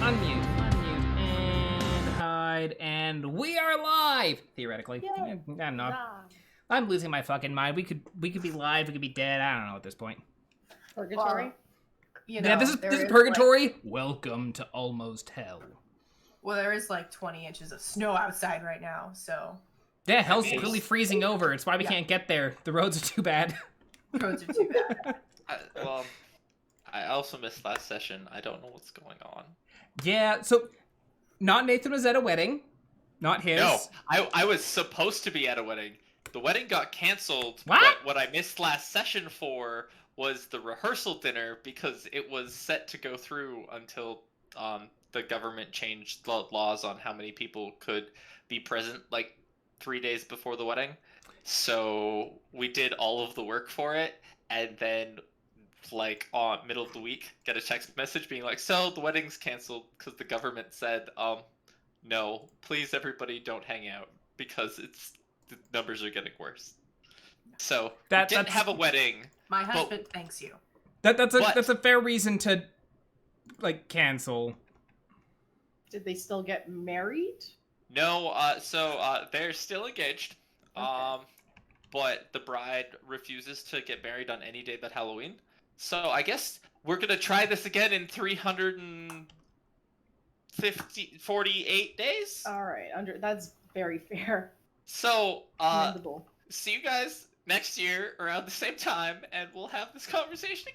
unmute, and hide, and we are live! Theoretically. Yay. I don't know. I'm losing my fucking mind. We could be live, we could be dead, I don't know at this point. Purgatory? Well, you know, Yeah, this is purgatory. Like, welcome to almost hell. Well, there is like 20 inches of snow outside right now, so... Yeah, hell's clearly freezing over. It's why we can't get there. The roads are too bad. Roads are too bad. I also missed last session. I don't know what's going on. Yeah, so not Nathan was at a wedding. Not his. No, I was supposed to be at a wedding. The wedding got canceled. What? But what I missed last session for was the rehearsal dinner because it was set to go through until the government changed the laws on how many people could be present, like 3 days before the wedding. So we did all of the work for it, and then like on middle of the week get a text message being like, so the wedding's canceled because the government said no, please everybody don't hang out because the numbers are getting worse. So we didn't have a wedding. My husband thanks you. That's a fair reason to like cancel. Did they still get married? No, they're still engaged. Okay. But the bride refuses to get married on any day but Halloween. So I guess we're gonna try this again in 348 days. All right, that's very fair. So Commendable. see you guys next year around the same time, and we'll have this conversation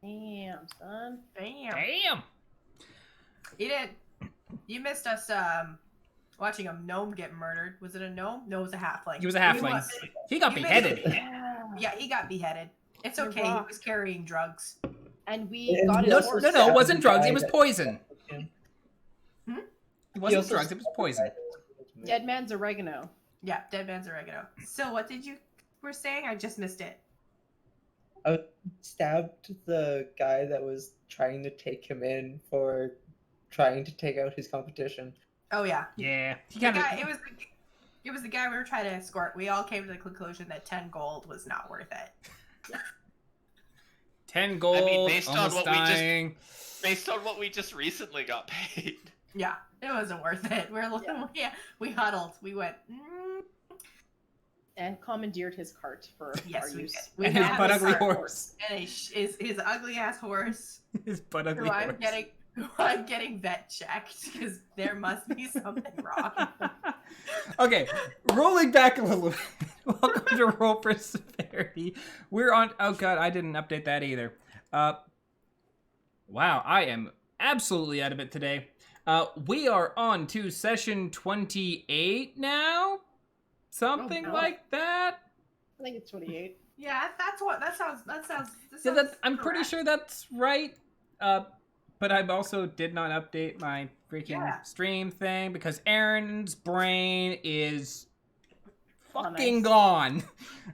again. Damn, son. Damn. You missed us watching a gnome get murdered. Was it a gnome? No, it was a halfling. He was a halfling. He got beheaded. Yeah, he got beheaded. It's The okay. Rock. He was carrying drugs. And we got his horse. No, it wasn't drugs. It was poison. Hmm? It wasn't drugs. It was poison. Dead man's oregano. Yeah, dead man's oregano. So what did you were saying? I just missed it. I stabbed the guy that was trying to take him in for trying to take out his competition. Oh yeah. Yeah. It was the guy we were trying to escort. We all came to the conclusion that 10 gold was not worth it. 10 gold. I mean, based on what we just recently got paid. Yeah, it wasn't worth it. We huddled. We went. And commandeered his cart for Yes, our we use. did. And his butt ugly horse. And his ugly ass horse. His butt ugly Who horse. I'm getting vet checked because there must be something wrong. Okay, rolling back a little bit. Welcome to Roll for Severity. We're on. Oh god, I didn't update that either. Wow, I am absolutely out of it today. We are on to session 28 now. Something like that. I think it's 28. Yeah, that sounds. Yeah, I'm pretty correct. sure that's right. But I also did not update my freaking stream thing because Aaron's brain is fucking gone.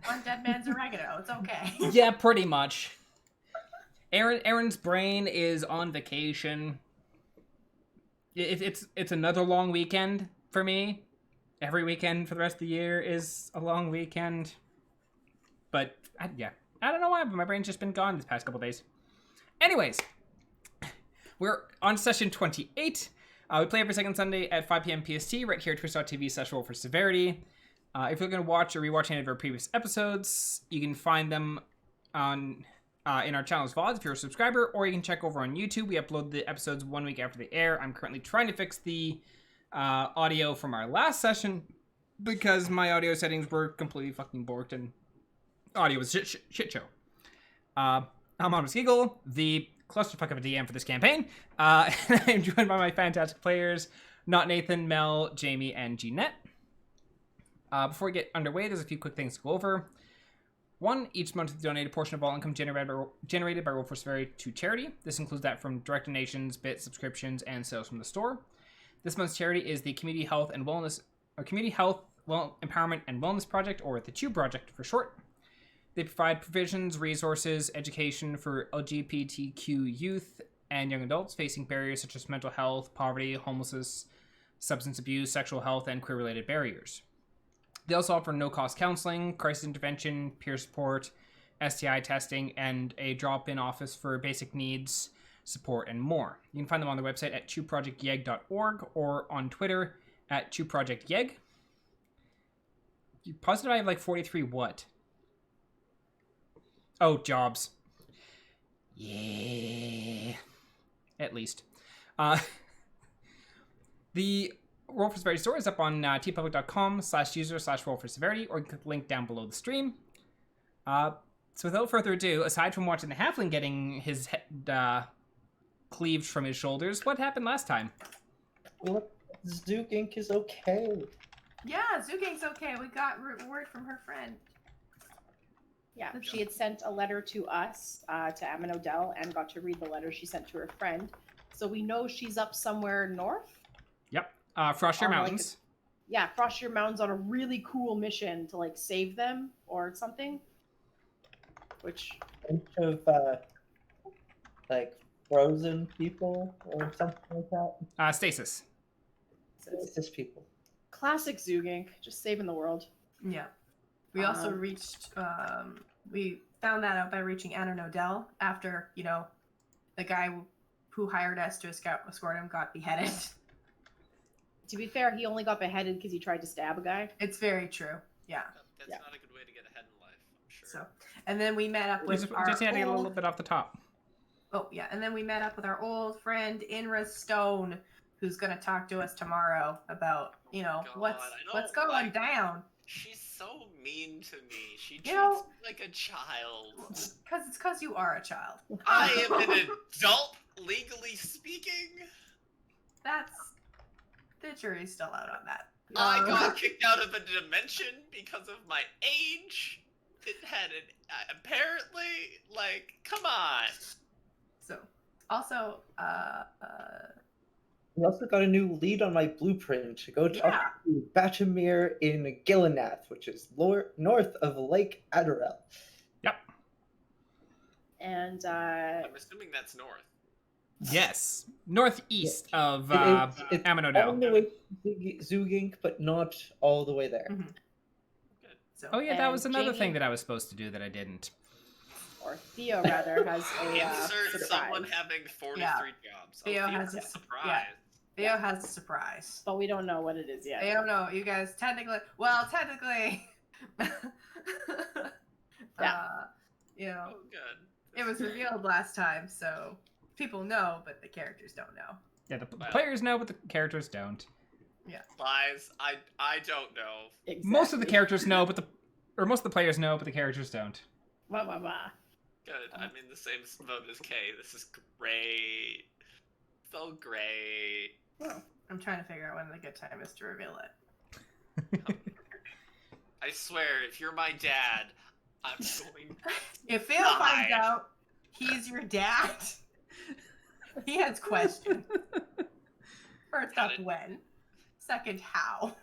On dead man's oregano. It's okay. Yeah, pretty much. Aaron's brain is on vacation. It's another long weekend for me. Every weekend for the rest of the year is a long weekend. But I don't know why, but my brain's just been gone these past couple days. Anyways, we're on session 28. We play every second Sunday at 5 p.m. PST right here at twitch.tv/roll for severity. If you're going to watch or rewatch any of our previous episodes, you can find them on in our channel's VODs if you're a subscriber, or you can check over on YouTube. We upload the episodes 1 week after they air. I'm currently trying to fix the audio from our last session because my audio settings were completely fucking borked and audio was shit show. I'm Honest Eagle, the clusterfuck of a DM for this campaign. And I'm joined by my fantastic players, Not Nathan, Mel, Jamie, and Jeanette. Before we get underway, there's a few quick things to go over. One, each month we donate a portion of all income generated by Roll for Severity to charity. This includes that from direct donations, bit subscriptions, and sales from the store. This month's charity is the Community Health Empowerment and Wellness Project, or the CHEW Project for short. They provide provisions, resources, education for LGBTQ youth and young adults facing barriers such as mental health, poverty, homelessness, substance abuse, sexual health, and queer-related barriers. They also offer no-cost counseling, crisis intervention, peer support, STI testing, and a drop-in office for basic needs support, and more. You can find them on their website at chewprojectyeg.org or on Twitter at chewprojectyeg. You positive I have like 43 what? Oh, jobs. Yeah. At least. The Roll for Severity store is up on tpublic.com/user/roll for severity, or you can link down below the stream. So without further ado, aside from watching the halfling getting his head cleaved from his shoulders, what happened last time? Look, Zoogink is okay. Yeah, Zuging's okay. We got word from her friend. Yeah, she had sent a letter to us, to Ammon Odell, and got to read the letter she sent to her friend. So we know she's up somewhere north. Yep. Frostier On, like, Mountains. Yeah, Frostier Mountains on a really cool mission to like save them or something. Which Bunch of like frozen people or something like that. Stasis. It's just people. classic Zoogink, just saving the world. Yeah. We also reached, we found that out by reaching Annah Odell after, you know, the guy who hired us to escort him got beheaded. To be fair, he only got beheaded because he tried to stab a guy. It's very true. Yeah. That's Yeah. not a good way to get ahead in life, I'm sure. So, and then we met up with Just our adding a little old, bit off the top. oh yeah, and then we met up with our old friend Inra Stone, who's gonna talk to us tomorrow about, you know, God, what's going down. She's so mean to me. She treats know- me like a child. Because you are a child. I am an adult, legally speaking. That's the jury's still out on that. I got kicked out of a dimension because of my age. It had an apparently, like, come on. So, also, We also got a new lead on my blueprint to go talk Yeah. to Batamir in Gilanath, which is north of Lake Adderall. Yep. And I'm assuming that's north. Yes. Northeast of It's Ammon on Odell. the way to Zoogink, but not all the way there. Mhm. Good. so Oh yeah, that And was another Jamie- thing that I was supposed to do that I didn't. or Theo rather has a Insert someone surprise, having 43 jobs. Theo Oh, has Theo's a- surprise. Theo has a surprise. but we don't know what it is yet. I don't know, you guys technically, you know, Oh, good. it was revealed last time, so people know, but the characters don't know. Yeah, the Well. players know, but the characters don't. Lies. I don't know. Exactly. Most of the characters know, but most of the players know, but the characters don't. Blah, blah, blah. Good. I'm in the same boat as Kay. This is great. So great. Oh. I'm trying to figure out when the good time is to reveal it. I swear, if you're my dad, I'm going. If Theo Die. finds out he's your dad, he has questions. First Got off, it. when? Second, how?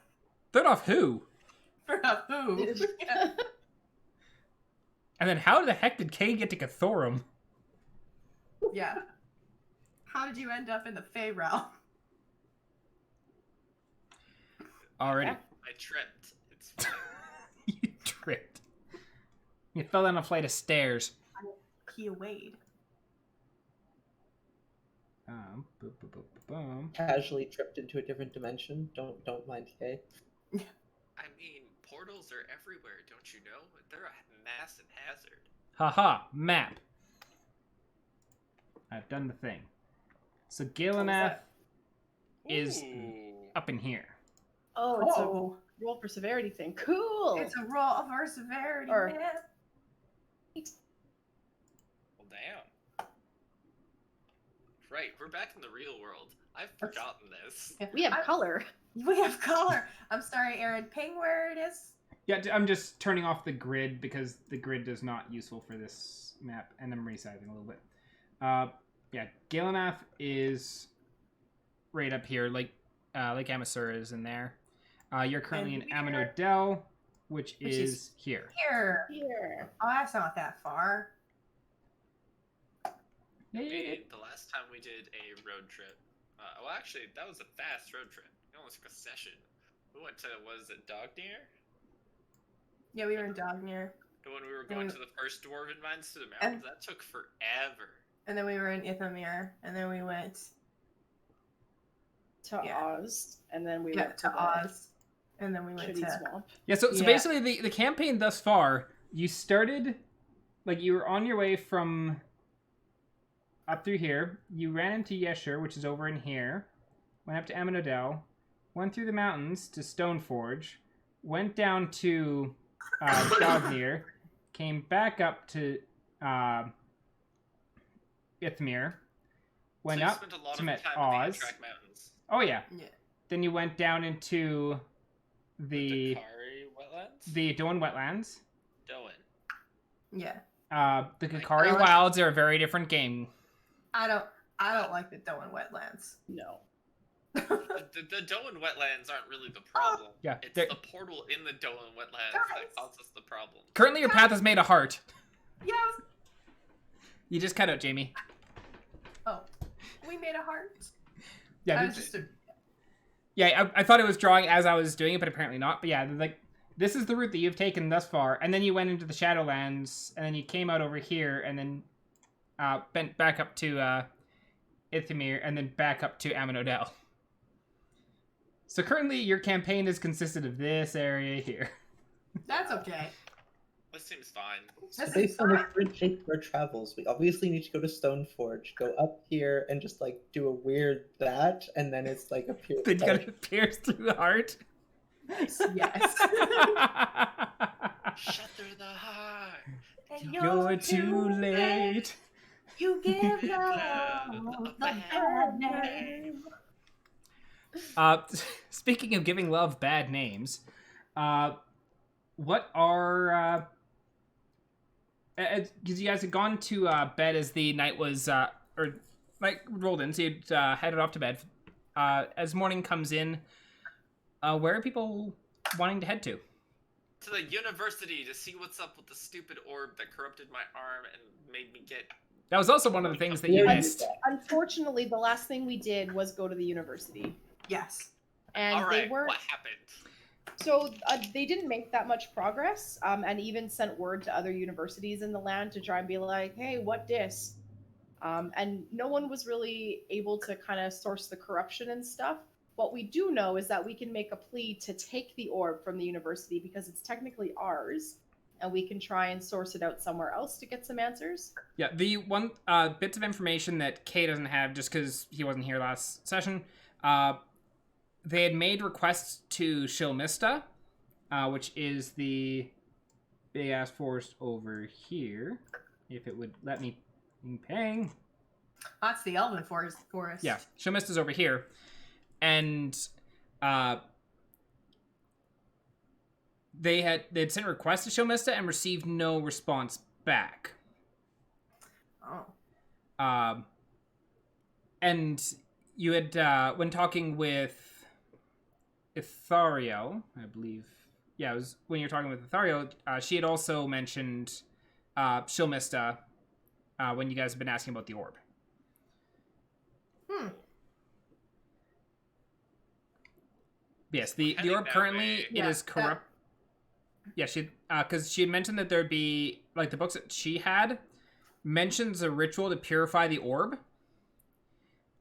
Third off, who? Third off, who? And then how the heck did Kay get to Cathorum? Yeah. How did you end up in the Fey realm? Already. I tripped. It's fine. You tripped. You fell down a flight of stairs. He Wade. Boop, boop, boop, boom. Casually tripped into a different dimension. Don't mind Kay. I mean, portals are everywhere, don't you know? They're a massive hazard. Haha, map. I've done the thing. So Gilanath is Ooh. up in here. Oh, it's Oh, a roll for severity thing. Cool. it's a roll of our severity, Or- man. Well, damn. Right, we're back in the real world. I've forgotten this. We have I- color. We have color. I'm sorry, Aaron. Ping where it is. Yeah, I'm just turning off the grid because the grid is not useful for this map, and I'm resizing a little bit. Yeah, Gilanath is right up here, like Amasur is in there. You're currently And in Ammon we're- Odell, which Which is is- here. Here. Here. Oh, that's not that far. Yeah. The last time we did a road trip, well, actually, that was a fast road trip. It almost took a session. We went to, was it Dognear? Yeah, we were in Dognear. When we were going to the first dwarven mines to the And- mountains, that took forever. and then we were in Ithamir, and then we went To Oz, and then we went to Oz, and then we went Shitty to Swamp. Yeah, so Yeah. basically the campaign thus far, you started, like, you were on your way from up through here. You ran into Yeshur, which is over in here. Went up to Aminodel. Went through the mountains to Stoneforge. Went down to Dogmere. Came back up to Ithmir. Went So you up spent a lot to of met time Oz. in the Attract Mountains. Oh, yeah. yeah. Then you went down into the Dakari wetlands? the Doan Wetlands. Doan. Yeah. The Kakari like- Wilds are a very different game. I don't like the Doan wetlands. No. The Doan wetlands aren't really the problem. Yeah, It's they're- the portal in the Doan wetlands Guys. that causes the problem. Currently, your path is made a heart. Yes. You just cut out, Jamie. Oh, we made a heart. Yeah, I was just a, yeah. I thought it was drawing as I was doing it, but apparently not. But yeah, like this is the route that you've taken thus far, and then you went into the Shadowlands, and then you came out over here, and then bent back up to Ithimir, and then back up to Aminodel. So currently, your campaign is consisted of this area here. that's okay. This seems fine. So This is based on the fine. current shape of our travels, we obviously need to go to Stoneforge, go up here, and just like do a weird that, and then it's like a pure. Then you gotta pierce through the heart. Yes. Shut through the heart. And You're too late. You give love love a the bad bad name. Speaking of giving love bad names, what are because you guys had gone to bed as the night was or like rolled in, so you'd headed off to bed. As morning comes in, where are people wanting to head to? To the university to see what's up with the stupid orb that corrupted my arm and made me get. That was also one of the things that you Yeah. missed. Unfortunately, the last thing we did was go to the university. Yes. And All right, they weren't. what happened? So they didn't make that much progress, and even sent word to other universities in the land to try and be like, "Hey, what dis?" And no one was really able to kind of source the corruption and stuff. What we do know is that we can make a plea to take the orb from the university because it's technically ours, and we can try and source it out somewhere else to get some answers. Yeah, the one bits of information that Kay doesn't have just because he wasn't here last session. They had made requests to Shilmista, which is the big ass forest over here. If it would let me ping. That's the Elven forest. Yeah, Shilmista's over here. And they'd sent requests to Shilmista and received no response back. Oh. And you had when talking with Ithario, I believe. Yeah, it was when you were talking with Ithario. She had also mentioned Shilmista when you guys have been asking about the orb. Yes, the Heading orb that currently way. it is corrupt. Yeah, she because she had mentioned that there'd be like the books that she had mentions a ritual to purify the orb.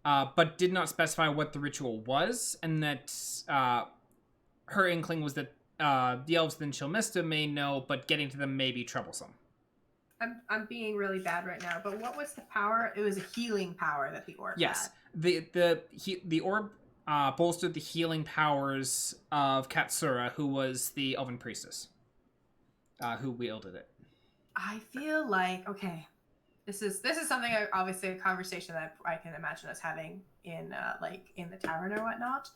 But did not specify what the ritual was, and that her inkling was that the elves than Shilmista may know, but getting to them may be troublesome. I'm being really bad right now, but what was the power? It was a healing power that the orb Yes, had. the orb bolstered the healing powers of Katsura, who was the elven priestess, who wielded it. I feel like this is something obviously a conversation that I can imagine us having in in the tavern or whatnot.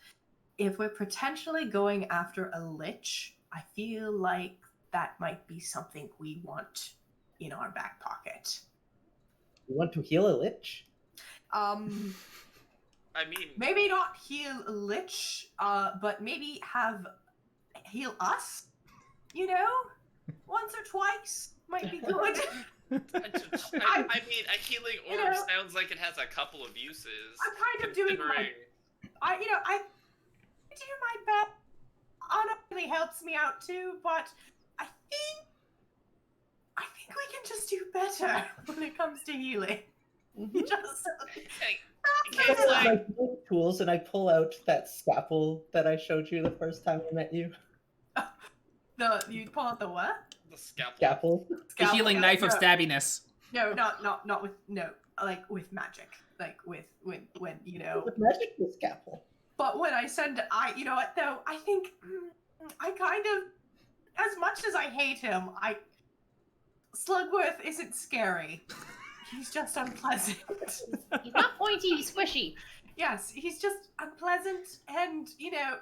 If we're potentially going after a lich, I feel like that might be something we want in our back pocket. You want to heal a lich? I mean, Maybe not heal a lich, but maybe heal us. You know, once or twice might be good. I mean, a healing You orb know, sounds like it has a couple of uses. I'm kind of doing considering- I do my best. Anna really helps me out too, but I think we can just do better when it comes to healing. Mhm. Just Hey, I Kay's pull out my like, healing tools and I pull out that scalpel that I showed you the first time I met you. you pull out the what? the scalpel. Scalpel. The Scalpel? healing knife of No. stabbiness. No, not with like with magic, like with when you know. With magical scalpel. But when I send, you know what though, I think I kind of, as much as I hate him, Slugworth isn't scary. He's just unpleasant. He's not pointy, he's squishy. Yes, he's just unpleasant, and you know,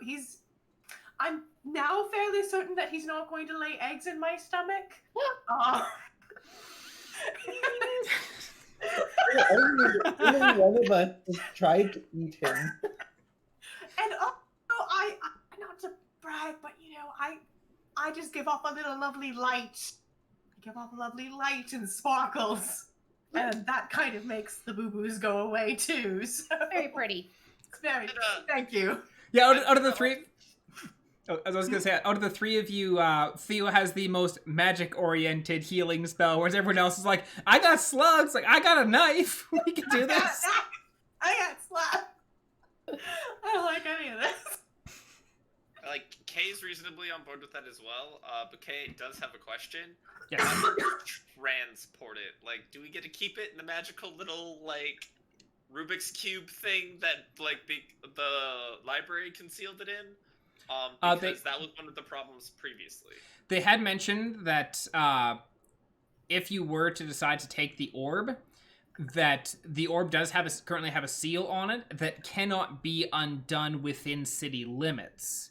I'm now fairly certain that he's not going to lay eggs in my stomach. Only one of us has tried to eat him. And I not to brag, but you know, I just give off a little lovely light. I give off a lovely light and sparkles. And that kind of makes the boo-boos go away too. So Very pretty. it's very thank you. Yeah, out of the three... Oh, as I was going to say, out of the three of you, Theo has the most magic-oriented healing spell, whereas everyone else is like, I got slugs, like, I got a knife, we can do this. I got slapped. I don't like any of this. Like, Kay's reasonably on board with that as well, but Kay does have a question. Yes. How do we transport it? Like, do we get to keep it in the magical little, like, Rubik's Cube thing that, like, the library concealed it in? Because that was one of the problems previously. They had mentioned that if you were to decide to take the orb, that the orb does currently have a seal on it that cannot be undone within city limits,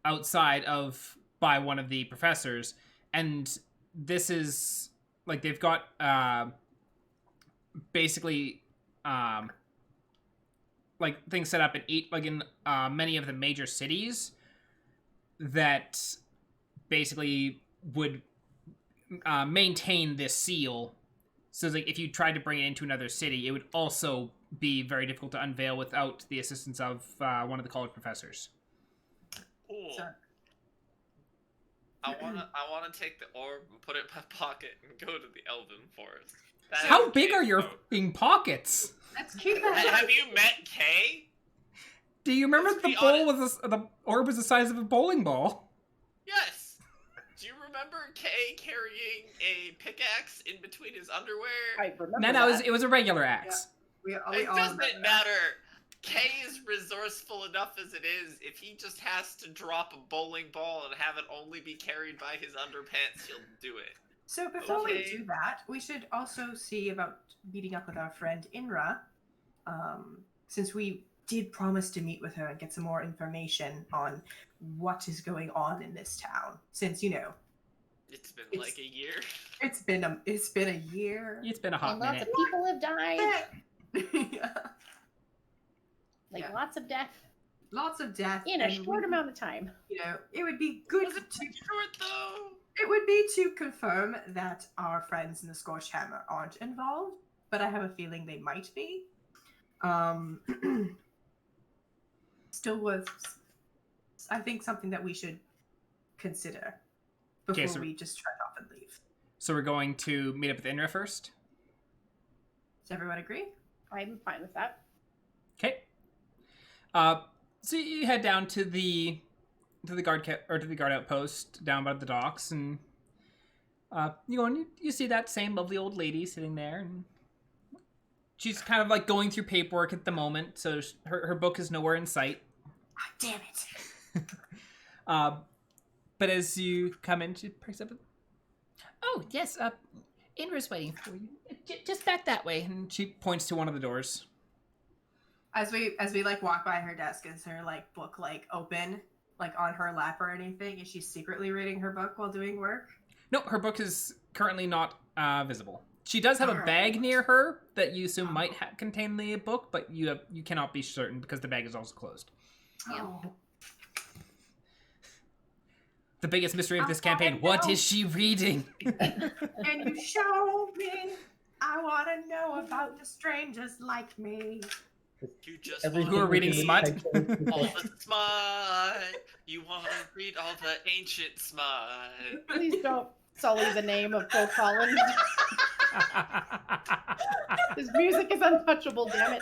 outside of by one of the professors, and this is like they've got basically like things set up in many of the major cities that basically would maintain this seal. So like if you tried to bring it into another city, it would also be very difficult to unveil without the assistance of one of the college professors. Cool. So, I wanna take the orb and put it in my pocket and go to the Elven Forest. How big are your fucking pockets? let's keep Have you met Kay? Do you remember Let's the be bowl the orb was the size of a bowling ball? Yes. Do you remember Kay carrying a pickaxe in between his underwear? I remember No, that. it was a regular axe. we It all doesn't remember that. matter. Kay is resourceful enough as it is. If he just has to drop a bowling ball and have it only be carried by his underpants, he'll do it. So before we Okay. do that, we should also see about meeting up with our friend Inra, since we did promise to meet with her and get some more information on what is going on in this town. Since you know It's been It's- like a year. it's been a year. It's been a hot And lots minute. of people have died. Yeah. Like Yeah. lots of death Lots of death in a and short we- amount of time. You know, it would be good Was it too short though? It would be to confirm that our friends in the Scorched Hammer aren't involved, but I have a feeling they might be. Still was, I think, something that we should consider before so- we just trot off and leave. So we're going to meet up with Inra first. Does everyone agree? I'm fine with that. Okay. So you head down to the guard outpost down by the docks, and you go and you see that same lovely old lady sitting there, and she's kind of like going through paperwork at the moment, so her book is nowhere in sight. Ah, damn it! But as you come in, she picks up. Oh yes, Inra's waiting for you. Just back that way, and she points to one of the doors. As we like walk by her desk, is her like book like open, like on her lap or anything? Is she secretly reading her book while doing work? No, her book is currently not visible. She does have a Alright. bag near her that you assume might contain the book, but you cannot be certain because the bag is also closed. Oh. The biggest mystery of I this campaign: wanna what know. is she reading? Can you show me? I want to know about the strangers like me. You just Everything Who are want reading within smut? the all the smut. You want to read all the ancient smut. Please don't sully the name of Phil Collins. This music is untouchable, damn it.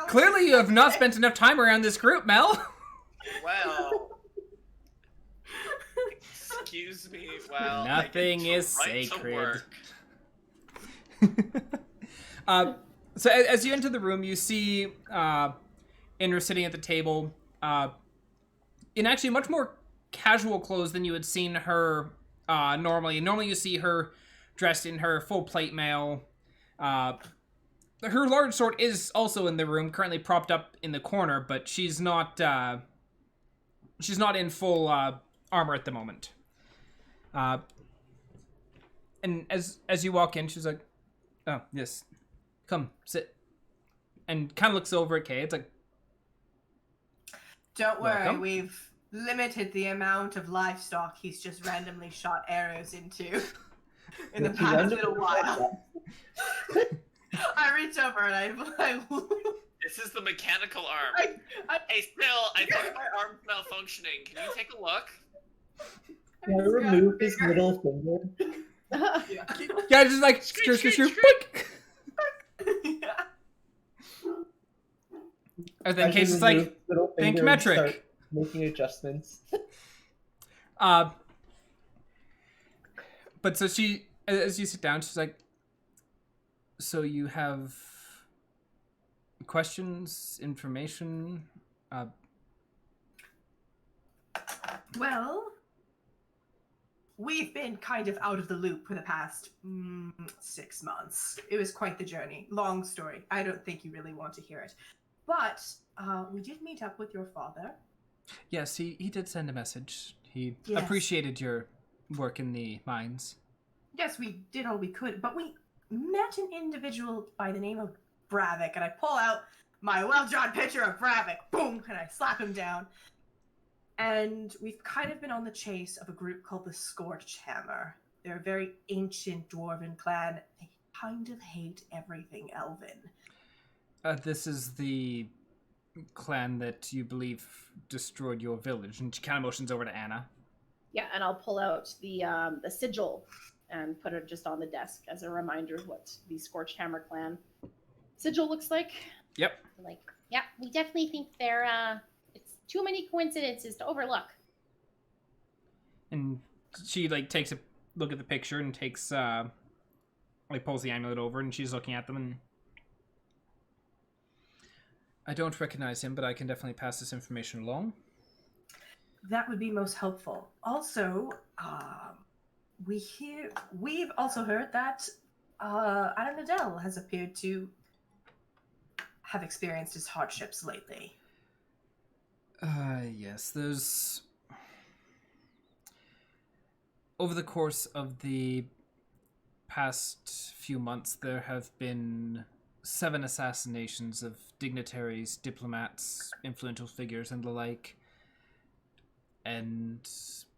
Clearly you have not spent enough time around this group, Mel. Well, excuse me. Well, Nothing is right to sacred. work. So as you enter the room, you see Indra sitting at the table in actually much more casual clothes than you had seen her normally. Normally you see her dressed in her full plate mail. Her large sword is also in the room, currently propped up in the corner, but she's not in full armor at the moment. And as you walk in, she's like, "Oh, yes. Come, sit." And kind of looks over at Kay. It's like, Don't worry, Welcome. we've limited the amount of livestock he's just randomly shot arrows into in the past little while. I reach over and I This is the mechanical arm. Hey, Phil, I think my arm's malfunctioning. Can you take a look? Can I remove his middle finger? yeah, just like, Screech, screw, screech, boink. Yeah. And then I Case should is remove like, middle think finger and metric. start making adjustments. But so she, as you sit down, she's like, so you have questions, information? Well, we've been kind of out of the loop for the past 6 months. It was quite the journey. Long story. I don't think you really want to hear it. But we did meet up with your father. Yes, he did send a message. He Yes. appreciated your work in the mines. Yes, we did all we could, but we met an individual by the name of Bravik, and I pull out my well-drawn picture of Bravik, boom, and I slap him down. And we've kind of been on the chase of a group called the Scorched Hammer. They're a very ancient dwarven clan. They kind of hate everything elven. This is the clan that you believe destroyed your village, and she kind of motions over to Annah. Yeah, and I'll pull out the sigil and put it just on the desk as a reminder of what the Scorched Hammer clan sigil looks like. Yep. Like, yeah, we definitely think they're it's too many coincidences to overlook. And she like takes a look at the picture and takes like pulls the amulet over, and she's looking at them, and I don't recognize him, but I can definitely pass this information along. That would be most helpful. Also, we've also heard that Annah has appeared to have experienced his hardships lately. Yes, there's... Over the course of the past few months, there have been 7 assassinations of dignitaries, diplomats, influential figures, and the like. And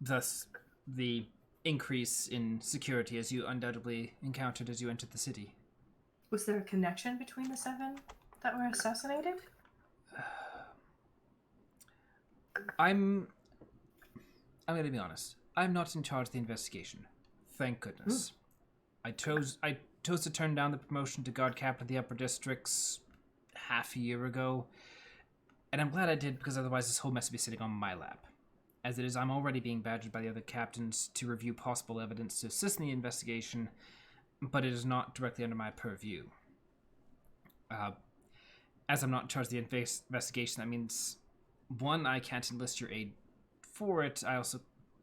thus, the increase in security as you undoubtedly encountered as you entered the city. Was there a connection between the 7 that were assassinated? I'm gonna be honest. I'm not in charge of the investigation. Thank goodness. I chose to turn down the promotion to guard captain of the upper districts half a year ago. And I'm glad I did, because otherwise this whole mess would be sitting on my lap. As it is, I'm already being badgered by the other captains to review possible evidence to assist in the investigation, but it is not directly under my purview. As I'm not in charge of the investigation, that means, 1, I can't enlist your aid for it. I also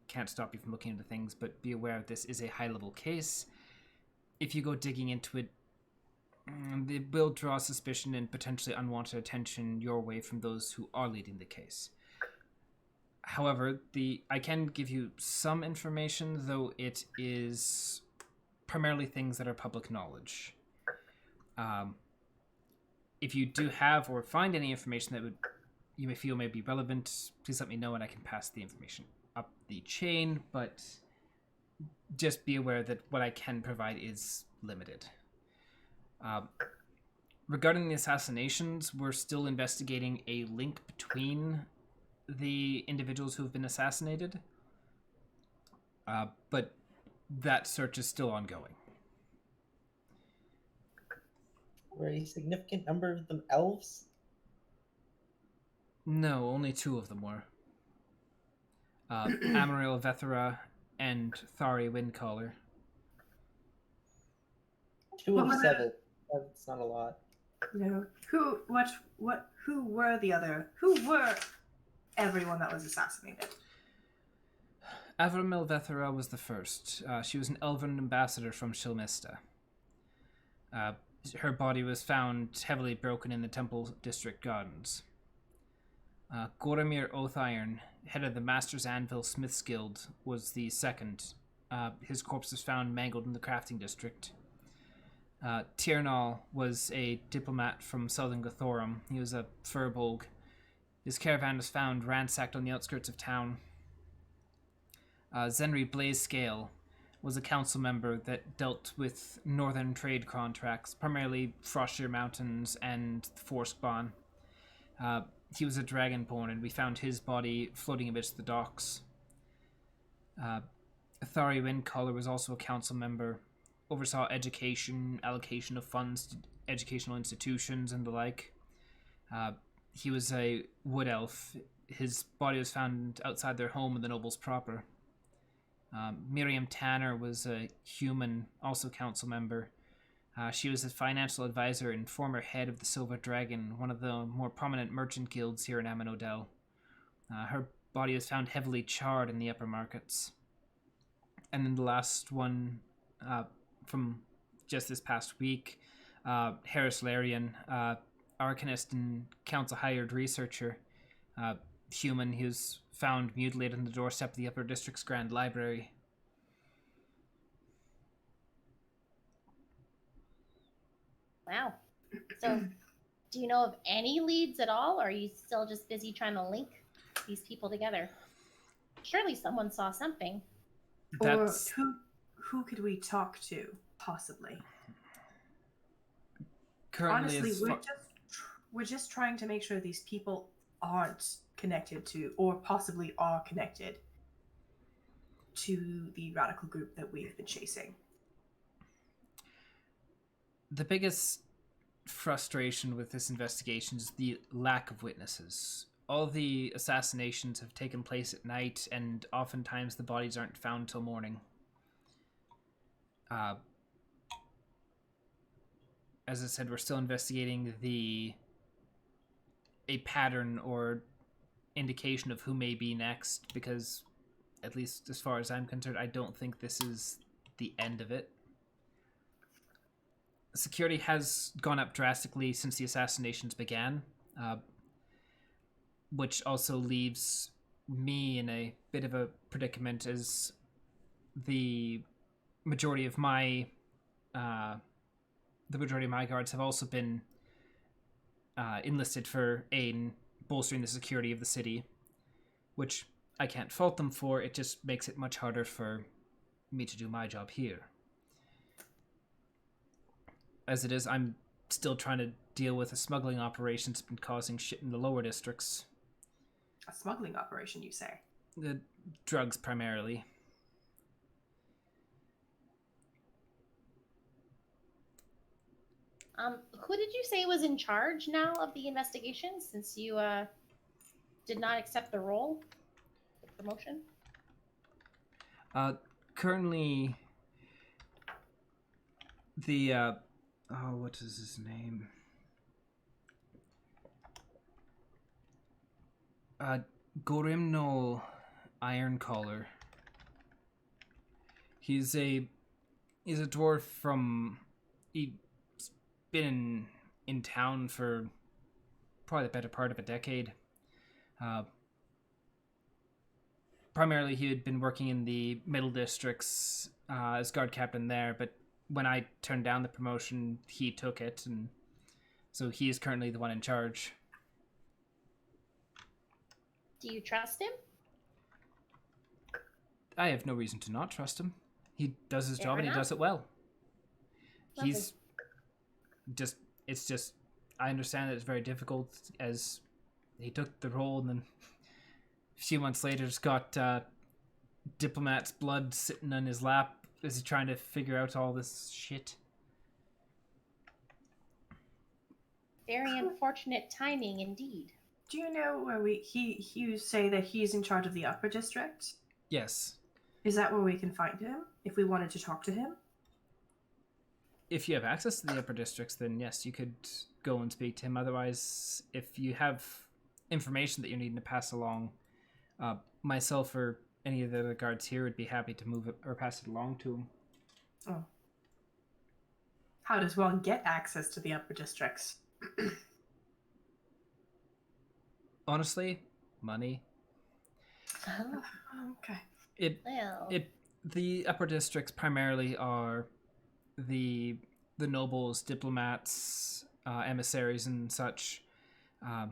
can't stop you from looking into things, but be aware this is a high-level case. If you go digging into it, it will draw suspicion and potentially unwanted attention your way from those who are leading the case. However, I can give you some information, though it is primarily things that are public knowledge. If you do have or find any information that you may feel may be relevant, please let me know and I can pass the information up the chain, but just be aware that what I can provide is limited. Regarding the assassinations, we're still investigating a link between the individuals who have been assassinated, but that search is still ongoing. Were a significant number of them elves? No, only 2 of them were. Amaril Vethera and Thari Windcaller. 2 What of were the- 7. That's not a lot. No. Who were everyone that was assassinated? Avramil Vethera was the first. She was an elven ambassador from Shilmista. Her body was found heavily broken in the Temple District Gardens. Goromir Oathiron, head of the Master's Anvil Smiths Guild, was the second. His corpse was found mangled in the crafting district. Tyrnal was a diplomat from southern Gothorum. He was a furbolg. His caravan was found ransacked on the outskirts of town. Zenri Blazescale was a council member that dealt with northern trade contracts, primarily Frostir Mountains and Forspawn. He was a dragonborn, and we found his body floating amidst the docks. Thari Windcaller was also a council member, oversaw education, allocation of funds to educational institutions, and the like. He was a wood elf. His body was found outside their home in the nobles proper. Miriam Tanner was a human, also council member. She was a financial advisor and former head of the Silver Dragon, one of the more prominent merchant guilds here in Aminodel. Her body was found heavily charred in the upper markets. And then the last one from just this past week, Harris Larian, arcanist and council-hired researcher, human, he was found mutilated on the doorstep of the Upper District's Grand Library. Wow. So, do you know of any leads at all, or are you still just busy trying to link these people together? Surely someone saw something. That's Or who could we talk to, possibly? currently Honestly, we're just trying to make sure these people aren't connected to, or possibly are connected to the radical group that we've been chasing. the biggest frustration with this investigation is the lack of witnesses. All the assassinations have taken place at night, and oftentimes the bodies aren't found till morning. As I said, we're still investigating a pattern or indication of who may be next, because, at least as far as I'm concerned, I don't think this is the end of it. Security has gone up drastically since the assassinations began, which also leaves me in a bit of a predicament, as the majority of my guards have also been enlisted for aid in bolstering the security of the city, which I can't fault them for. It just makes it much harder for me to do my job here. As it is, I'm still trying to deal with a smuggling operation that's been causing shit in the lower districts. A smuggling operation, you say? The drugs, primarily. Who did you say was in charge now of the investigation, since you did not accept the role, the promotion? Currently, the what is his name? Gorimnol Ironcaller. He's a dwarf from. He's been in town for probably the better part of a decade. Primarily, he had been working in the middle districts as guard captain there, but when I turned down the promotion, he took it, and so he is currently the one in charge. Do you trust him? I have no reason to not trust him. He does his Fair job, and he enough. does it well. Lovely. It's just, I understand that it's very difficult, as he took the role, and then a few months later just got diplomat's blood sitting on his lap as he's trying to figure out all this shit. Very unfortunate timing indeed. Do you know where you say that he's in charge of the upper district? Yes. Is that where we can find him if we wanted to talk to him? If you have access to the upper districts, then yes, you could go and speak to him. Otherwise, if you have information that you're needing to pass along, myself or any of the other guards here would be happy to move it or pass it along to him. Oh. How does one get access to the upper districts? Honestly, money. Oh, Okay. well. The upper districts primarily are the nobles, diplomats, emissaries, and such. It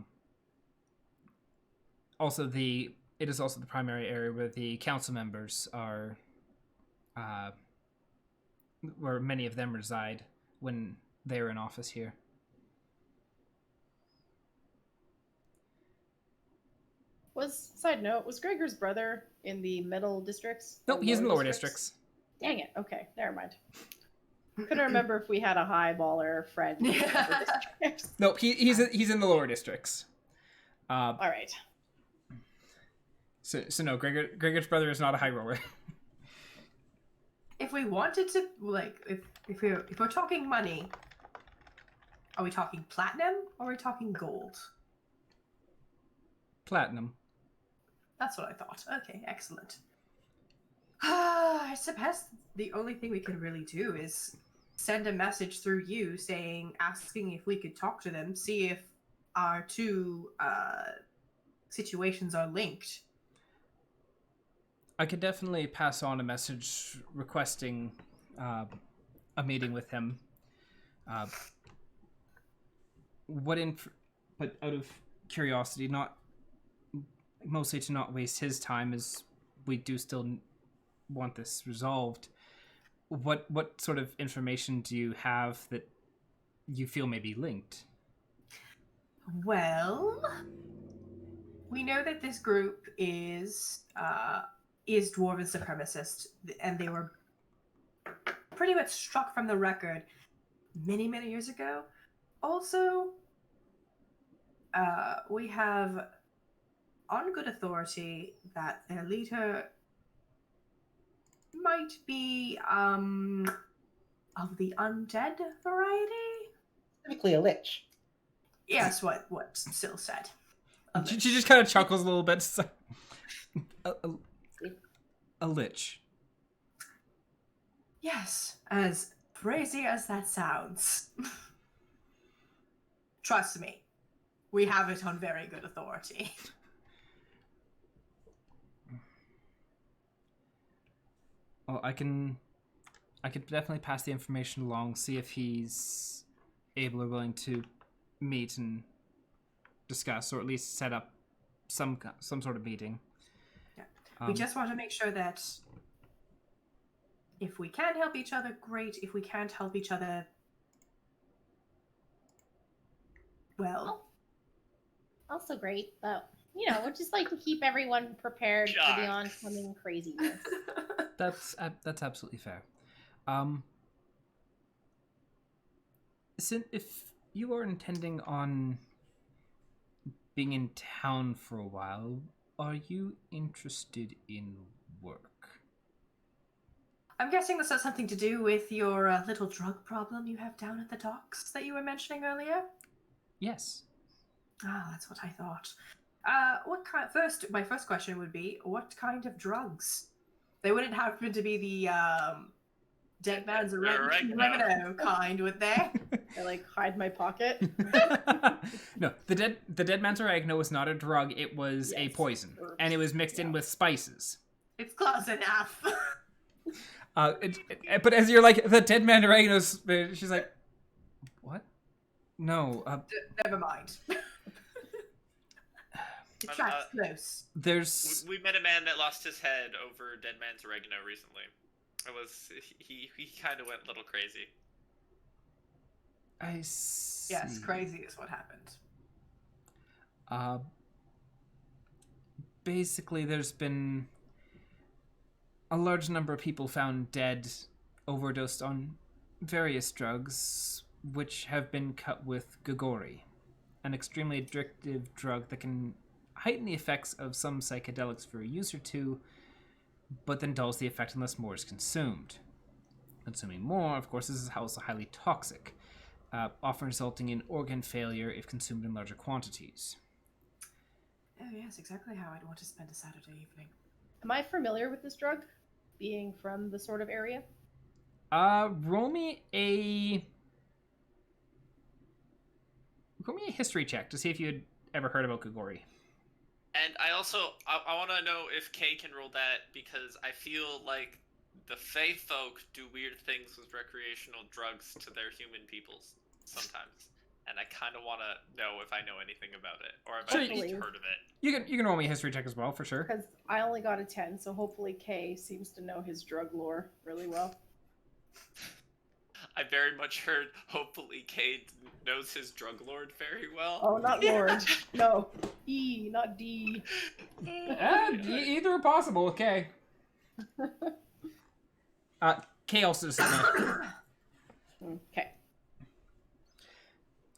is also the primary area where the council members are, where many of them reside when they are in office here. Side note, was Gregor's brother in the middle districts? Nope, Or he's in the lower districts. Dang it. Okay, never mind. Couldn't remember if we had a highballer friend in the upper districts. Nope, he's in the lower districts. All right. So no, Gregor's brother is not a high roller. If we wanted to, like, if we're talking money, are we talking platinum or are we talking gold? Platinum. That's what I thought. Okay, excellent. I suppose the only thing we can really do is send a message through you asking if we could talk to them, see if our two situations are linked. I could definitely pass on a message requesting a meeting with him. But out of curiosity, mostly to not waste his time, as we do still want this resolved. What sort of information do you have that you feel may be linked? Well, we know that this group is dwarven supremacist, and they were pretty much struck from the record many, many years ago. Also, we have on good authority that their leader might be of the undead variety. Typically a lich. Yes, what Syl said. She just kind of chuckles a little bit. A lich. Yes, as crazy as that sounds. Trust me, we have it on very good authority. Well, I can definitely pass the information along, see if he's able or willing to meet and discuss, or at least set up some sort of meeting. Yeah. We just want to make sure that if we can help each other, great. If we can't help each other, well. Also great, but we'd just like to keep everyone prepared for the oncoming craziness. That's absolutely fair. If you are intending on being in town for a while, are you interested in work? I'm guessing this has something to do with your little drug problem you have down at the docks that you were mentioning earlier? Yes. Ah, that's what I thought. My first question would be, what kind of drugs? They wouldn't happen to be the dead man's oregano kind, would they? I like hide my pocket. No, the dead man's oregano was not a drug. It was a poison, and it was mixed in with spices. It's close enough. But as you're like, the dead man oregano's, she's like, what? No. Never mind. The track's close. We met a man that lost his head over dead man's oregano recently. It was he kind of went a little crazy. I see. Yes, crazy is what happened. Basically, there's been a large number of people found dead, overdosed on various drugs. which have been cut with Gogori, an extremely addictive drug that can heighten the effects of some psychedelics for a use or two, but then dulls the effect unless more is consumed. Consuming more, of course, is also highly toxic, often resulting in organ failure if consumed in larger quantities. Oh yes, exactly how I'd want to spend a Saturday evening. Am I familiar with this drug, being from the sort of area? Roll me a history check to see if you had ever heard about Gogori. And I want to know if Kay can roll that, because I feel like the Fae folk do weird things with recreational drugs to their human peoples sometimes. And I kind of want to know if I know anything about it, or if I've at least heard of it. You can roll me a history check as well, for sure. Because I only got a 10, so hopefully Kay seems to know his drug lore really well. I very much heard, hopefully Kay knows his drug lord very well. Oh, not Lord. No. E, not D. Either are possible with Kay. Kay also doesn't know. Okay.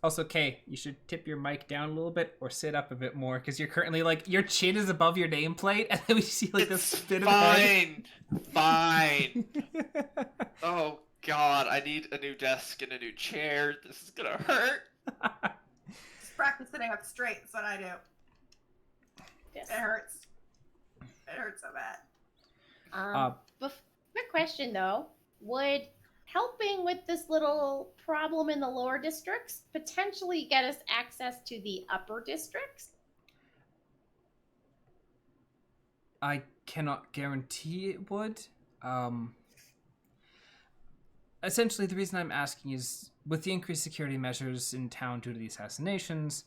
Also, Kay, you should tip your mic down a little bit or sit up a bit more, because you're currently, like, your chin is above your nameplate, and then we see, like, this spit of the head. Fine. Oh, God, I need a new desk and a new chair. This is gonna hurt. Just practice sitting up straight. That's what I do. Yes. It hurts. It hurts so bad. Quick question though: would helping with this little problem in the lower districts potentially get us access to the upper districts? I cannot guarantee it would. Essentially, the reason I'm asking is, with the increased security measures in town due to the assassinations,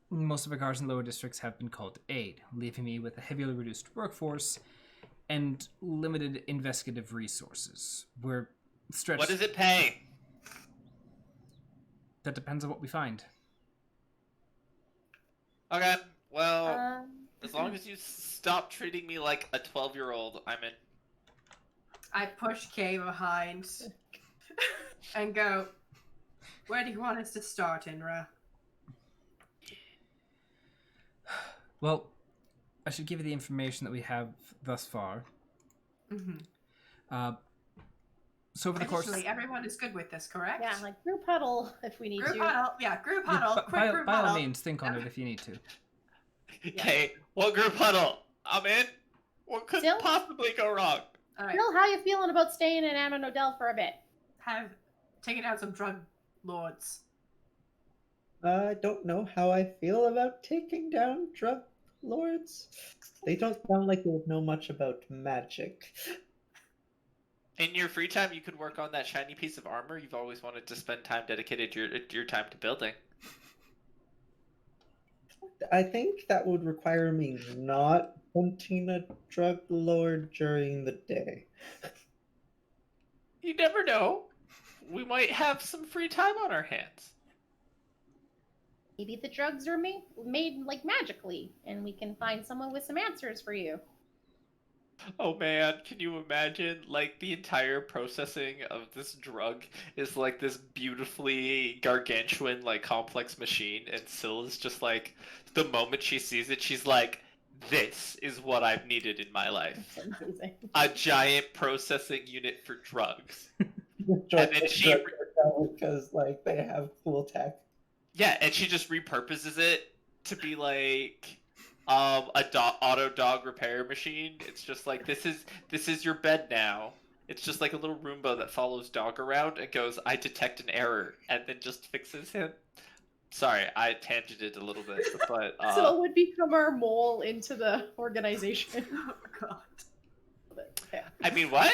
most of the guards in lower districts have been called to aid, leaving me with a heavily reduced workforce and limited investigative resources. We're stretched... What does it pay? That depends on what we find. Okay, well, as long as you stop treating me like a 12-year-old, I'm in. I push Kay behind and go, where do you want us to start, Inra? Well, I should give you the information that we have thus far. Mm-hmm. So over the course... everyone is good with this, correct? Yeah, like group huddle if we need Group to. huddle. Yeah, group huddle. Quick group by huddle. all means, think on it if you need to. Okay, what group huddle? I'm in. What could Still? possibly go wrong? All right. Bill, how you feeling about staying in Anna Nodell for a bit? Have taken out some drug lords. I don't know how I feel about taking down drug lords. They don't sound like they would know much about magic. In your free time, you could work on that shiny piece of armor you've always wanted to spend time dedicated your time to building. I think that would require me not hunting a drug lord during the day. You never know. We might have some free time on our hands. Maybe the drugs are made like magically, and we can find someone with some answers for you. Oh man, can you imagine, like, the entire processing of this drug is like this beautifully gargantuan, like, complex machine, and Syl is just like, the moment she sees it, she's like, this is what I've needed in my life. That's amazing. A giant processing unit for drugs. And then she- because like they have cool tech. Yeah, and she just repurposes it to be like auto dog repair machine. It's just like, this is your bed now. It's just like a little Roomba that follows dog around and goes, I detect an error, and then just fixes him. Sorry, I tangented a little bit, but So it would become our mole into the organization. Oh god. Okay. I mean, what?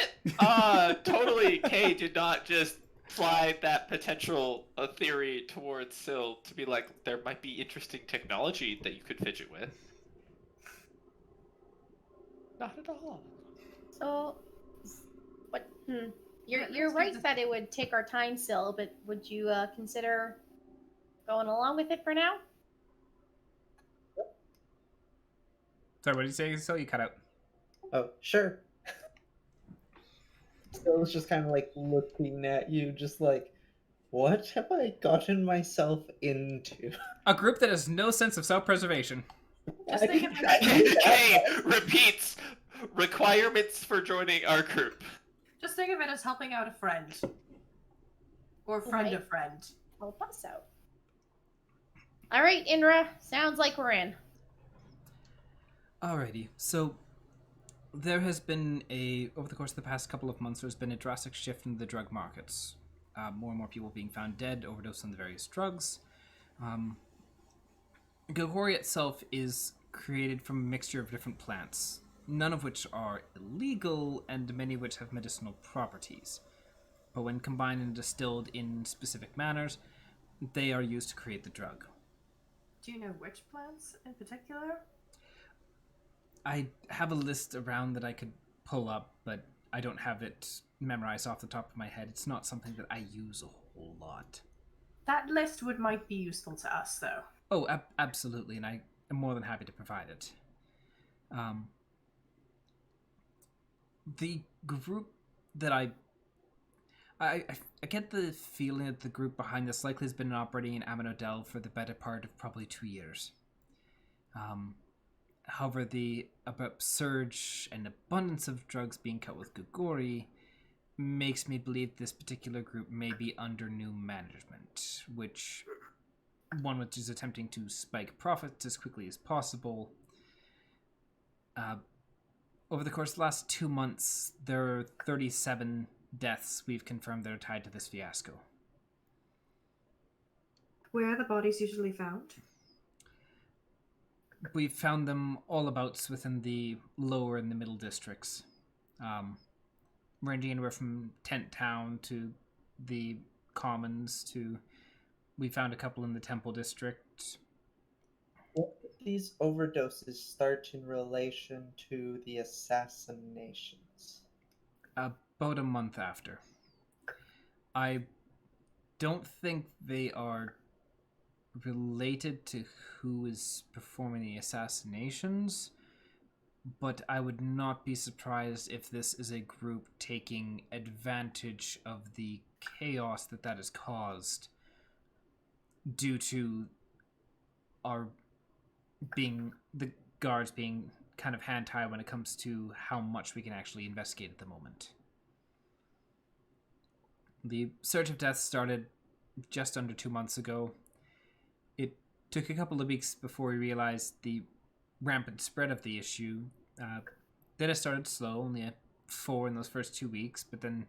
Totally. Kay did not just fly that potential theory towards Syl to be like, there might be interesting technology that you could fidget with. Not at all. So, what? You're let's right get that it would take our time still, but would you consider going along with it for now? Sorry, what did you say? So you cut out. Oh, sure. So it's just kind of like looking at you, just like, What have I gotten myself into? A group that has no sense of self-preservation. Just think of Kane repeats requirements for joining our group. Just think of it as helping out a friend. Or friend Right. of friend. Help us out. All right, Inra. Sounds like we're in. Alrighty, so there has been over the course of the past couple of months, there's been a drastic shift in the drug markets. More and more people being found dead, overdosed on the various drugs. Gogori itself is created from a mixture of different plants, none of which are illegal, and many of which have medicinal properties. But when combined and distilled in specific manners, they are used to create the drug. Do you know which plants in particular? I have a list around that I could pull up, but I don't have it memorized off the top of my head. It's not something that I use a whole lot. That list might be useful to us, though. Oh, absolutely, and I am more than happy to provide it. The group that I get the feeling that the group behind this likely has been operating in Amanodel for the better part of probably 2 years. However, the abrupt surge and abundance of drugs being cut with Gogori makes me believe this particular group may be under new management, which is attempting to spike profits as quickly as possible. Over the course of the last 2 months, there are 37 deaths we've confirmed that are tied to this fiasco. Where are the bodies usually found? We've found them all abouts within the lower and the middle districts. Ranging anywhere from Tent Town to the Commons to... We found a couple in the Temple District. What did these overdoses start in relation to the assassinations? About a month after. I don't think they are related to who is performing the assassinations, but I would not be surprised if this is a group taking advantage of the chaos that has caused due to the guards being kind of hand-tied when it comes to how much we can actually investigate at the moment. The surge of deaths started just under 2 months ago. It took a couple of weeks before we realized the rampant spread of the issue. Then it started slow, only 4 in those first 2 weeks, but then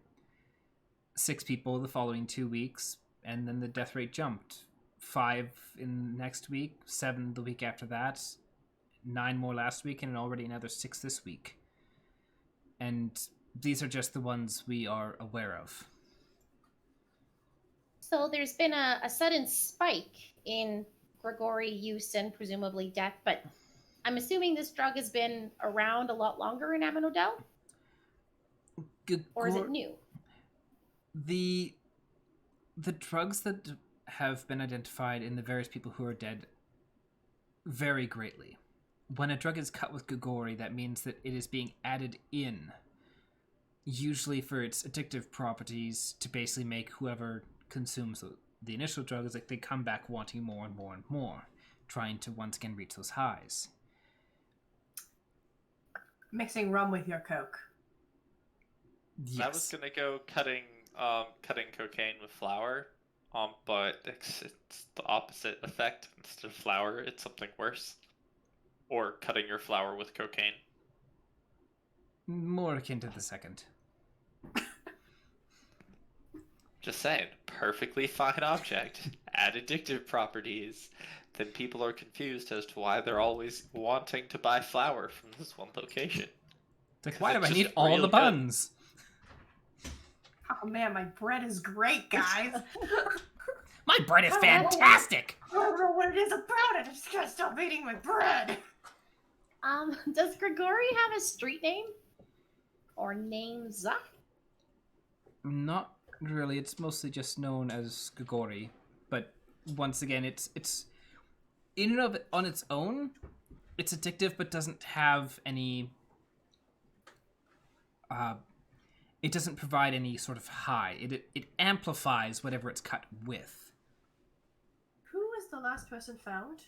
6 people the following 2 weeks, and then the death rate jumped. 5 in next week, 7 the week after that, 9 more last week, and already another 6 this week. And these are just the ones we are aware of. So there's been a sudden spike in Grigori use and presumably death, but I'm assuming this drug has been around a lot longer in Amanodel? Or is it new? The drugs that have been identified in the various people who are dead vary greatly. When a drug is cut with Gogori, that means that it is being added in, usually for its addictive properties, to basically make whoever consumes the initial drug is like they come back wanting more and more and more, trying to once again reach those highs. Mixing rum with your Coke. Yes. I was gonna go cutting cocaine with flour, but it's the opposite effect. Instead of flour, it's something worse. Or cutting your flour with cocaine. More akin to the second. Just saying, perfectly fine object, add addictive properties. Then people are confused as to why they're always wanting to buy flour from this one location. It's like, why do I it's need just all real the good. buns? Oh man, my bread is great, guys. My bread is fantastic! I don't know what it is about it. I just gotta stop eating my bread. Does Grigori have a street name? Or names? Not really. It's mostly just known as Gogori. But once again, it's in and of it on its own, it's addictive, but doesn't have any it doesn't provide any sort of high. It amplifies whatever it's cut with. Who was the last person found?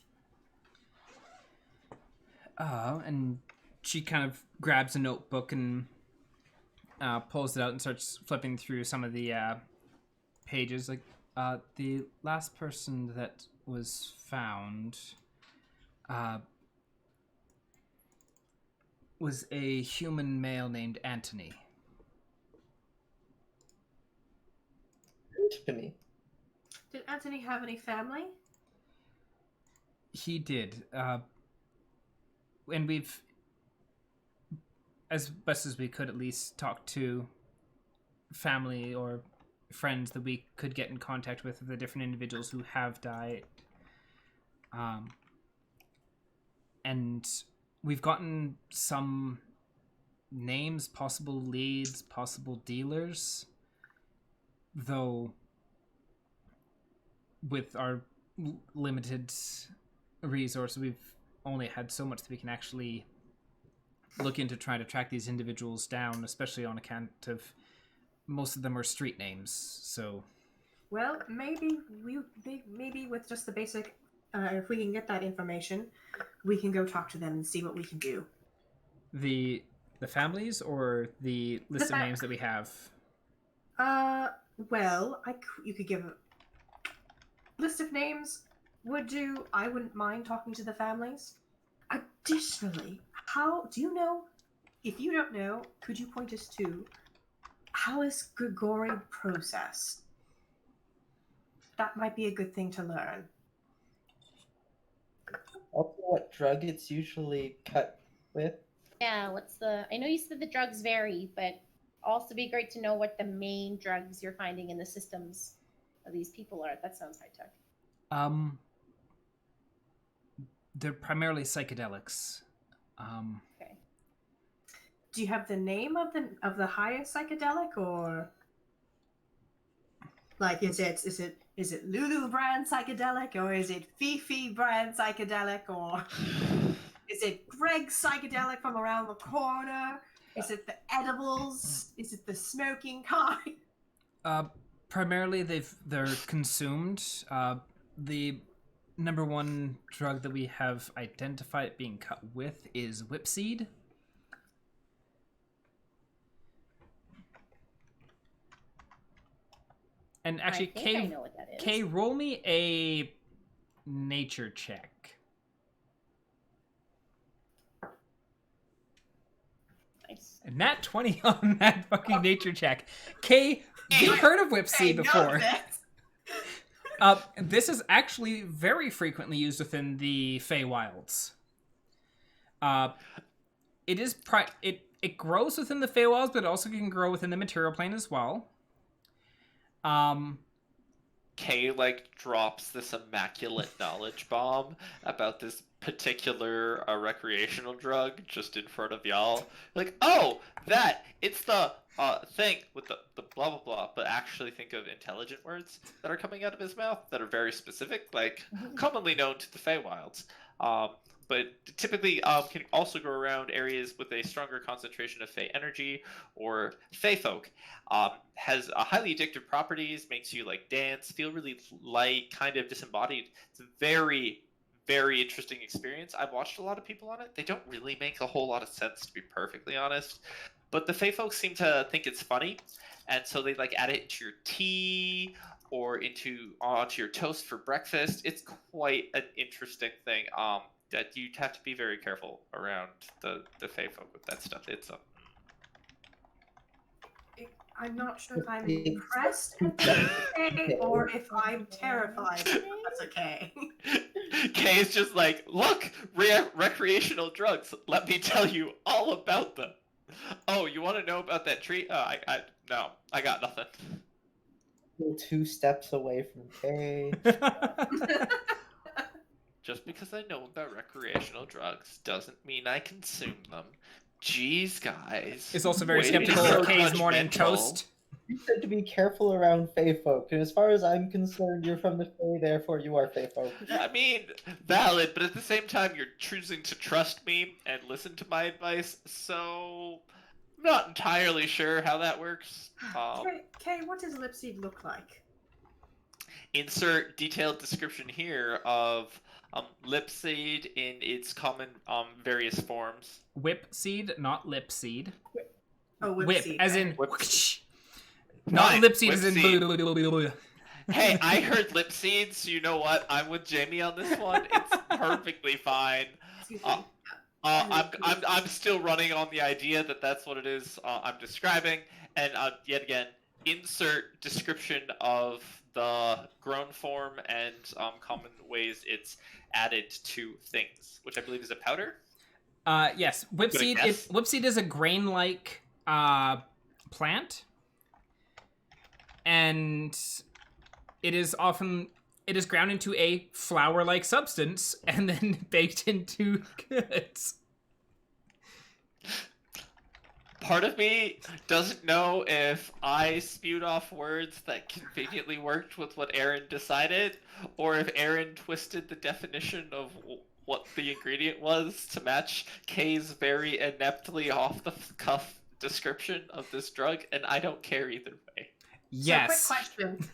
And she kind of grabs a notebook and pulls it out and starts flipping through some of the pages. Like, the last person that was found was a human male named Anthony. Anthony. Did Anthony have any family? He did. And we've, as best as we could, at least talk to family or friends that we could get in contact with the different individuals who have died. And we've gotten some names, possible leads, possible dealers, though with our limited resources, we've only had so much that we can actually look into trying to track these individuals down, especially on account of most of them are street names. So, well, maybe with just the basic, if we can get that information, we can go talk to them and see what we can do. The families or the list of names that we have? Well, you could give a list of names. Would do. I wouldn't mind talking to the families. Additionally, how do you know? If you don't know, could you point us to how is Grigori processed? That might be a good thing to learn. Also, what drug it's usually cut with? Yeah, I know you said the drugs vary, but also be great to know what the main drugs you're finding in the systems of these people are. That sounds high tech. They're primarily psychedelics. Okay. Do you have the name of the highest psychedelic, or like is it Lulu brand psychedelic, or is it Fifi brand psychedelic, or is it Greg's psychedelic from around the corner? Is it the edibles? Is it the smoking kind? Primarily they're consumed. The number one drug that we have identified being cut with is whipseed. And actually, I know what that is. Kay, roll me a nature check. Nice. And nat 20 on that fucking nature check. Kay, you've heard of whipseed before. This is actually very frequently used within the Feywilds. It is it grows within the Feywilds, but it also can grow within the material plane as well. Kay drops this immaculate knowledge bomb about this particular recreational drug just in front of y'all. Oh, it's the thing with the blah blah blah, but actually think of intelligent words that are coming out of his mouth that are very specific, commonly known to the Feywilds. But typically can also grow around areas with a stronger concentration of Fey energy or Fey folk. Has highly addictive properties, makes you dance, feel really light, kind of disembodied. It's a very, very interesting experience. I've watched a lot of people on it. They don't really make a whole lot of sense, to be perfectly honest. But the Fey folks seem to think it's funny, and so they add it into your tea or onto your toast for breakfast. It's quite an interesting thing. That you have to be very careful around the Fey folk with that stuff. I'm not sure if I'm impressed at that's okay, or if I'm terrified at that's okay. Kay is just look, recreational drugs. Let me tell you all about them. Oh, you want to know about that tree? No, I got nothing. 2 steps away from Kay. Just because I know about recreational drugs doesn't mean I consume them. Jeez, guys. Is also very skeptical of Kay's morning toast. You said to be careful around Fey folk, and as far as I'm concerned, you're from the Fey, therefore you are Fey folk. I mean, valid, but at the same time, you're choosing to trust me and listen to my advice, so not entirely sure how that works. Kay, what does Lipseed look like? Insert detailed description here of Lipseed in its common various forms. Whip seed, not lip seed. Oh, Whip, Whipseed. as in Whip- not Fine, lip seed, as in Whipseed. Hey, I heard Lipseed, so you know what? I'm with Jamie on this one. It's perfectly fine. Excuse me. I'm still running on the idea that that's what it is I'm describing, and yet again, insert description of the grown form and common ways it's added to things, which I believe is a powder. Yes, whipseed. guess. Whipseed is a grain-like plant, and it is ground into a flour-like substance and then baked into goods. Part of me doesn't know if I spewed off words that conveniently worked with what Aaron decided, or if Aaron twisted the definition of what the ingredient was to match Kay's very ineptly off-the-cuff description of this drug, and I don't care either way. Yes. So, quick question.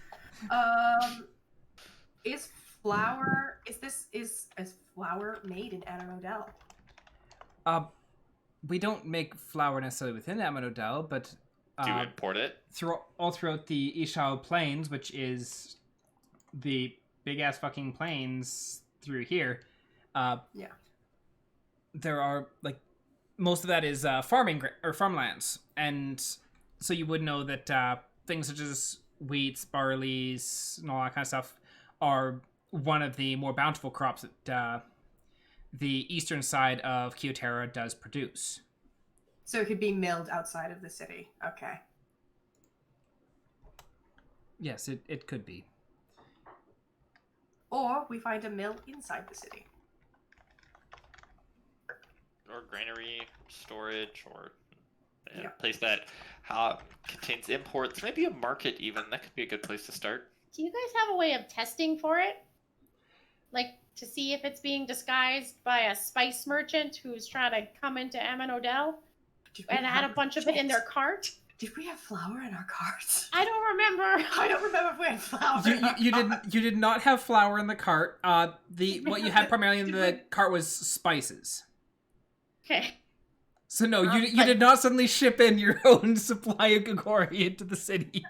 Is flour made in Annah? We don't make flour necessarily within Amanodel, but Do you import it? all throughout the Ishao Plains, which is the big-ass fucking plains through here, there are, like, most of that is farmlands, and so you would know that things such as wheats, barleys, and all that kind of stuff are one of the more bountiful crops that the eastern side of Kyotera does produce. So it could be milled outside of the city. Okay. Yes, it could be. Or we find a mill inside the city. Or granary, storage, or a Yeah. place that contains imports. Maybe a market even. That could be a good place to start. Do you guys have a way of testing for it? Like, to see if it's being disguised by a spice merchant who's trying to come into Amanodel and had a bunch of it in their cart? Did we have flour in our carts? I don't remember. I don't remember if we had flour. You did not have flour in the cart. What you had primarily in Did the we- cart was spices. Okay. So no, you did not suddenly ship in your own supply of Gogori into the city.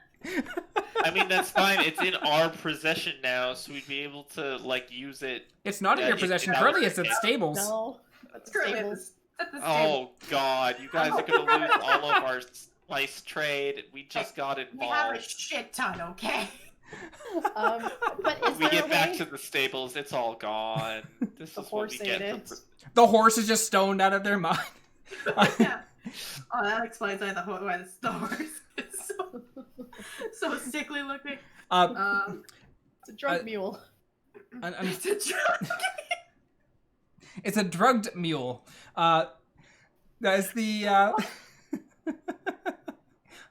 I mean, that's fine. It's in our possession now, so we'd be able to, like, use it. It's not in Yeah, your if possession. that Currently, was it's at the case. stables. No. That's Screw it. stables. At the Oh, God. You guys are going to lose all of our spice trade. We just got We have a involved. shit ton, okay? But is We there get a back way? to the stables. It's all gone. This The is what we horse get ate for... it. The horse is just stoned out of their mind. Yeah. Oh, that explains why the horse is so sickly looking. It's a drug Uh, mule. It's a drug. It's a drugged mule. That is the.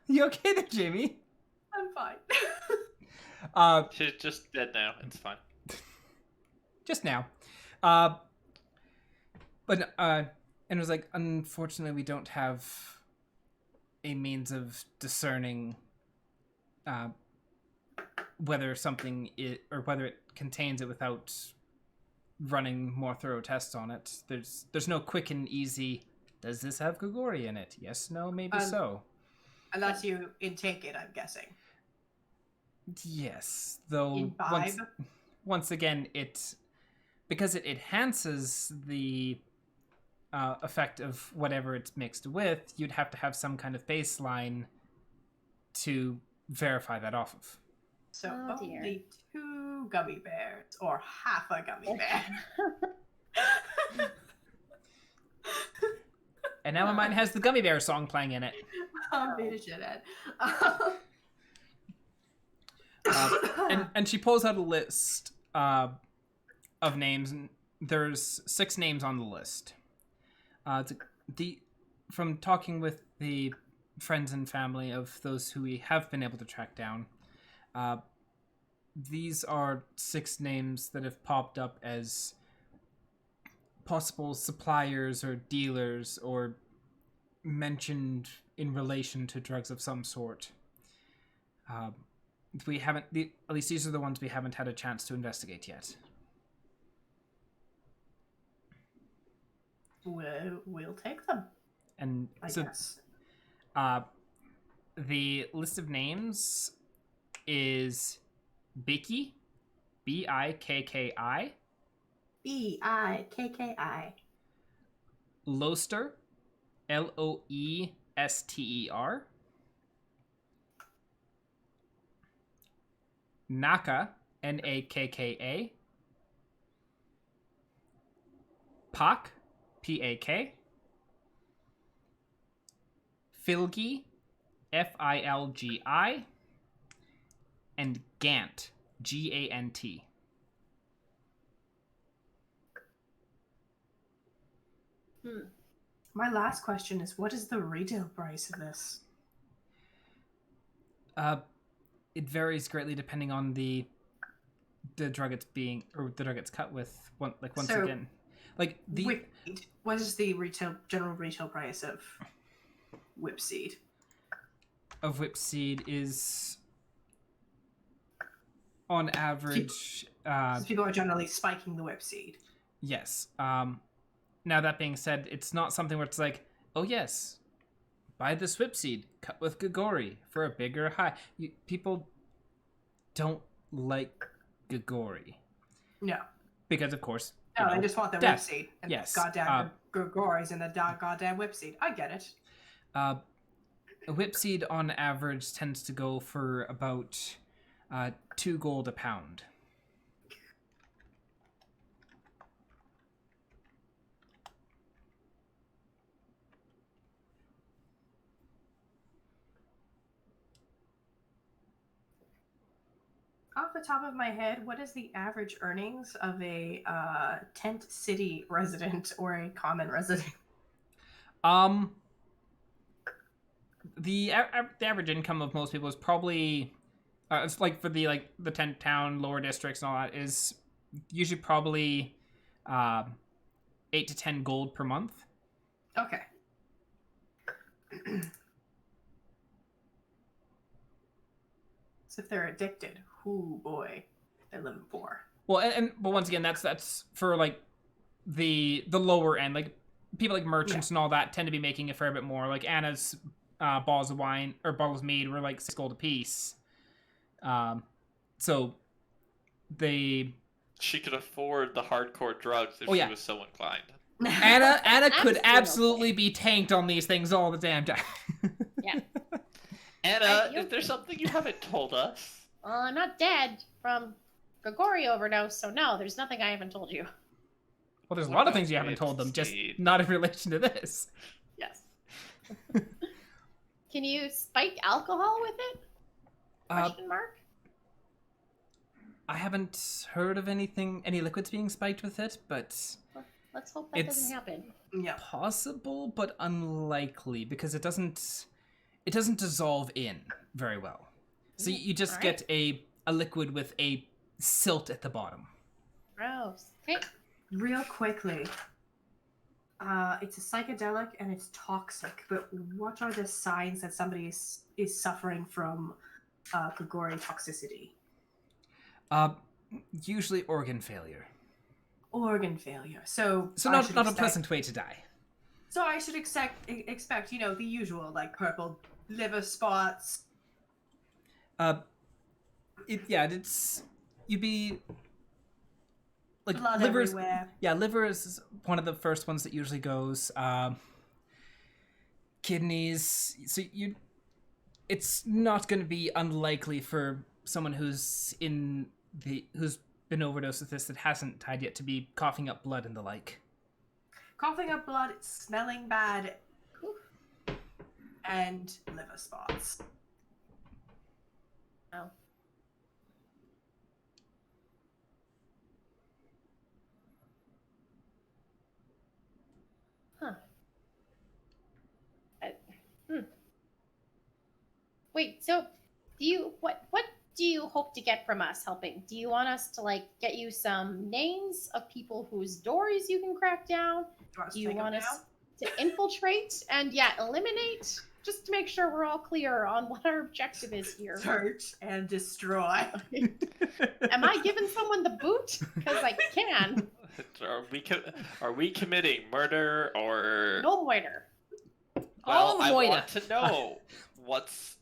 You okay there, Jamie? I'm fine. She's just dead now. It's fine. Just now. But and it was like, unfortunately, we don't have a means of discerning whether something or whether it contains it without running more thorough tests on it. There's no quick and easy. Does this have Gogori in it? Yes, no, maybe so. Unless you intake it, I'm guessing. Yes, though Imbibe? once again, because it enhances the effect of whatever it's mixed with, you'd have to have some kind of baseline to verify that off of. So Oh, dear. only 2 gummy bears, or half a gummy bear. And now my mind has the Gummy Bear song playing in it. I'll be a shithead. And she pulls out a list of names, and there's 6 names on the list. From talking with the friends and family of those who we have been able to track down, these are 6 names that have popped up as possible suppliers or dealers or mentioned in relation to drugs of some sort. We haven't, at least these are the ones we haven't had a chance to investigate yet. We'll take them. And I so, guess. the list of names is Bikki, Bikki, Bikki, Loester, Loester, Naka, Nakka, Pak, Pak, Filgi, Filgi, and Gant, Gant. My last question is, what is the retail price of this? It varies greatly depending on the drug it's being, or the drug it's cut with. Once So, again, like the what is the general retail price of whipseed? Whipseed is on average. People are generally spiking the whipseed. Yes. Now that being said, it's not something where it's like, oh yes, buy this whipseed cut with Gagori for a bigger high. People don't like Gagori. No. Because of course. No, they just want the death. whipseed. And Yes. goddamn Gregori's in the goddamn whipseed. I get it. A whipseed on average tends to go for about 2 gold a pound. Off the top of my head, what is the average earnings of a tent city resident or a common resident? The average income of most people is probably, it's like for the tent town, lower districts and all that, is usually probably 8 to 10 gold per month. Okay. So if they're addicted, ooh boy, they're living poor. Well, but once again, that's for like the lower end, like people like merchants and all that tend to be making a fair bit more. Like Anna's bottles of wine or bottles of mead were like 6 gold a piece. So she could afford the hardcore drugs if she was so inclined. Anna could still absolutely be tanked on these things all the damn time. Yeah. Anna, is there something you haven't told us? I'm not dead from Grigori overdose, so no, there's nothing I haven't told you. Well, there's a What lot of about things you haven't told them, just Whipseed? not in relation to this. Yes. Can you spike alcohol with it? Question mark? I haven't heard of any liquids being spiked with it, but Let's hope that doesn't happen. Yeah. possible, but unlikely because it doesn't dissolve in very well. So you just Alright. get a liquid with a silt at the bottom. Gross. Okay. Real quickly, it's a psychedelic and it's toxic, but what are the signs that somebody is suffering from Grigori toxicity? Usually organ failure. Organ failure. So Not a pleasant way to die. So I should expect the usual, like purple liver spots. You'd be like Blood liver's, everywhere. yeah, liver is one of the first ones that usually goes. Kidneys, so it's not going to be unlikely for someone who's been overdosed with this that hasn't died yet to be coughing up blood and the like. Coughing up blood, smelling bad, and liver spots. Oh. Huh. Wait, so what do you hope to get from us helping? Do you want us to get you some names of people whose doors you can crack down? Do Do you want us to infiltrate and eliminate, just to make sure we're all clear on what our objective is here. Search and destroy. Am I giving someone the boot? Because I can. Are we committing murder or? No moiter. Well, I moiter. want to know what's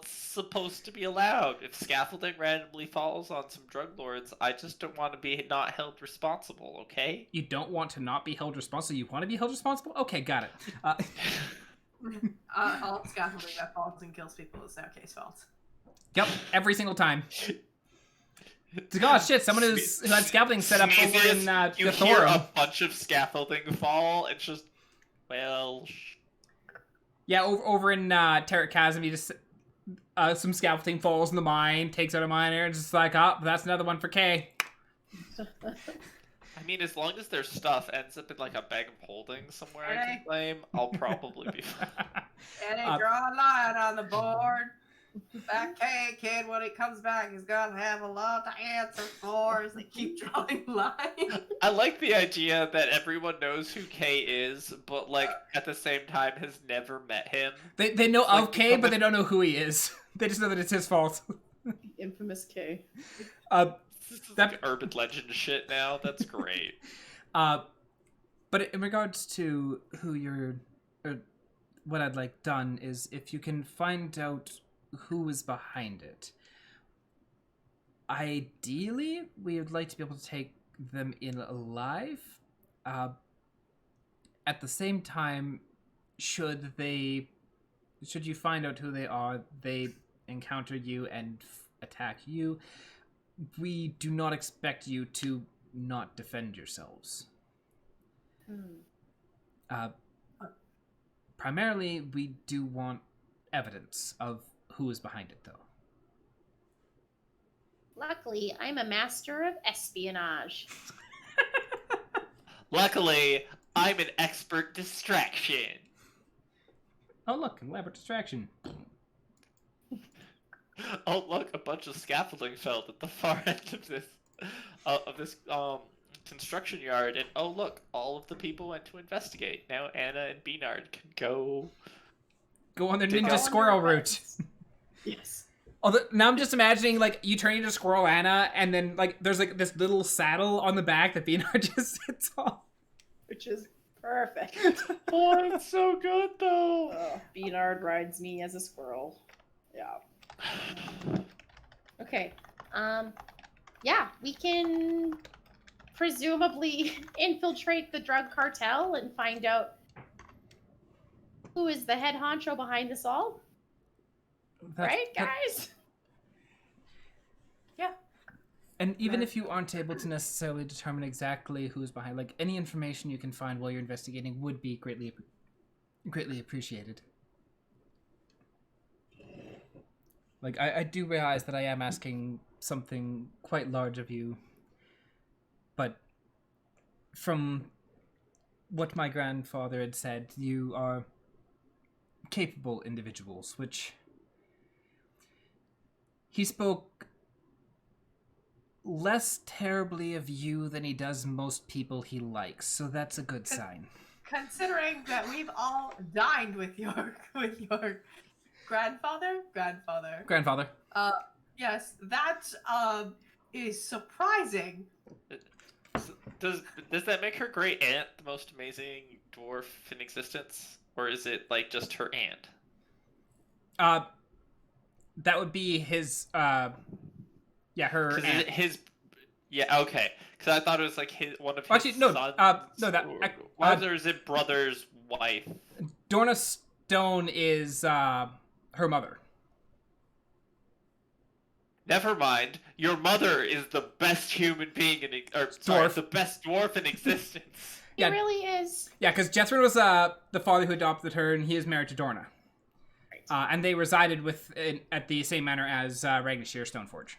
supposed to be allowed. If scaffolding randomly falls on some drug lords, I just don't want to be not held responsible. Okay? You don't want to not be held responsible. You want to be held responsible. Okay, got it. All scaffolding that falls and kills people is Zelkanea's fault. Yep, every single time. God, shit! Someone who had scaffolding set up over in you hear Theioryn. a bunch of scaffolding fall. It's just, well. Yeah, over in Terrat Chasm, you just some scaffolding falls in the mine, takes out a miner, and just like, oh, that's another one for K. I mean, as long as their stuff ends up in like a bag of holding somewhere I can claim, I'll probably be fine. And draw a line on the board. That K kid, when he comes back, he's gonna have a lot to answer for as they keep drawing lines. I like the idea that everyone knows who K is, but like at the same time has never met him. They know Like, of K, but they don't know who he is. They just know that it's his fault. Infamous K. This is like urban legend shit now. That's great. But in regards to who you're, what I'd like done is if you can find out who is behind it. Ideally, we would like to be able to take them in alive. At the same time, should you find out who they are, they encounter you and attack you, we do not expect you to not defend yourselves. Primarily, we do want evidence of who is behind it, though. Luckily, I'm a master of espionage. Luckily, I'm an expert distraction. Oh, look, elaborate distraction. Oh, look, a bunch of scaffolding fell at the far end of this construction yard, and oh, look, all of the people went to investigate. Now Anna and Beanard can go on their To ninja go squirrel route. Yes. Although, now I'm just imagining, like, you turn into Squirrel Anna, and then, like, there's, like, this little saddle on the back that Beanard just sits on. Which is perfect. Oh, it's so good, though! Beanard rides me as a squirrel. Yeah. Okay. Yeah, we can presumably infiltrate the drug cartel and find out who is the head honcho behind this all. Right, guys? Yeah. And even if you aren't able to necessarily determine exactly who's behind, like, any information you can find while you're investigating would be greatly appreciated. Like, I do realize that I am asking something quite large of you, but from what my grandfather had said, you are capable individuals, which he spoke less terribly of you than he does most people he likes, so that's a good sign. Considering that we've all dined with your grandfather. Yes, that is surprising. Does that make her great aunt the most amazing dwarf in existence, or is it like just her aunt? That would be his. Her aunt. Yeah, okay. Because I thought it was like one of his Actually, no. sons. Wives, or is it brother's wife? Dorna Stone is her mother. Never mind. Your mother is the best human being the best dwarf in existence. He really is. Yeah, because Jethrin was the father who adopted her, and he is married to Dorna. Right. And they resided at the same manor as Ragnashir Stoneforge.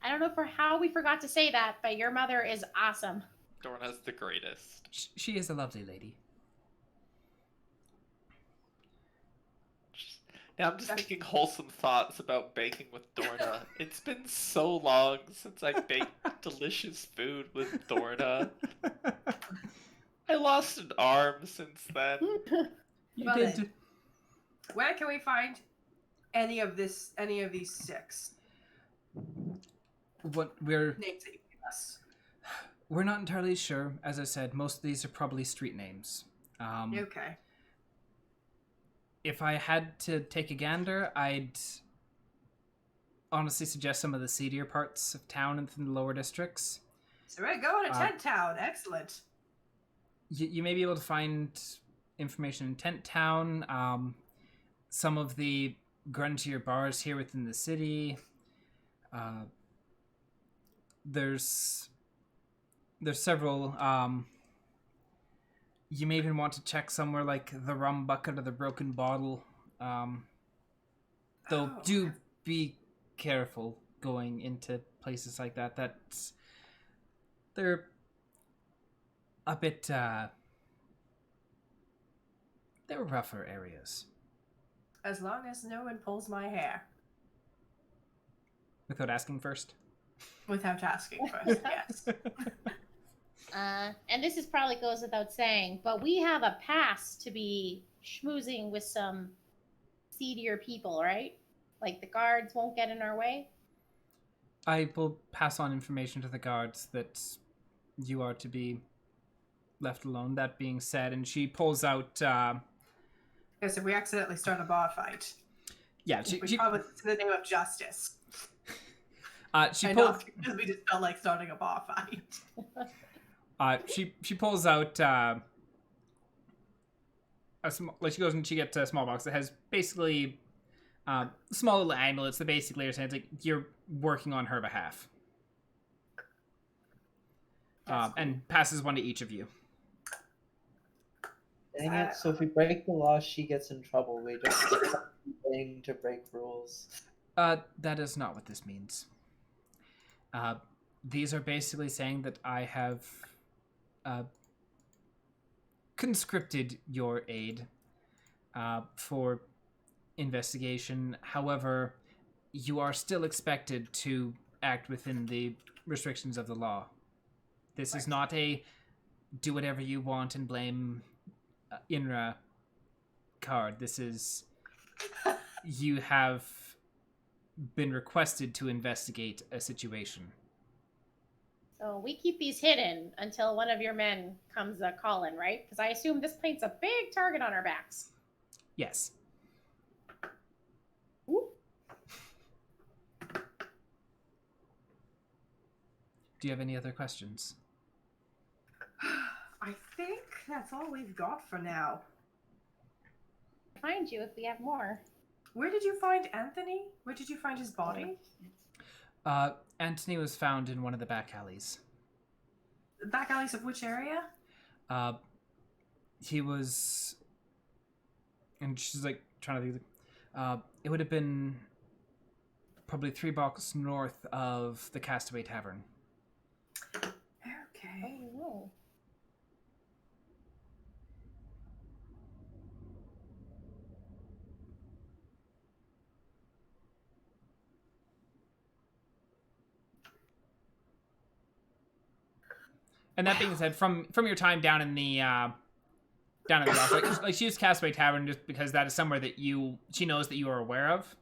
I don't know how we forgot to say that, but your mother is awesome. Dorna's the greatest. She is a lovely lady. Now I'm just thinking wholesome thoughts about baking with Dorna. It's been so long since I baked delicious food with Dorna. I lost an arm since then. You Well did. then. Where can we find any of these 6 What we're names that you gave us? we're not entirely sure. As I said, most of these are probably street names. Okay. If I had to take a gander, I'd honestly suggest some of the seedier parts of town and the lower districts. So we're going to Tent Town. Excellent. You may be able to find information in Tent Town, some of the gruntier bars here within the city. There's several. You may even want to check somewhere like the Rum Bucket or the Broken Bottle. Though do be careful going into places like that. They're a bit. They're rougher areas. As long as no one pulls my hair. Without asking first. Without asking first, yes. And this is probably goes without saying, but we have a pass to be schmoozing with some seedier people, right? Like the guards won't get in our way. I will pass on information to the guards that you are to be left alone. That being said, and she pulls out. Because if we accidentally start a bar fight, Yeah, we probably it's in the name of justice. She and pulls. not because we just felt like starting a bar fight. She pulls out a small. Like she goes and she gets a small box that has basically small little amulets that basically are saying it's like you're working on her behalf. And passes one to each of you. Dang it, so if we break the law, she gets in trouble. We just get something to break rules. That is not what this means. These are basically saying that I have conscripted your aid for investigation. However, you are still expected to act within the restrictions of the law. This is not a do whatever you want and blame INRA card. This is you have been requested to investigate a situation. So we keep these hidden until one of your men comes calling, right? Because I assume this paints a big target on our backs. Yes. Ooh. Do you have any other questions? I think that's all we've got for now. Find you if we have more. Where did you find Anthony? Where did you find his body? Anthony was found in one of the back alleys. Back alleys of which area? He was... And she's like trying to think. It would have been probably 3 blocks north of the Castaway Tavern. Okay. Oh, no. And that being said, from your time down in the docks, like she used Castaway Tavern just because that is somewhere that she knows that you are aware of.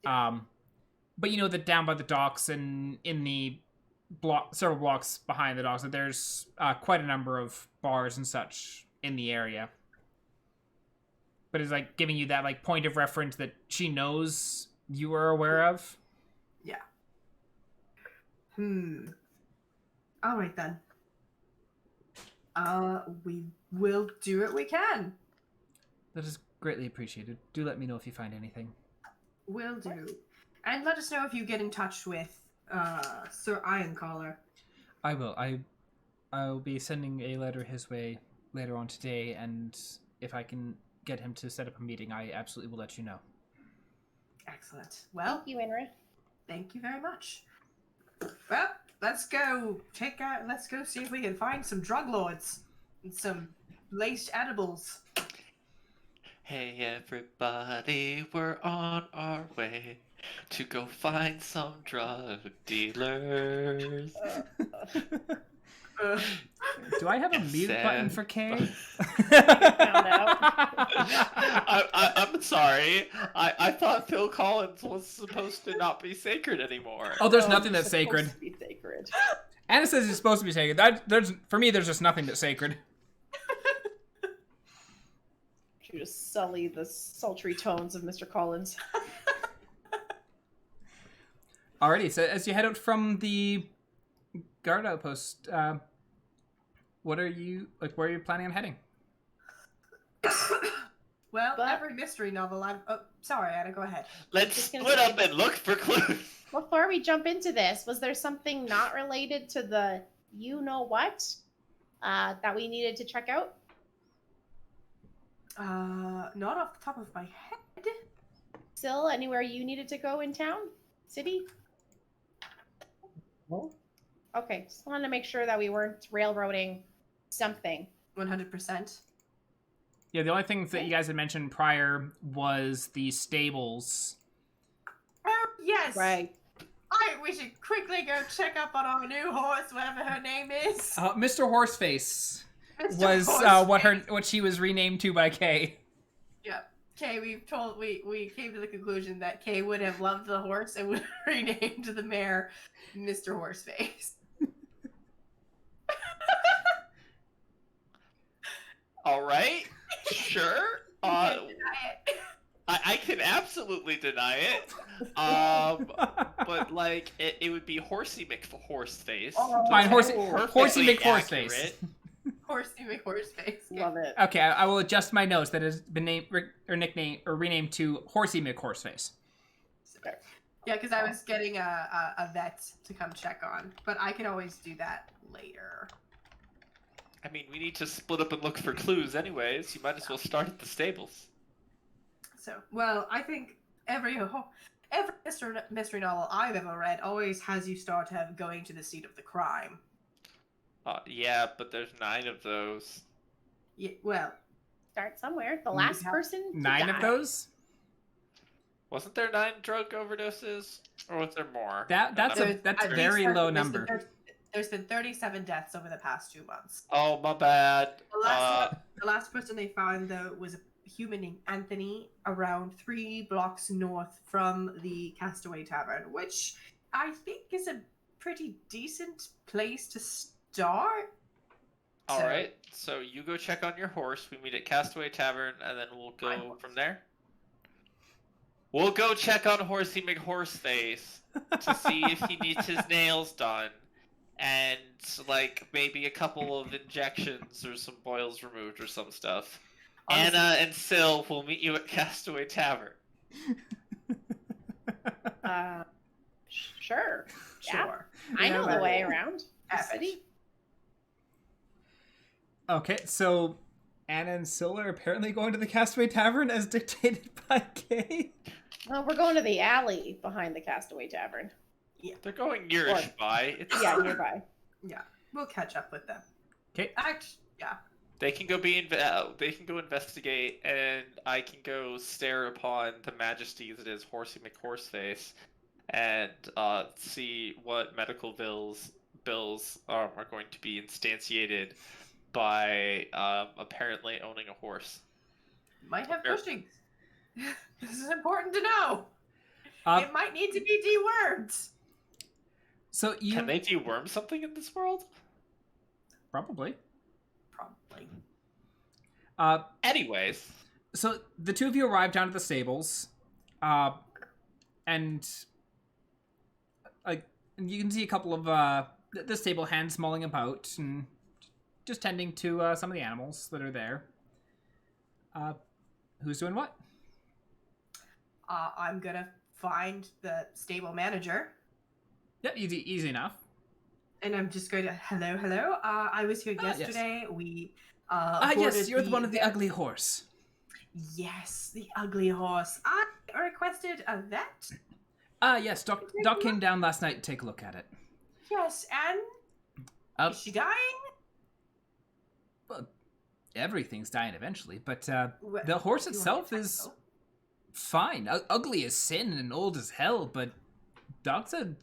But you know that down by the docks and in the several blocks behind the docks, that there's quite a number of bars and such in the area. But it's like giving you that like point of reference that she knows you are aware of. Yeah. All right then. We will do what we can. That is greatly appreciated. Do let me know if you find anything. Will do. And let us know if you get in touch with Sir Ironcollar. I will. I'll be sending a letter his way later on today, and if I can get him to set up a meeting, I absolutely will let you know. Excellent. Well, Thank you, Inra. thank you very much. Well, let's go let's go see if we can find some drug lords and some laced edibles. Hey everybody, we're on our way to go find some drug dealers. Do I have a mute button Sad. for Kay? Found out. I'm sorry. I thought Phil Collins was supposed to not be sacred anymore. Oh, there's Oh, nothing you're that's supposed sacred. to be sacred. Anna says it's supposed to be sacred. For me, there's just nothing that's sacred. You just sully the sultry tones of Mr. Collins. Alrighty, so as you head out from the guard outpost, where are you planning on heading? Well, But- every mystery novel I've... Oh, sorry, Anna, go ahead. Let's Just gonna split say- up and look for clues. Before we jump into this, was there something not related to the you-know-what that we needed to check out? Not off the top of my head. Still, anywhere you needed to go in town? City? Well, Okay, just wanted to make sure that we weren't railroading something. 100%. Yeah, the only things that you guys had mentioned prior was the stables. Oh, yes! Right. We should quickly go check up on our new horse, whatever her name is. Mr. Horseface Mr. was Horseface. what she was renamed to by Kay. Yep. Kay, we came to the conclusion that Kay would have loved the horse and would have renamed the mare Mr. Horseface. All right, sure. You can't deny it. I can absolutely deny it. But like it would be Horsey McHorseface. Oh, Fine, Horsey Perfectly McHorseface. accurate. Horsey McHorseface. Love it. Okay, I will adjust my notes that has been named or nicknamed or renamed to Horsey McHorseface. Yeah, because I was getting a vet to come check on, but I can always do that later. I mean, we need to split up and look for clues anyways. You might as well start at the stables. So, well, I think every mystery novel I've ever read always has you start going to the seat of the crime. Yeah, but there's 9 of those. Yeah, well, Start somewhere. The last Yeah. person to 9 die. of those? Wasn't there 9 drug overdoses, or was there more? That's Remember? a I think very low there's number. There's been 37 deaths over the past 2 months. Oh, my bad. The last person they found, though, was a human named Anthony around 3 blocks north from the Castaway Tavern, which I think is a pretty decent place to start. All right. So you go check on your horse. We meet at Castaway Tavern, and then we'll go from there. We'll go check on Horsey McHorseface to see if he needs his nails done, and like maybe a couple of injections or some boils removed or some stuff. Honestly- Anna and Syl will meet you at Castaway Tavern. Sure. Yeah. Sure. I know the Whatever. way around the Epic. city. Okay, so Anna and Syl are apparently going to the Castaway Tavern as dictated by Kay. Well, we're going to the alley behind the Castaway Tavern. They're going nearish by. It's, Yeah, nearby. Yeah, we'll catch up with them. Okay. Yeah. They can go they can go investigate, and I can go stare upon the majesty that is Horsey McHorseface, and see what medical bills are going to be instantiated by apparently owning a horse. Might have Sure. pushings. This is important to know. Uh, It might need to be dewormed. So you Can they deworm something in this world? probably. Probably. Anyways, So the two of you arrive down at the stables, and you can see a couple of the stable hands mulling about and just tending to some of the animals that are there. Who's doing what? I'm gonna find the stable manager, Yep, easy enough. and I'm just going to hello. I was here yes. yesterday. We Yes, boarded you're the one of the ugly horse. Yes, the ugly horse. I requested a vet. Yes, Doc came down last night to take a look at it. Yes, and is she dying? Well, everything's dying eventually, but Wh- the horse you want itself to is tackle? fine. Ugly as sin and old as hell, but Doc said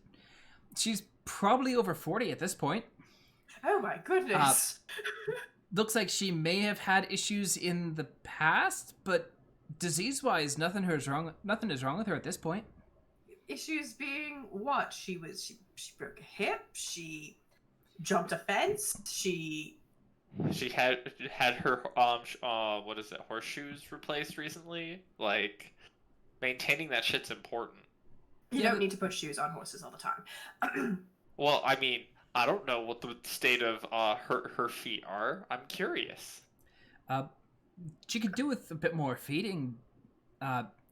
she's probably over 40 at this point. Oh my goodness. Looks like she may have had issues in the past, but disease-wise, nothing is wrong with her at this point. Issues being what? She broke a hip. She jumped a fence. She had her what is it, horseshoes replaced recently. Like, maintaining that shit's important. You don't need to put shoes on horses all the time. Well, I mean, I don't know what the state of her feet are. I'm curious. She could do with a bit more feeding.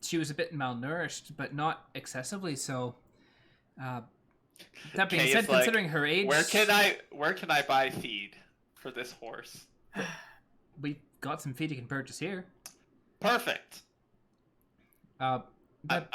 She was a bit malnourished, but not excessively so. That being said, considering her age, where can I buy feed for this horse? We've got some feed you can purchase here. Perfect. I'm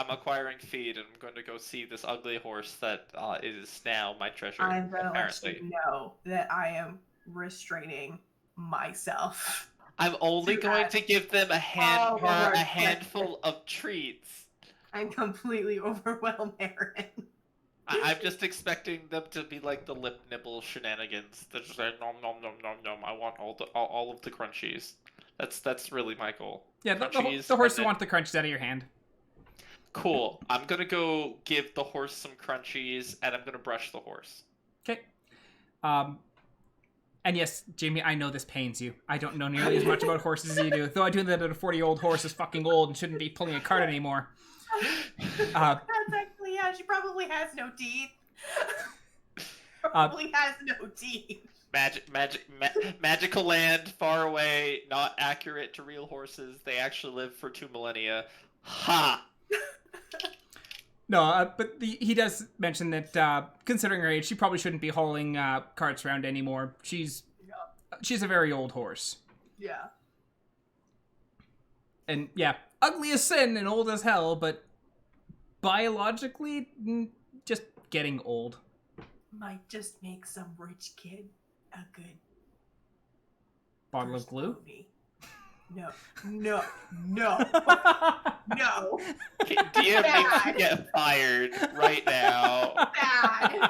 acquiring feed, and I'm going to go see this ugly horse that is now my treasure. I'm going to let you know that I am restraining myself. I'm only going to give them a handful of treats. I'm completely overwhelmed, Aaron. I'm just expecting them to be like the lip nibble shenanigans. They're just like nom nom nom nom nom. I want all of the crunchies. That's really my goal. Yeah, the horse will want the crunchies out of your hand. Cool. I'm gonna go give the horse some crunchies, and I'm gonna brush the horse. Okay. And yes, Jamie, I know this pains you. I don't know nearly as much about horses as you do. Though I do know that a 40-year-old horse is fucking old and shouldn't be pulling a cart anymore. That's actually, yeah, she probably has no teeth. Probably has no teeth. Magical land, far away, not accurate to real horses. They actually live for 2 millennia. Ha! No, but he does mention that considering her age, she probably shouldn't be hauling carts around anymore. She's a very old horse. Yeah. And yeah, ugly as sin and old as hell, but biologically, just getting old. Might just make some rich kid a good bottle of glue. Pony. No. No. No. DM needs to get fired right now. Bad.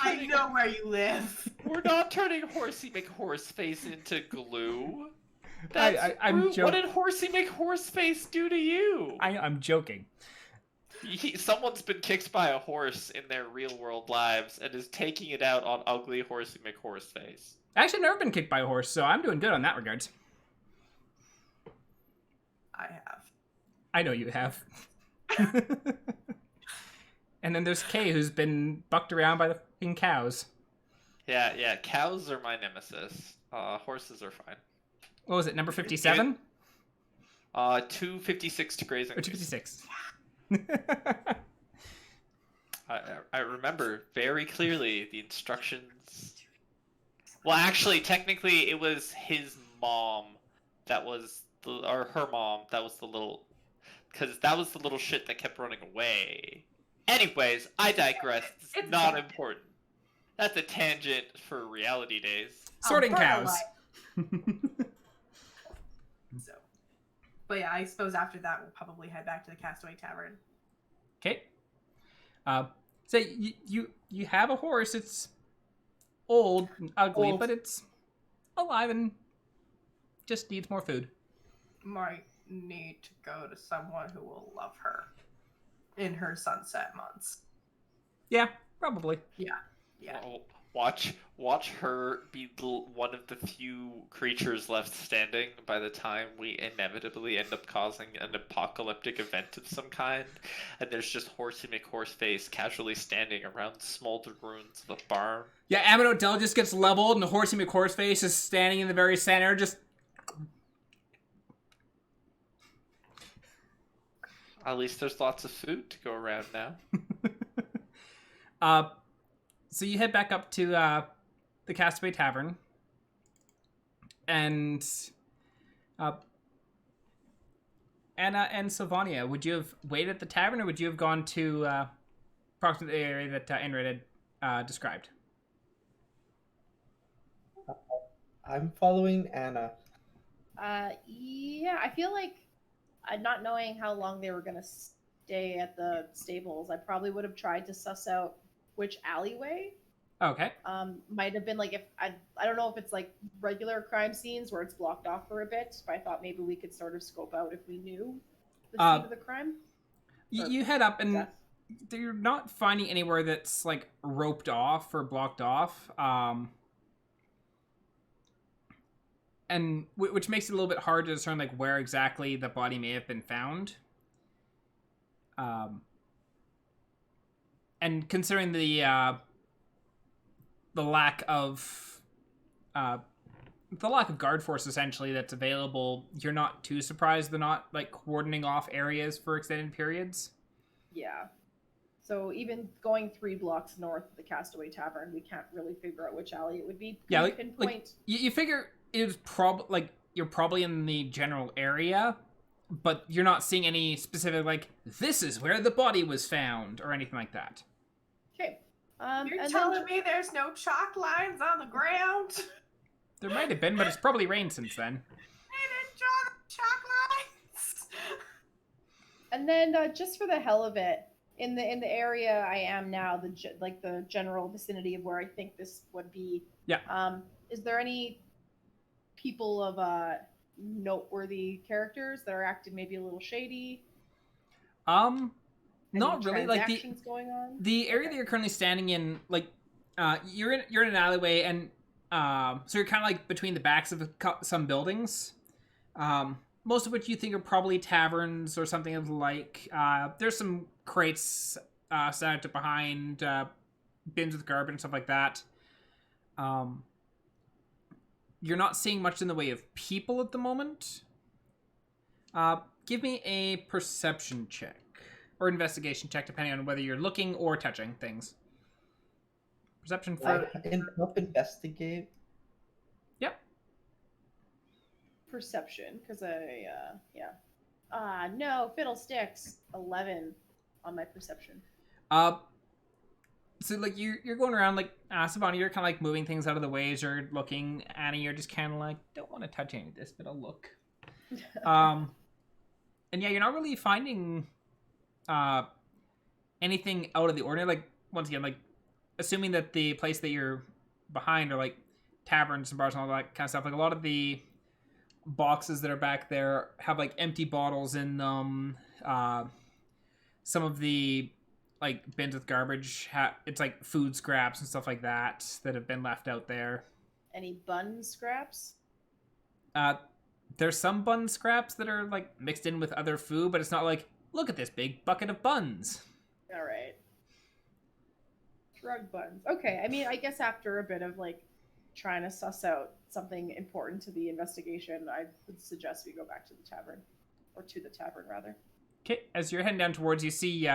I know where you live. We're not turning Horsey McHorseface into glue. I'm joking. What did Horsey McHorseface do to you? I'm joking. Someone's been kicked by a horse in their real world lives and is taking it out on ugly Horsey McHorseface. Actually, I've never been kicked by a horse, so I'm doing good on that regard. I have. I know you have. And then there's Kay, who's been bucked around by the fucking cows. Yeah, cows are my nemesis. Horses are fine. What was it, number 57? 256 to grazing. Or 256. I remember very clearly the instructions. Well, actually, technically, it was his mom that was or her mom that was the little, because that was the little shit that kept running away. Anyways, I digress. It's not important. That's a tangent for reality days. Sorting cows. So, but yeah, I suppose after that we'll probably head back to the Castaway Tavern. Okay. So you have a horse. It's old and ugly, but it's alive and just needs more food. Might need to go to someone who will love her in her sunset months. Yeah, probably. Yeah. Watch her be one of the few creatures left standing by the time we inevitably end up causing an apocalyptic event of some kind, and there's just Horsey McHorseface casually standing around the smoldered ruins of a barn. Yeah, Ammon O'Dell just gets leveled, and the Horsey McHorseface is standing in the very center, just... At least there's lots of food to go around now. So you head back up to the Castaway Tavern, and Annah and Sylvania, would you have waited at the tavern, or would you have gone to approximately the area that Enred had described? I'm following Annah. Yeah, I feel like not knowing how long they were going to stay at the stables, I probably would have tried to suss out which alleyway Okay. Might have been like if I don't know if it's like regular crime scenes where it's blocked off for a bit, but I thought maybe we could sort of scope out if we knew the scene of the crime. You head up and Death. you're not finding anywhere that's like roped off or blocked off. And which makes it a little bit hard to discern like where exactly the body may have been found. And considering the lack of guard force essentially that's available, you're not too surprised they're not like cordoning off areas for extended periods. Yeah. So even going 3 blocks north of the Castaway Tavern, we can't really figure out which alley it would be. Yeah, Can you like pinpoint. you figure it's you're probably in the general area, but you're not seeing any specific like this is where the body was found or anything like that. Okay. You're and telling then, me there's no chalk lines on the ground? There might have been, but it's probably rained since then. They didn't draw the chalk lines. and then just for the hell of it, in the area I am now, the general vicinity of where I think this would be. Yeah. Is there any people of noteworthy characters that are acting maybe a little shady? Not Any really. Like transactions going on? the area that you're currently standing in, like you're in an alleyway, and so you're kind of like between the backs of some buildings. Most of which you think are probably taverns or something of the like. There's some crates set out behind bins with garbage and stuff like that. You're not seeing much in the way of people at the moment. Give me a perception check or investigation check, depending on whether you're looking or touching things. Perception for Help investigate. Yep. Perception, because no, fiddlesticks. 11 on my perception. So like you're going around like Sylvania, you're kind of like moving things out of the way as you're looking. Annie, you're just kind of like, don't want to touch any of this, but I'll look. And yeah, you're not really finding anything out of the ordinary. Like once again, like assuming that the place that you're behind are like taverns and bars and all that kind of stuff. Like a lot of the boxes that are back there have like empty bottles in them. Some of the like bins with garbage, it's like food scraps and stuff like that have been left out there. Any bun scraps? There's some bun scraps that are like mixed in with other food, but it's not like, look at this big bucket of buns. All right. Drug buns. Okay, I mean, I guess after a bit of like trying to suss out something important to the investigation, I would suggest we go back to the tavern. Or to the tavern, rather. Okay, as you're heading down towards, you see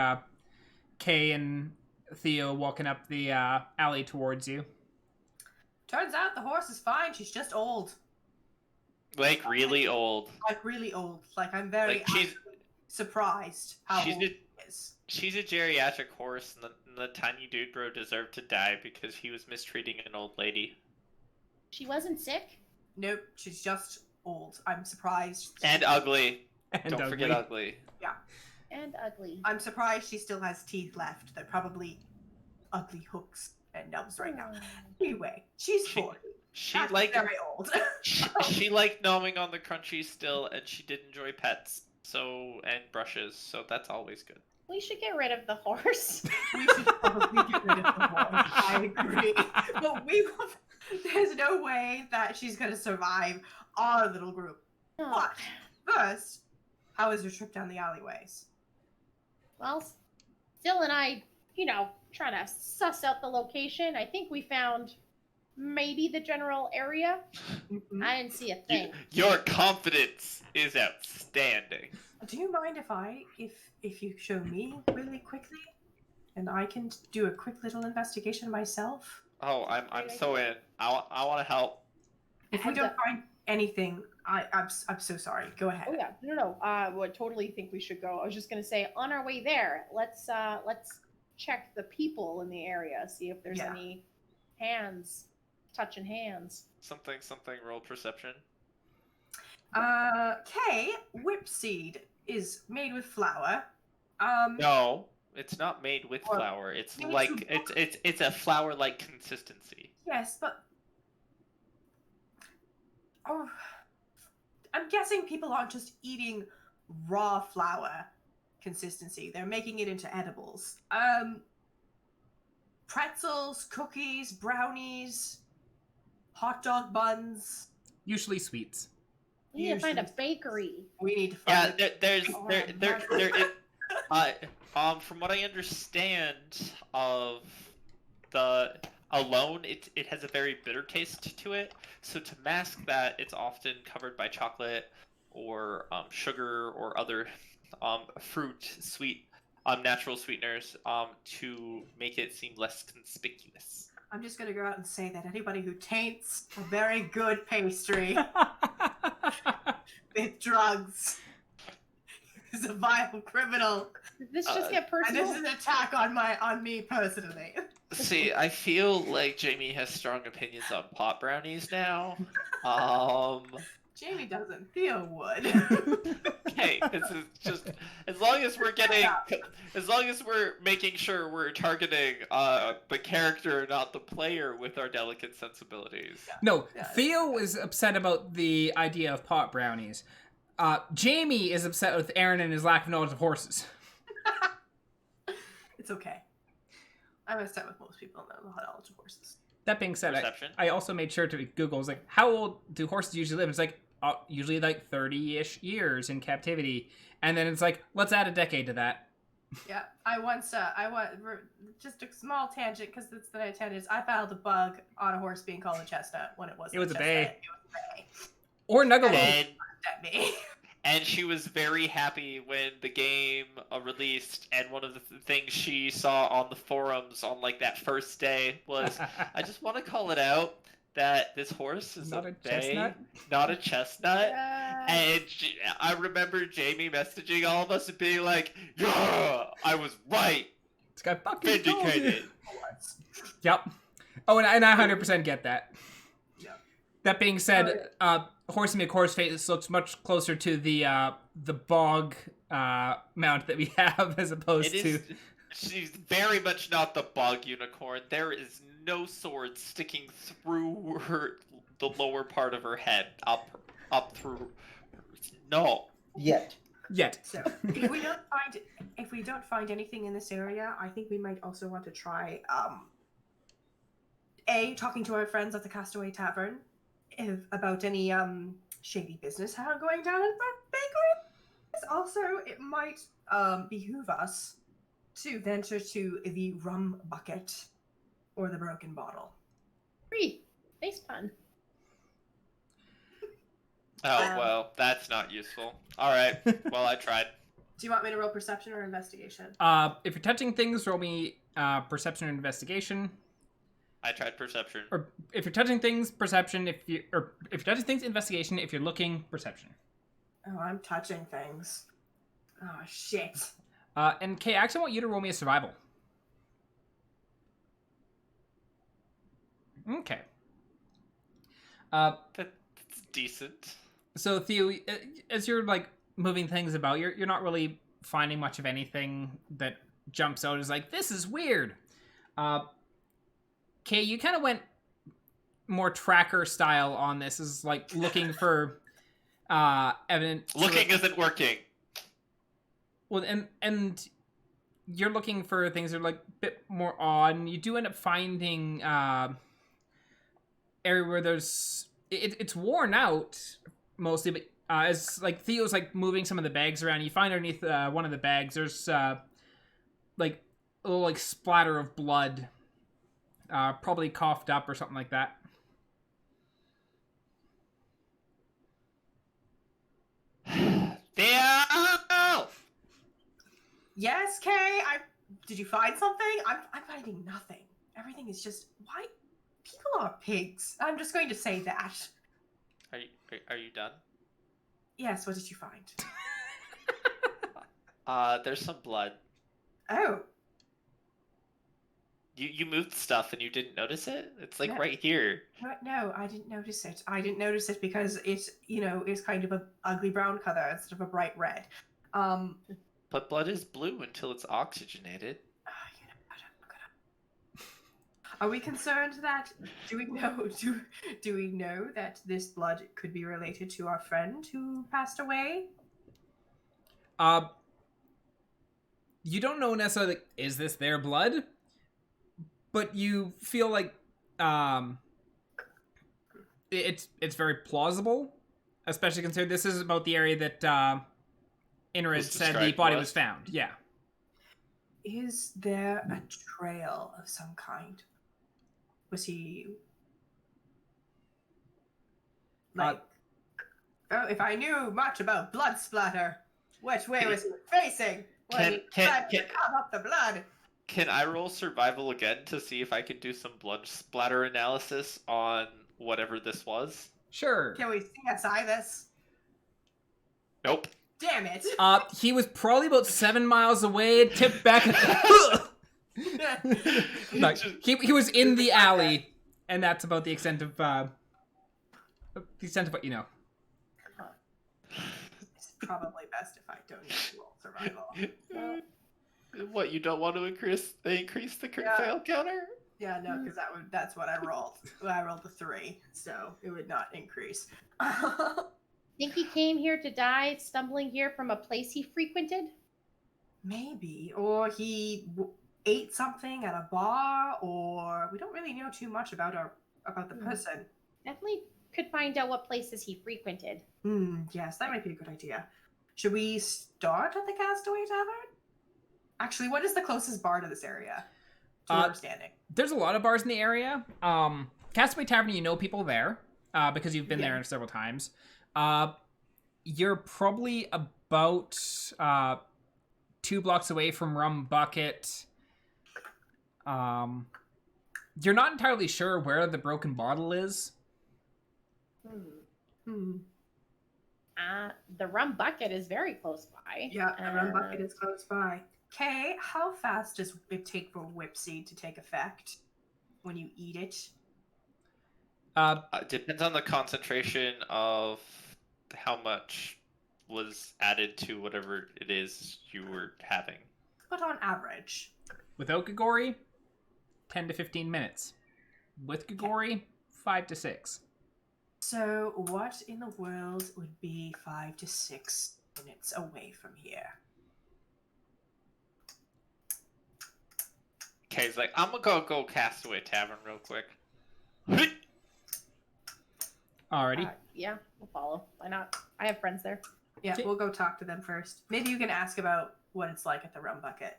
Kay and Theo walking up the alley towards you. Turns out the horse is fine. She's just old. Like really old. Like really old. Like I'm very Like she's surprised how old she is. She's a geriatric horse, and the tiny dude bro deserved to die because he was mistreating an old lady. She wasn't sick? Nope, she's just old. I'm surprised. And ugly. And Don't forget ugly. Yeah. And ugly. I'm surprised she still has teeth left. They're probably ugly hooks and nubs right now. Anyway, she's 40. She That's liked very old. she liked gnoming on the crunchy still, and she did enjoy pets, and brushes, so that's always good. We should get rid of the horse. We should probably get rid of the horse. I agree. But there's no way that she's going to survive our little group. Oh. But first, how was your trip down the alleyways? Well, Sil and I, trying to suss out the location. I think we found maybe the general area. Mm-hmm. I didn't see a thing. Your confidence is outstanding. Do you mind if you show me really quickly, and I can do a quick little investigation myself? Oh, I'm so in. I want to help. If we don't find anything, I'm so sorry. Go ahead. Oh yeah, no. I would totally think we should go. I was just gonna say, on our way there, let's check the people in the area, see if there's any hands, touching hands. Something. Roll perception. Kay, whipseed is made with flour. No, It's not made with Or flour. It's maybe like to- it's a flour-like consistency. Yes, but oh, I'm guessing people aren't just eating raw flour consistency. They're making it into edibles. Pretzels, cookies, brownies, hot dog buns. Usually sweets. We need to find a Usually- bakery. We need to Yeah, find from what I understand of alone, it has a very bitter taste to it. So to mask that, it's often covered by chocolate or sugar or other natural sweeteners to make it seem less conspicuous. I'm just gonna go out and say that anybody who taints a very good pastry with drugs is a vile criminal. Did this just get And personal? this is an attack on me personally. See, I feel like Jamie has strong opinions on pot brownies now. Jamie doesn't. Theo would. Hey, this is just as long as we're making sure we're targeting the character, not the player, with our delicate sensibilities. No, Yeah. Theo was upset about the idea of pot brownies. Jamie is upset with Aaron and his lack of knowledge of horses. It's okay. I'm upset with most people in the knowledge of horses. That being said, Perception? I also made sure to Google. I was like, how old do horses usually live? It's like usually like 30-ish years in captivity, and then it's like, let's add a decade to that. Yeah, just a small tangent because it's the night tangents. I found a bug on a horse being called a chestnut when it wasn't. It was a chestnut, bay. It was a bay. Or Nuggalo. And At me. and she was very happy when the game released, and one of the things she saw on the forums on like that first day was, I just want to call it out that this horse is Not a a bay, chestnut? not a chestnut. Uh, And I remember Jamie messaging all of us and being like, "Yeah, I was right, It's got fucking told you. vindicated." Yep. Oh, and I 100% get that. Yeah. That being said, Horsey McHorse face looks much closer to the bog mount that we have as opposed It to. is. She's very much not the bog unicorn. There is no sword sticking through the lower part of her head, up through. No. Yet. Yet. So if we don't find anything in this area, I think we might also want to try talking to our friends at the Castaway Tavern about any shady business going down at the bakery. Also, it might behoove us to venture to the rum bucket or the broken bottle. free. Face pun. Oh well, that's not useful. All right. Well, I tried. Do you want me to roll perception or investigation? If you're touching things, roll me perception or investigation. I tried perception. Or if you're touching things, perception. If you're touching things, investigation. If you're looking, perception. Oh, I'm touching things. Oh shit. And Kay, I actually want you to roll me a survival. Okay. That's decent. So Theo, as you're like moving things about, you're not really finding much of anything that jumps out as like, this is weird. Kay, you kind of went more tracker style on this, is like looking for evidence. Looking isn't working. Well, and you're looking for things that are like a bit more odd, and you do end up finding area where there's it's worn out mostly, but as like Theo's like moving some of the bags around, you find underneath one of the bags there's like a little like splatter of blood, probably coughed up or something like that. Theo! Yes, Kay. Did you find something? I'm finding nothing. Everything is just why people are pigs. I'm just going to say that. Are you done? Yes. What did you find? There's some blood. Oh, You moved stuff and you didn't notice it? It's like Yeah. right here. no, I didn't notice it. I didn't notice it because it's kind of a ugly brown color instead of a bright red. But blood is blue until it's oxygenated. You know what, I'm gonna- Are we concerned that do we know that this blood could be related to our friend who passed away? You don't know necessarily, like, is this their blood? But you feel like it's very plausible, especially considering this is about the area that Inrid said the body was found. Yeah. Is there a trail of some kind? Was he like? Oh, if I knew much about blood splatter, which way was he facing? Was he trying to cover up the blood? Can I roll survival again to see if I can do some blood splatter analysis on whatever this was? Sure. Can we CSI this? Nope. Damn it! He was probably about 7 miles away, tipped back. No, he was in the alley, and that's about the extent of what you know. It's probably best if I don't need to roll survival. What, you don't want to increase the fail counter? Yeah, no, because that's what I rolled. I rolled a 3, so it would not increase. Think he came here to die, stumbling here from a place he frequented? Maybe, or he ate something at a bar, or we don't really know too much about the person. Definitely could find out what places he frequented. Yes, that might be a good idea. Should we start at the Castaway Tavern? Actually, what is the closest bar to this area? To where we're standing. There's a lot of bars in the area. Castaway Tavern, you know people there because you've been there several times. You're probably about 2 blocks away from Rum Bucket. You're not entirely sure where the broken bottle is. The Rum Bucket is very close by. Yeah, the Rum Bucket is close by. Kay, how fast does it take for Whipseed to take effect when you eat it? Depends on the concentration of how much was added to whatever it is you were having. But on average. Without Gagori, 10 to 15 minutes. With Gagori, 5 to 6. So what in the world would be 5 to 6 minutes away from here? Kay's like, I'm gonna go Castaway Tavern real quick. Alrighty. Yeah, we'll follow. Why not? I have friends there. Yeah, we'll go talk to them first. Maybe you can ask about what it's like at the Rum Bucket.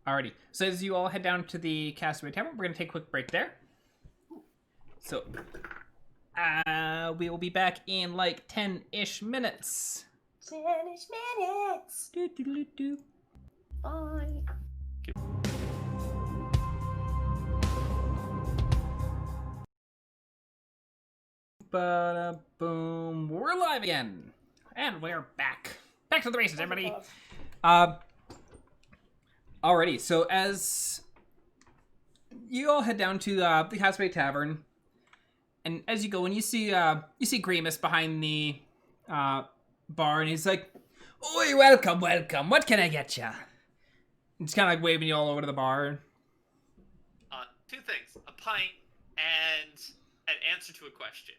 Alrighty. So as you all head down to the Castaway Tavern, we're going to take a quick break there. So, we will be back in like 10-ish minutes. 10-ish minutes! Do. Bye. Ba-da-boom. We're live again. And we're back. Back to the races, everybody. Alrighty, so as you all head down to the Castaway Tavern, and as you go and you see Grimace behind the bar, and he's like, "Oi, welcome. What can I get ya?" He's kind of like waving you all over to the bar. 2 things: a pint and an answer to a question.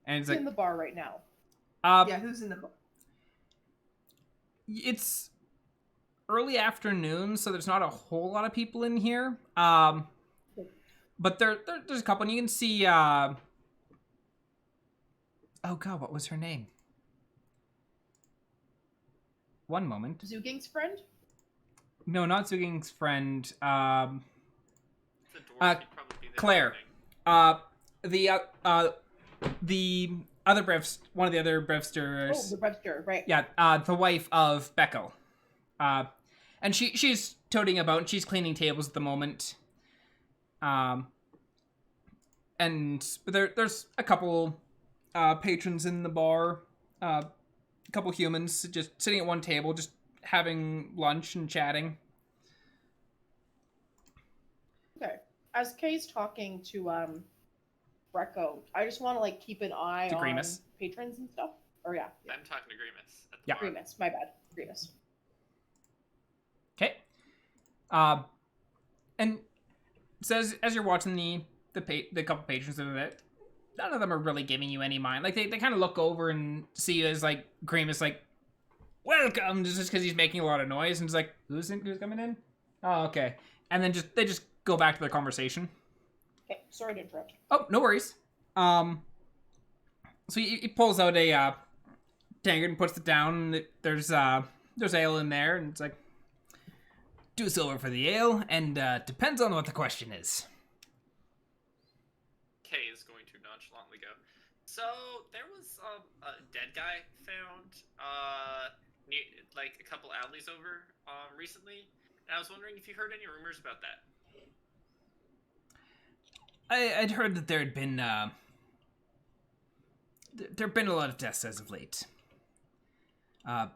And he's Who's like, in the bar right now? Yeah, who's in the bar? It's early afternoon, so there's not a whole lot of people in here. But there's a couple, and you can see. Oh God, what was her name? One moment. Zuging's friend? No, not Zuging's friend. It's a dwarf, he'd probably be there Claire. morning. The other one of the other brevsters. Oh, the Brevster, right. Yeah, the wife of Beckel. And she's toting about, and she's cleaning tables at the moment. And there's a couple patrons in the bar, a couple humans just sitting at one table, just having lunch and chatting. Okay. As Kay's talking to Brecco, I just want to keep an eye To on Grimace. patrons and stuff. Or yeah, I'm talking to Grimace. At the Yeah. bar. Grimace. My bad, Grimace. Okay. And so as you're watching the couple patrons of it, none of them are really giving you any mind. Like they kind of look over and see you as like Grimace, like welcome, just because he's making a lot of noise, and it's like who's coming in? Oh, okay. And then they just go back to their conversation. Okay, sorry to interrupt. Oh, no worries. So he pulls out a tankard and puts it down. And there's ale in there, and it's like 2 silver for the ale, and depends on what the question is. Kay is going to nonchalantly go. So there was a dead guy found near, like a couple alleys over recently, and I was wondering if you heard any rumors about that. I'd heard that there'd been there've been a lot of deaths as of late. I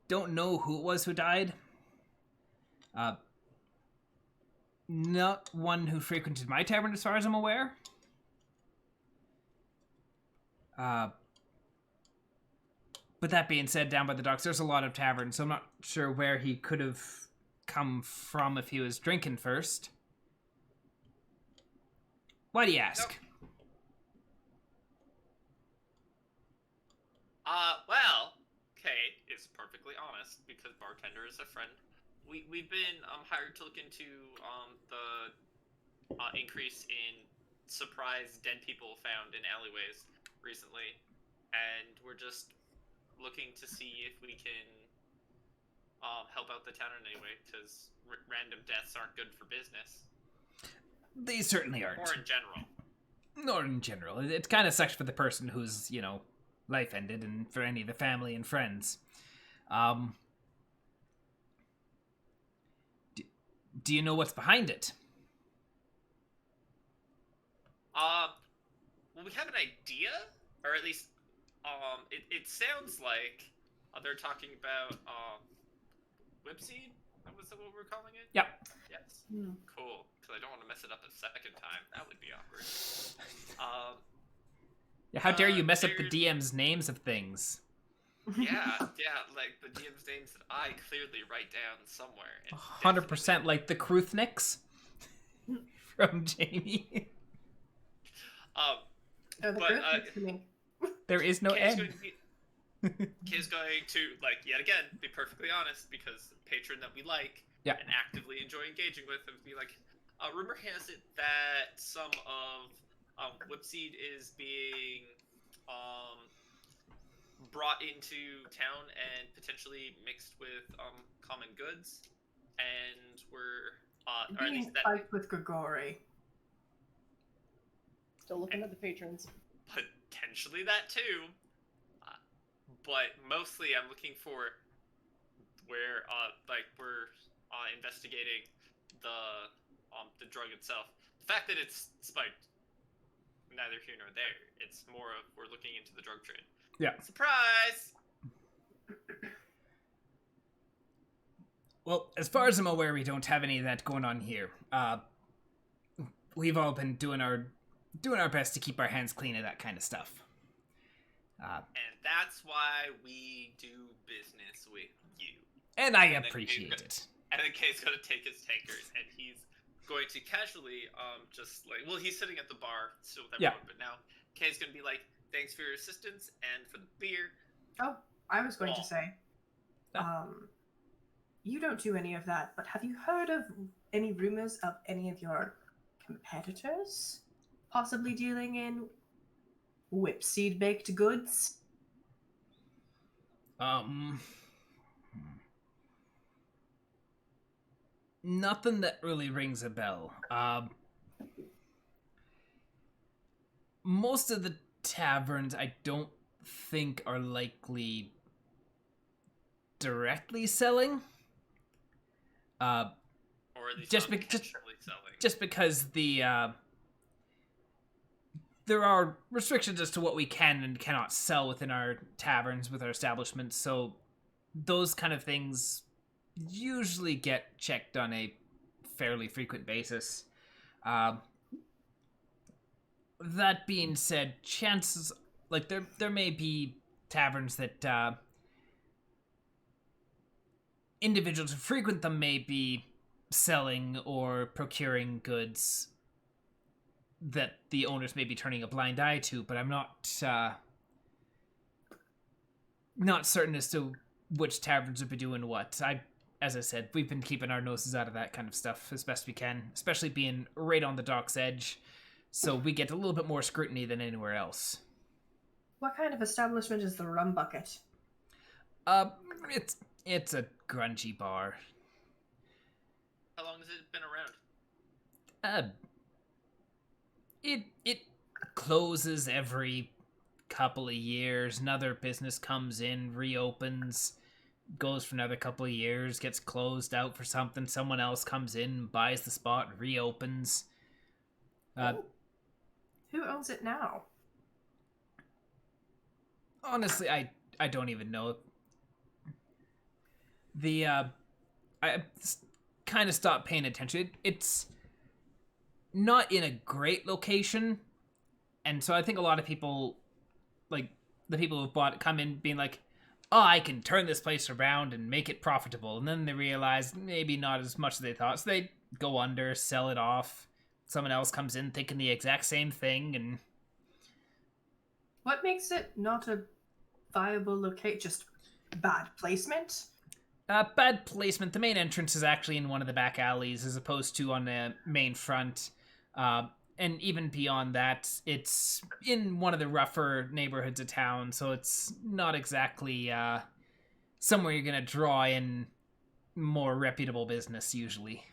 don't know who it was who died. Not one who frequented my tavern, as far as I'm aware. But that being said, down by the docks, there's a lot of taverns, so I'm not sure where he could have come from if he was drinking first. Why do you ask? Nope. Well, Kay is perfectly honest because bartender is a friend. We've been hired to look into the increase in surprise dead people found in alleyways recently, and we're just looking to see if we can help out the town in any way, because random deaths aren't good for business. They certainly aren't. Or in general. Nor in general. It kind of sucks for the person whose, life ended, and for any of the family and friends. Do you know what's behind it? Well, we have an idea, or at least, it sounds like they're talking about whipseed. Was that what we're calling it? Yep. Yes. Cool. Because I don't want to mess it up a second time. That would be awkward. Yeah, how dare you mess up the DM's names of things? Yeah, like the DM's names that I clearly write down somewhere. 100% like the Kruthniks from Jamie. Oh, the But, group is to me. There is no Kay's end. Kay's going to, like, yet again, be perfectly honest, because the patron that we like Yeah. and actively enjoy engaging with, and be like, rumor has it that some of whipseed is being brought into town and potentially mixed with common goods, and we're or at least that Fight with Grigori. Still looking at the patrons. potentially that too. But mostly I'm looking for where we're investigating the drug itself. The fact that it's spiked, neither here nor there. It's more of we're looking into the drug trade. Yeah. Surprise! Well, as far as I'm aware, we don't have any of that going on here. We've all been doing our best to keep our hands clean of that kind of stuff. And that's why we do business with you. And I And then appreciate Kay's it. And then Kay's gonna take his tankers, and he's going to casually, just like, well, he's sitting at the bar still with everyone, but now Kay's gonna be like, thanks for your assistance and for the beer. Oh, I was going Oh. to say, you don't do any of that, but have you heard of any rumors of any of your competitors possibly dealing in whipseed baked goods? Nothing that really rings a bell. Most of the taverns I don't think are likely directly selling. Or at least Just unintentionally selling. Just because there are restrictions as to what we can and cannot sell within our taverns, with our establishments, so those kind of things usually get checked on a fairly frequent basis. that being said, chances like there may be taverns that individuals who frequent them may be selling or procuring goods that the owners may be turning a blind eye to, but I'm not certain as to which taverns would be doing what. As I said, we've been keeping our noses out of that kind of stuff as best we can, especially being right on the dock's edge, so we get a little bit more scrutiny than anywhere else. What kind of establishment is the Rum Bucket? It's a grungy bar. How long has it been around? It closes every couple of years. Another business comes in, reopens, goes for another couple of years, gets closed out for something. Someone else comes in, buys the spot, reopens. Who owns it now? Honestly, I don't even know. I kind of stopped paying attention. It's not in a great location, and so I think a lot of people, like the people who've bought it, come in being like, oh, I can turn this place around and make it profitable, and then they realize maybe not as much as they thought, so they go under, sell it off. Someone else comes in thinking the exact same thing, and What makes it not a viable location? Just bad placement? bad placement. The main entrance is actually in one of the back alleys as opposed to on the main front. And even beyond that, it's in one of the rougher neighborhoods of town, so it's not exactly somewhere you're going to draw in more reputable business, usually.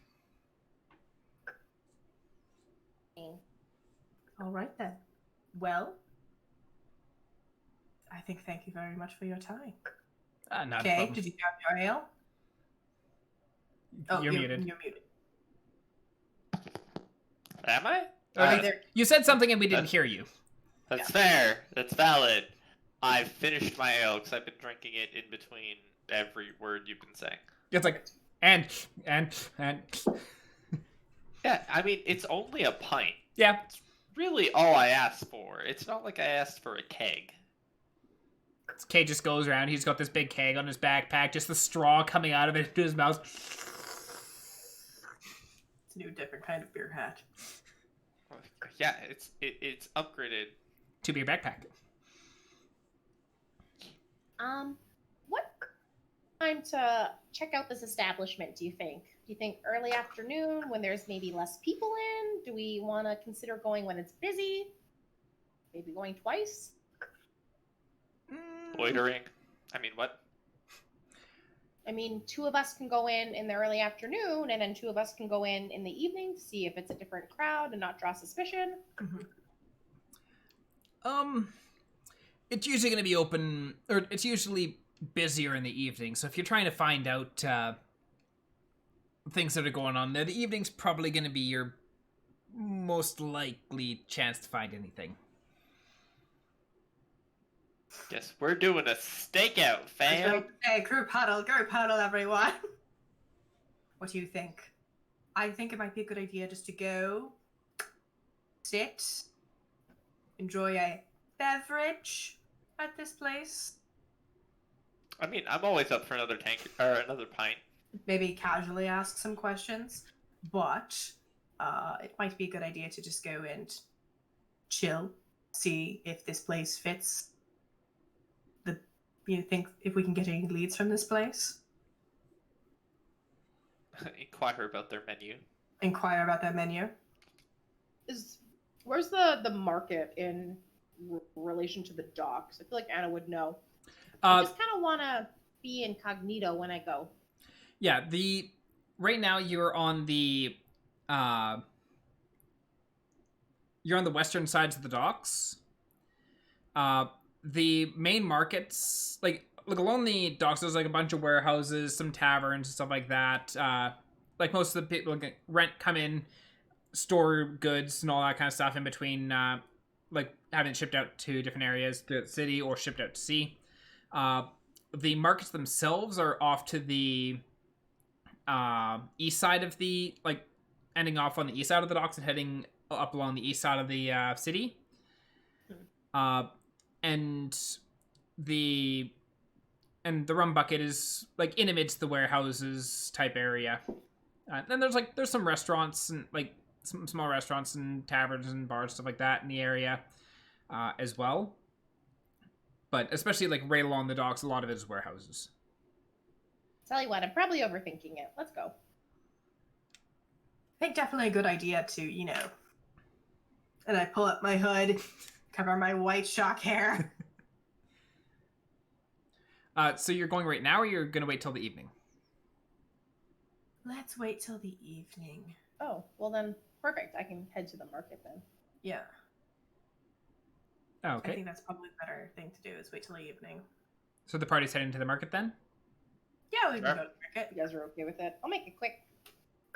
All right then. Well, I think thank you very much for your time. Not a Okay, problem. did you grab your ale? Oh, You're muted. You're muted. Am I? Okay, you said something and we didn't hear you. That's fair. That's valid. I've finished my ale because I've been drinking it in between every word you've been saying. It's like, and. Yeah, I mean, it's only a pint. Yeah. Really all I asked for. It's not like I asked for a keg. Kay just goes around. He's got this big keg on his backpack, just the straw coming out of it into his mouth. It's a new, different kind of beer hat. Yeah, it's upgraded. To be a backpack. What time to check out this establishment, do you think? Do you think early afternoon when there's maybe less people in? Do we want to consider going when it's busy? Maybe going twice? Loitering. I mean, what? I mean, two of us can go in the early afternoon, and then two of us can go in the evening to see if it's a different crowd and not draw suspicion. It's usually going to be open, or it's usually busier in the evening. So if you're trying to find out things that are going on there, the evening's probably going to be your most likely chance to find anything. Guess we're doing a stakeout, fam. Hey, group huddle, everyone. What do you think? I think it might be a good idea just to go, sit, enjoy a beverage at this place. I mean, I'm always up for another tank or another pint. Maybe casually ask some questions, but it might be a good idea to just go and chill, see if this place fits. You think if we can get any leads from this place? Inquire about their menu. Inquire about that menu. Where's the market in relation to the docks? I feel like Anna would know. I just kind of want to be incognito when I go. Yeah, right now you're on the western sides of the docks. The main markets, like along the docks, there's like a bunch of warehouses, some taverns, and stuff like that. Like most of the people come in, store goods and all that kind of stuff in between, like having it shipped out to different areas to the city or shipped out to sea. The markets themselves are off to the east side of the, like, ending off on the east side of the docks and heading up along the east side of the city. And the rum bucket is like in amidst the warehouses type area. Then there's some restaurants and like some small restaurants and taverns and bars, stuff like that in the area as well. But especially like right along the docks, a lot of it is warehouses. Tell you what, I'm probably overthinking it. Let's go. I think definitely a good idea to, you know. And I pull up my hood, cover my white shock hair. So you're going right now, or you're going to wait till the evening? Let's wait till the evening. Oh, well then, perfect. I can head to the market then. Yeah. Oh, I okay. think that's probably a better thing to do is wait till the evening. So the party's heading to the market then? Yeah, we can Sure. go to the market. You guys are okay with it? I'll make it quick.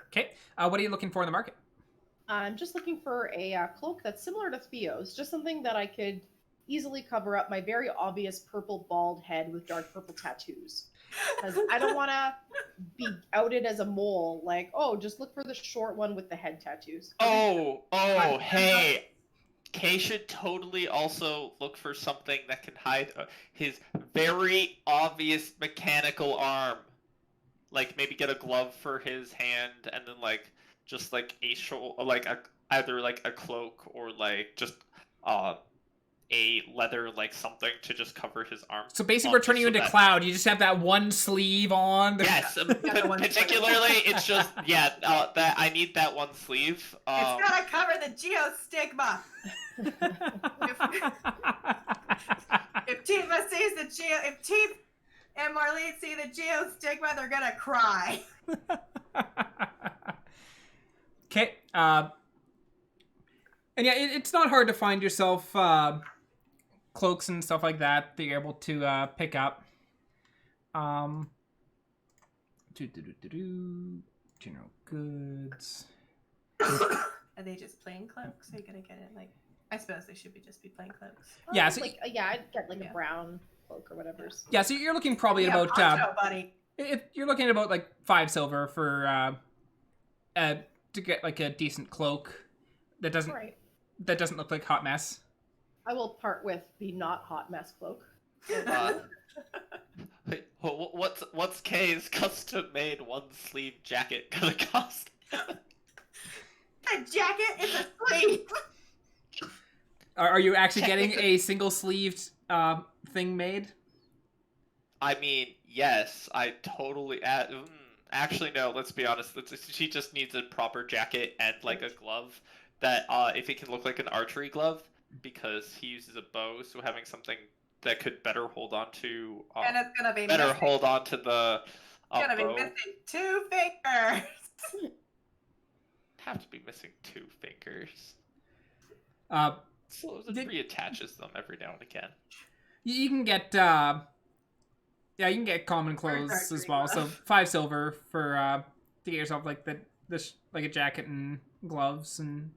Okay. What are you looking for in the market? I'm just looking for a cloak that's similar to Theo's, just something that I could easily cover up my very obvious purple bald head with dark purple tattoos. Because I don't want to be outed as a mole, like, oh, just look for the short one with the head tattoos. Oh, hey. Kay should totally also look for something that can hide his very obvious mechanical arm. Like maybe get a glove for his hand, and then like just like either like a cloak or like just a leather like something to just cover his arm. So basically, we're turning you into Cloud. You just have that one sleeve on. Yes, particularly it's just that I need that one sleeve. It's gotta cover the geostigma. If Tifa sees if Tifa and Marlene see the geostigma, they're gonna cry. Okay. And yeah, it's not hard to find yourself cloaks and stuff like that you're able to pick up. General goods. Are they just plain cloaks? Are you gonna get it like? I suppose they should just be plain cloaks. Yeah, so I'd get like a brown cloak or whatever. Yeah, so you're looking probably Yeah, about poncho, buddy. if you're looking at about like 5 silver for to get like a decent cloak that doesn't Right. look like hot mess. I will part with the not hot mess cloak. Wait, what's Kay's custom-made one-sleeve jacket gonna cost? A jacket is a sleeve. Are you actually getting a single sleeved thing made? I mean, yes, I totally. Actually, no. Let's be honest. She just needs a proper jacket and like a glove that, if it can look like an archery glove, because he uses a bow, so having something that could better hold on to. And it's gonna be better missing. hold on to the. It's gonna bow. be missing 2 fingers. Have to be missing 2 fingers. So it reattaches them every now and again. You can get you can get common clothes archery as well. So glove. 5 silver for to get yourself like this like a jacket and gloves. And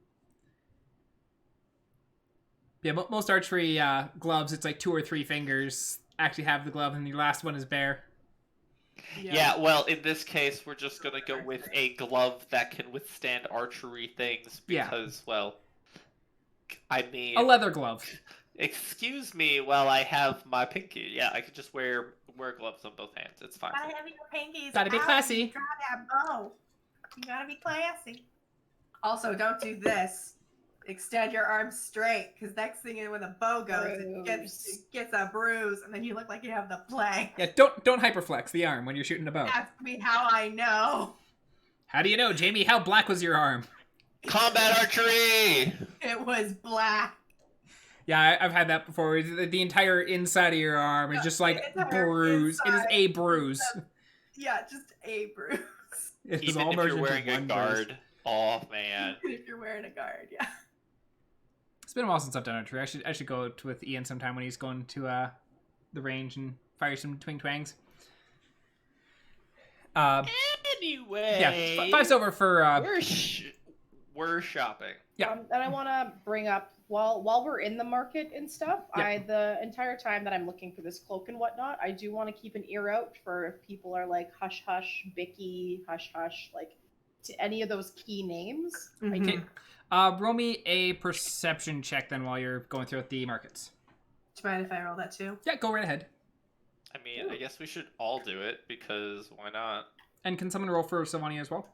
yeah, most archery gloves, it's like 2 or 3 fingers actually have the glove, and the last one is bare. Yeah, well, in this case, we're just gonna go with a glove that can withstand archery things because, well, I mean, A leather glove. excuse me while I have my pinky. Yeah, I could just wear gloves on both hands. It's fine. Gotta have your pinkies. Gotta be out. classy. You draw that bow. You gotta be classy. Also, don't do this. Extend your arms straight, because next thing you know, when the bow goes, it gets a bruise, and then you look like you have the plague. Yeah, don't hyperflex the arm when you're shooting a bow. Ask me how I know. How do you know, Jamie? How black was your arm? Combat archery. It was black. Yeah, I've had that before. The entire inside of your arm is just like Entire bruise. It is inside. a bruise. Yeah, just a bruise. It is Even all if merged you're into wearing a one guard. bruise. Oh man. If you're wearing a guard, yeah. It's been a while since I've done archery. I should go with Ian sometime when he's going to the range and fire some twing twangs. Anyway. Yeah, 5 silver for. We're shopping. Yeah. And I want to bring up while we're in the market and stuff. Yeah. The entire time that I'm looking for this cloak and whatnot, I do want to keep an ear out for if people are like hush hush, Bicky, hush hush, like to any of those key names. Mhm. Okay. Roll me a perception check then while you're going throughout the markets. Do you mind if I roll that too? Yeah, go right ahead. I mean, I guess we should all do it because why not? And can someone roll for Sylvania as well?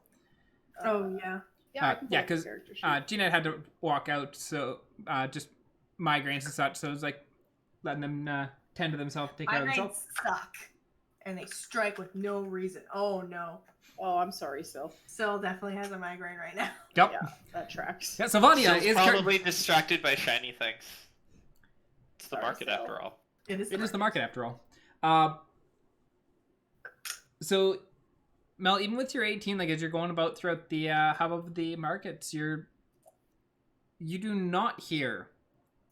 Oh yeah. Yeah, I can pull yeah, up the 'cause, character sheet. Jeanette had to walk out, so just migraines and such, so it's like letting them tend to themselves, take care of Migraines themselves. suck, and they strike with no reason. Oh no. Oh, I'm sorry, Syl. Syl definitely has a migraine right now. Yep. Yeah, that tracks. Yeah, Sylvania Syl's is probably distracted by shiny things. It's the Sorry, market Syl. after all. It is. It is the market after all. So, Mel, even with your 18, like as you're going about throughout the hub of the markets, you do not hear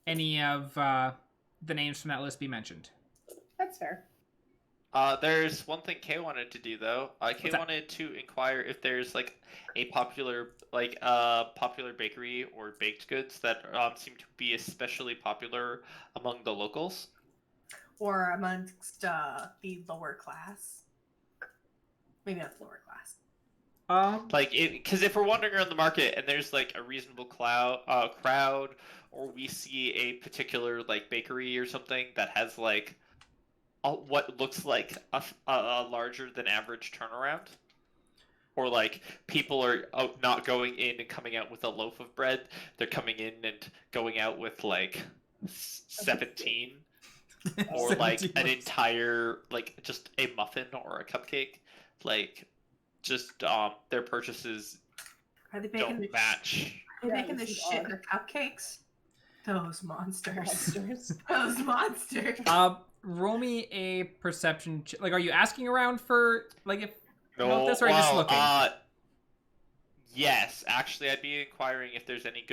any of the names from that list be mentioned. That's fair. There's one thing Kay wanted to do though. Kay What's that? wanted to inquire if there's like a popular bakery or baked goods that seem to be especially popular among the locals. Or amongst the lower class. Maybe not the lower class. Like, because if we're wandering around the market and there's like a reasonable crowd, or we see a particular like bakery or something that has like what looks like a larger than average turnaround, or like people are not going in and coming out with a loaf of bread, they're coming in and going out with like 17, or like 17 an entire like just a muffin or a cupcake, like just their purchases Are they making don't match. Are they Yeah, making this this is shit odd. in cupcakes? Those monsters. Monsters. Those monsters. Roll me a perception. Like, are you asking around for like if No, about this, or are you just well, looking? Yes, actually, I'd be inquiring if there's any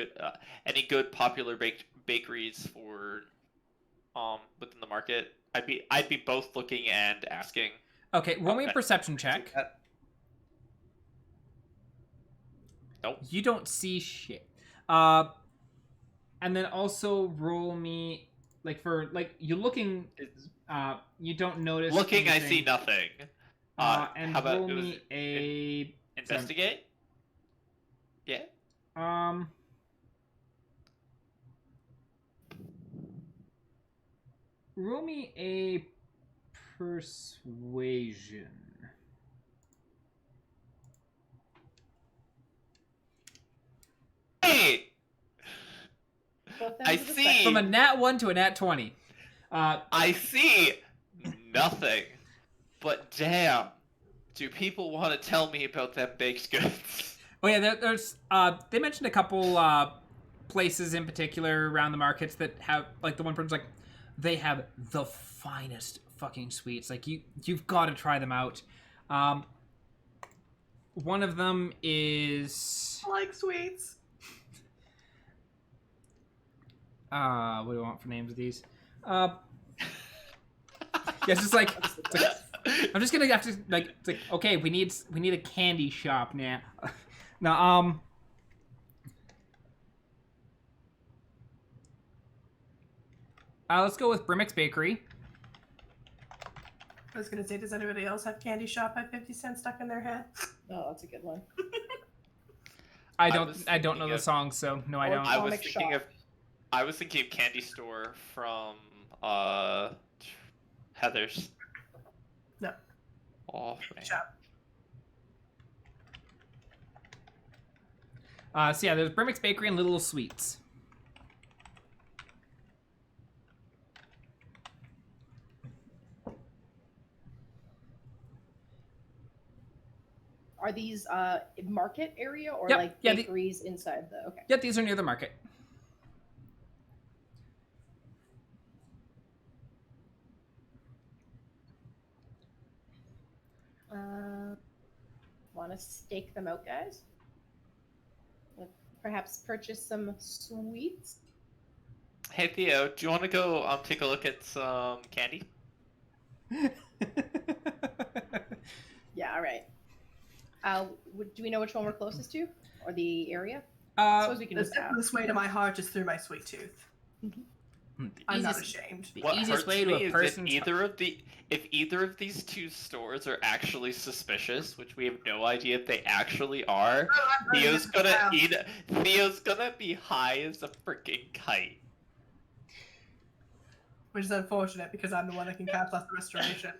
good popular bakeries for within the market. I'd be both looking and asking. Okay, roll me a Okay. perception check. Nope. You don't see shit. And then also roll me like for like you looking. You don't notice. Looking, I anything. see nothing. And how about roll it was me a investigate? Yeah. Roll me a persuasion. Hey, Both I ends of the see. spectrum. From a nat 1 to a nat 20. I see nothing. But damn, do people want to tell me about them baked goods? Oh yeah, there's they mentioned a couple places in particular around the markets that have like the one person's like they have the finest fucking sweets. Like you've got to try them out. One of them is I like sweets. what do I want for names of these? Yeah, it's just like, it's like I'm just gonna have to like it's like okay, we need a candy shop now. Now let's go with Brimmick's Bakery. I was gonna say, does anybody else have candy shop at 50 cents stuck in their head? Oh, that's a good one. I I don't was know thinking the of- song, so no, I Or don't. I was Comic thinking shop. I was thinking of Candy Store from Heather's. No. Oh man. Shop. So yeah, there's Brimmick's Bakery and Little Sweets. Are these market area or Yep, like yeah, bakeries inside the? Okay. Yep, these are near the market. Want to stake them out, guys? Perhaps purchase some sweets. Hey Theo, do you want to go take a look at some candy? Yeah. All right. Do we know which one we're closest to, or the area? Uh, Suppose we can The just ask. simplest way to my heart is through my sweet tooth. I'm not ashamed. The What easiest hurts way to me a is person's if either of these two stores are actually suspicious, which we have no idea if they actually are, Theo's gonna be high as a freaking kite. Which is unfortunate because I'm the one that can cast Lesser Restoration.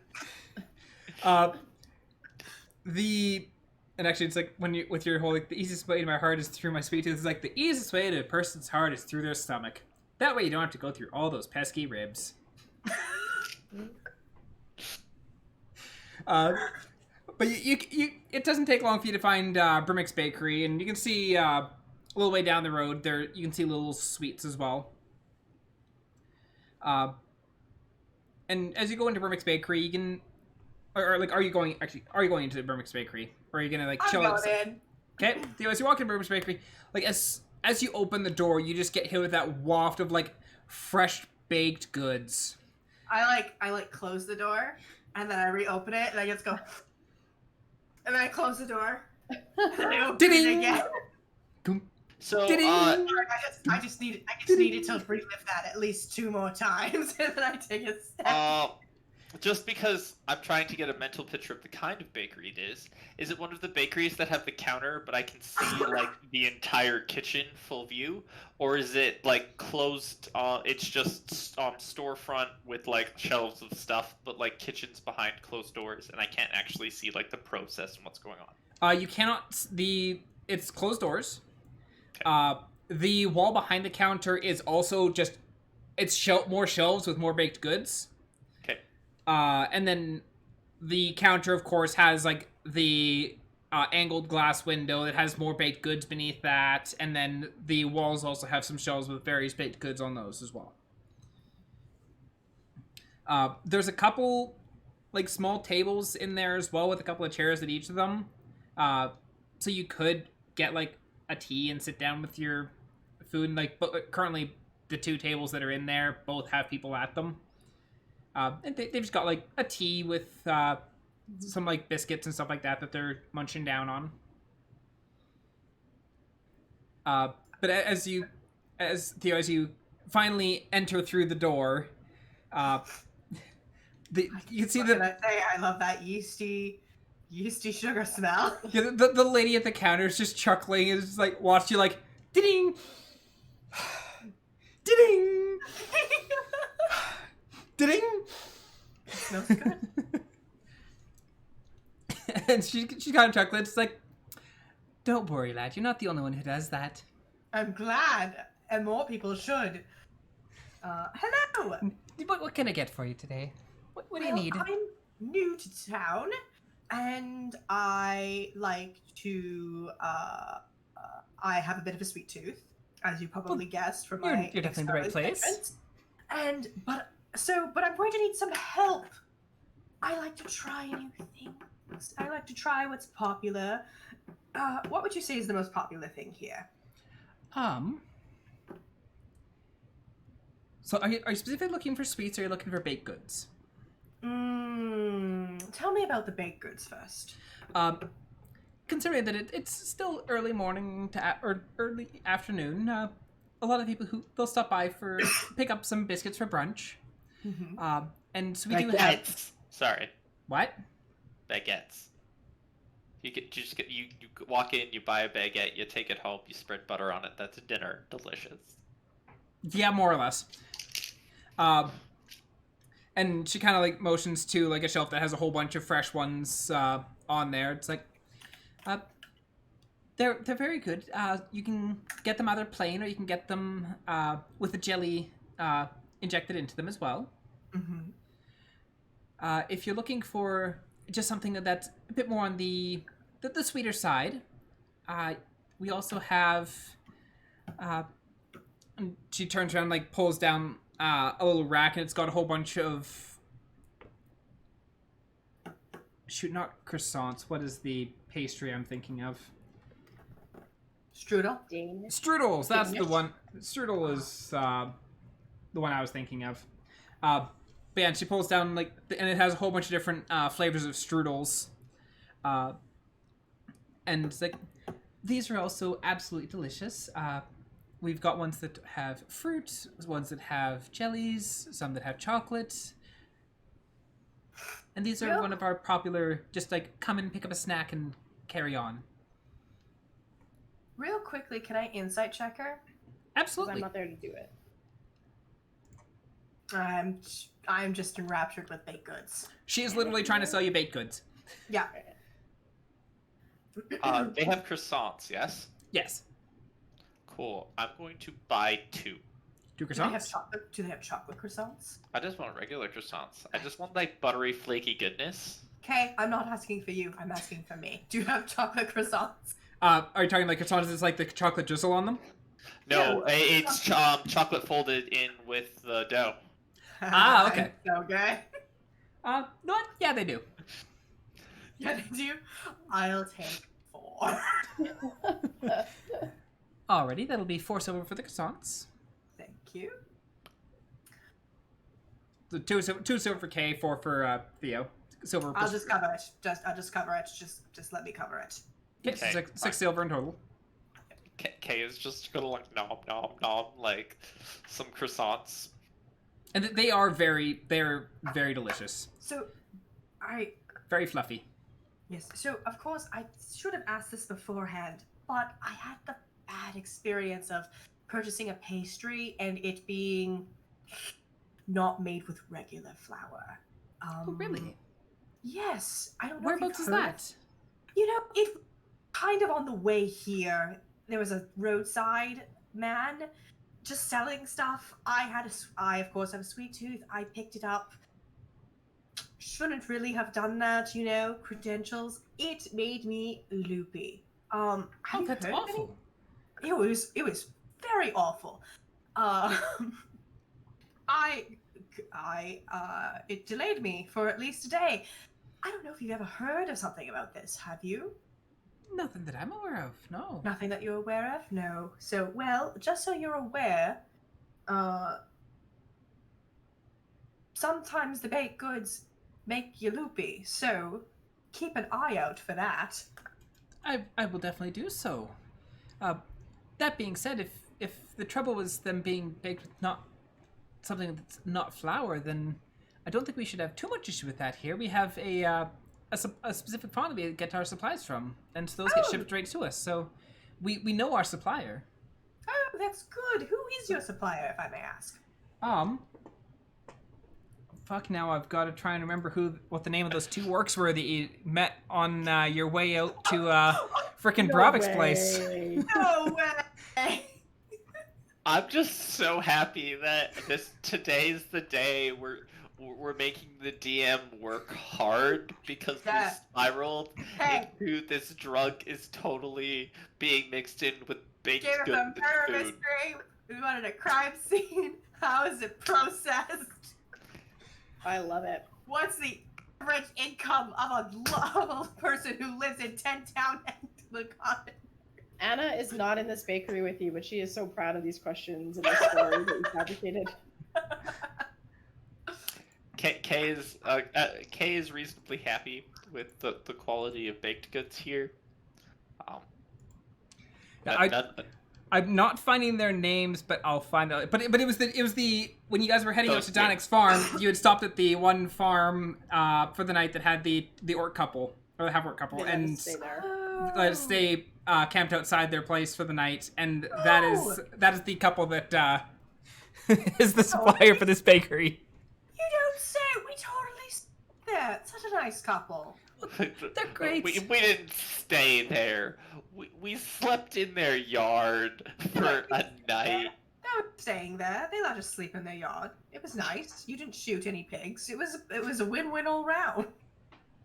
And actually, it's like when you with your whole like the easiest way to my heart is through my sweet tooth. It's like the easiest way to a person's heart is through their stomach. That way, you don't have to go through all those pesky ribs. But you it doesn't take long for you to find Brimmick's Bakery, and you can see a little way down the road there. You can see little sweets as well. And as you go into Brimmick's Bakery, you can. Or like, are you going into Brimmick's Bakery? Or are you gonna like chill outside? Okay, Theo, as you walk into Brimmick's Bakery, like as you open the door, you just get hit with that waft of like fresh baked goods. I close the door and then I reopen it and I just go, and then I close the door. And I open it again. So I just needed to relive that at least 2 more times, and then I take a step. Just because I'm trying to get a mental picture of the kind of bakery it is it one of the bakeries that have the counter, but I can see like the entire kitchen full view, or is it like closed? It's just storefront with like shelves of stuff, but like kitchens behind closed doors, and I can't actually see like the process and what's going on. You cannot. It's closed doors. Okay. The wall behind the counter is also just more shelves with more baked goods. And then the counter, of course, has like the angled glass window that has more baked goods beneath that, and then the walls also have some shelves with various baked goods on those as well. There's a couple like small tables in there as well with a couple of chairs at each of them. So you could get like a tea and sit down with your food. And, like, but currently the 2 tables that are in there both have people at them. And they've just got like a tea with some like biscuits and stuff like that they're munching down on. But as you finally enter through the door, you can see I love that yeasty sugar smell. Yeah, the lady at the counter is just chuckling and just like watched you like ding, ding. Ding! It smells good. And she kind of chuckles. It's like, don't worry, lad. You're not the only one who does that. I'm glad, and more people should. Hello! What can I get for you today? What do you need? I'm new to town, and I like to, I have a bit of a sweet tooth, as you probably guessed from my You're definitely in the right place. But I'm going to need some help. I like to try new things. I like to try what's popular. What would you say is the most popular thing here? So are you specifically looking for sweets, or are you looking for baked goods? Tell me about the baked goods first. Considering that it's still early morning or early afternoon, a lot of people they'll stop by for pick up some biscuits for brunch. Mm-hmm. And so we do have. Sorry. What? Baguettes. You walk in, you buy a baguette, you take it home, you spread butter on it. That's dinner. Delicious. Yeah, more or less. And she kind of like motions to like a shelf that has a whole bunch of fresh ones on there. It's like, they're very good. You can get them either plain, or you can get them with a jelly injected into them as well. Mm-hmm. If you're looking for just something that's a bit more on the sweeter side, we also have. And she turns around, like pulls down a little rack, and it's got a whole bunch of. Shoot, not croissants. What is the pastry I'm thinking of? Strudel. Strudels. That's the one. Strudel is the one I was thinking of. But yeah, and she pulls down and it has a whole bunch of different flavors of strudels. And it's like, these are also absolutely delicious. we've got ones that have fruit, ones that have jellies, some that have chocolate. And these are one of our popular, just like come and pick up a snack and carry on. Real quickly, can I insight check her? 'Cause Absolutely. I'm not there to do it. I'm just enraptured with baked goods. She is literally trying to sell you baked goods. Yeah. They have croissants, yes? Yes. Cool. I'm going to buy 2. 2 Do they have croissants? chocolate? Do they have chocolate croissants? I just want regular croissants. I just want like buttery, flaky goodness. Okay, I'm not asking for you. I'm asking for me. Do you have chocolate croissants? Are you talking like croissants that's like the chocolate drizzle on them? No, it's chocolate folded in with the dough. Ah, okay. So good. No, what? Yeah, they do. Yeah, they do. I'll take 4. Alrighty, that'll be 4 silver for the croissants. Thank you. So 2 silver for Kay, 4 for Theo. Silver. I'll plus- just cover it. I'll just cover it. Just let me cover it. Yes, Okay, 6 fine. silver in total. Kay is just gonna like nom nom nom like some croissants. And they're very delicious. So, Very fluffy. yes. So of course I should have asked this beforehand, but I had the bad experience of purchasing a pastry and it being not made with regular flour. Oh, really? Yes. I don't know. if Whereabouts you've is heard- that? You know, it kind of on the way here. There was a roadside man just selling stuff. I of course have a sweet tooth. I picked it up. Shouldn't really have done that, you know. Credentials. It made me loopy. Have Oh, you that's heard of any- awful. It was very awful. It delayed me for at least a day. I don't know if you've ever heard of something about this. Have you? Nothing that I'm aware of, no. Nothing that you're aware of? No. So, well, just so you're aware, sometimes the baked goods make you loopy, so keep an eye out for that. I will definitely do so. That being said, if the trouble was them being baked with not something that's not flour, then I don't think we should have too much issue with that here. We have a specific farm we get our supplies from, and those get shipped right to us. So we know our supplier. Oh, that's good. Who is your supplier, if I may ask? Fuck, now I've got to try and remember what the name of those 2 orcs were that you met on your way out to frickin' Bravik's place. No way! I'm just so happy that today's the day we're making the DM work hard because Yeah. we spiraled Hey. into this drug is totally being mixed in with baked Gave us goods a and murder food. mystery. We wanted a crime scene. How is it processed? I love it. What's the average income of a person who lives in 10 town and the common? Anna is not in this bakery with you, but she is so proud of these questions and the story that you fabricated. Kay is reasonably happy with the quality of baked goods here. I'm not finding their names, but I'll find out. But it was the when you guys were heading out to Danik's farm, you had stopped at the one farm for the night that had the orc couple or the half orc couple, They let us and stay there. let us stay camped outside their place for the night, and that is the couple that is the supplier for this bakery. You don't say. We totally there. Such a nice couple. They're great. We didn't stay there. We slept in their yard for a night. They were staying there. They let us sleep in their yard. It was nice. You didn't shoot any pigs. It was a win-win all round.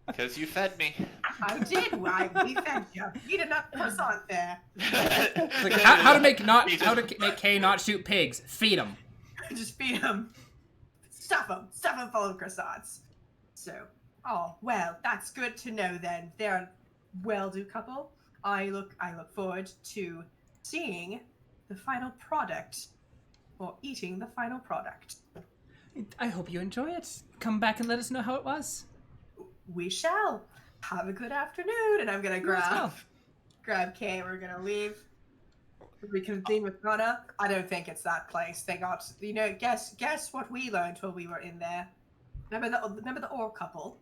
Because you fed me. I did. We fed you. Eat enough croissant there. Like, how to make Kay not shoot pigs? Feed them. Just feed them. Stuff them full of croissants. So, oh well, that's good to know. Then they're a well-do couple. I look forward to seeing the final product, or eating the final product. I hope you enjoy it. Come back and let us know how it was. We shall. Have a good afternoon. And I'm gonna You as well. grab Kay. We're gonna leave. We convene with Anna. I don't think it's that place. They got, guess what we learned while we were in there. Remember the orc couple?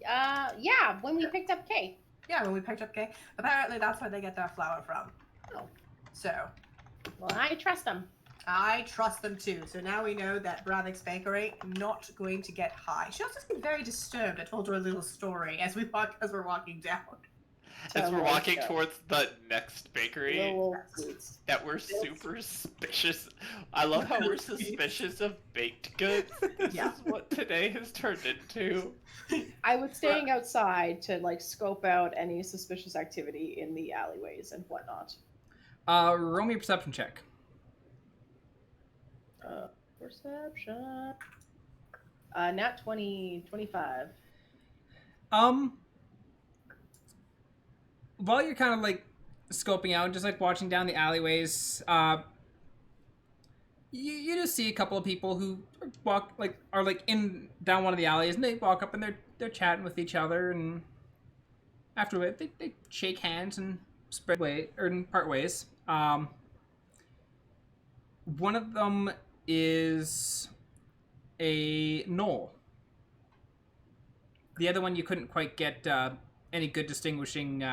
Yeah, when we picked up Kay. Yeah, when we picked up Kay. Apparently that's where they get their flour from. Oh. So. Well, I trust them. I trust them too. So now we know that Braddock's Bakery not going to get high. She also seemed very disturbed. I told her a little story as we're walking down. As we're walking towards the next bakery, Sweets. that we're super suspicious. I love how we're suspicious of baked goods. This is what today has turned into. I was staying outside to like scope out any suspicious activity in the alleyways and whatnot. Roll me a perception check. Perception. Nat 20, 25. While you're kind of like scoping out, just like watching down the alleyways, you just see a couple of people who are in down one of the alleys, and they walk up and they're chatting with each other, and after it they shake hands and part ways. One of them is a gnoll. The other one you couldn't quite get any good distinguishing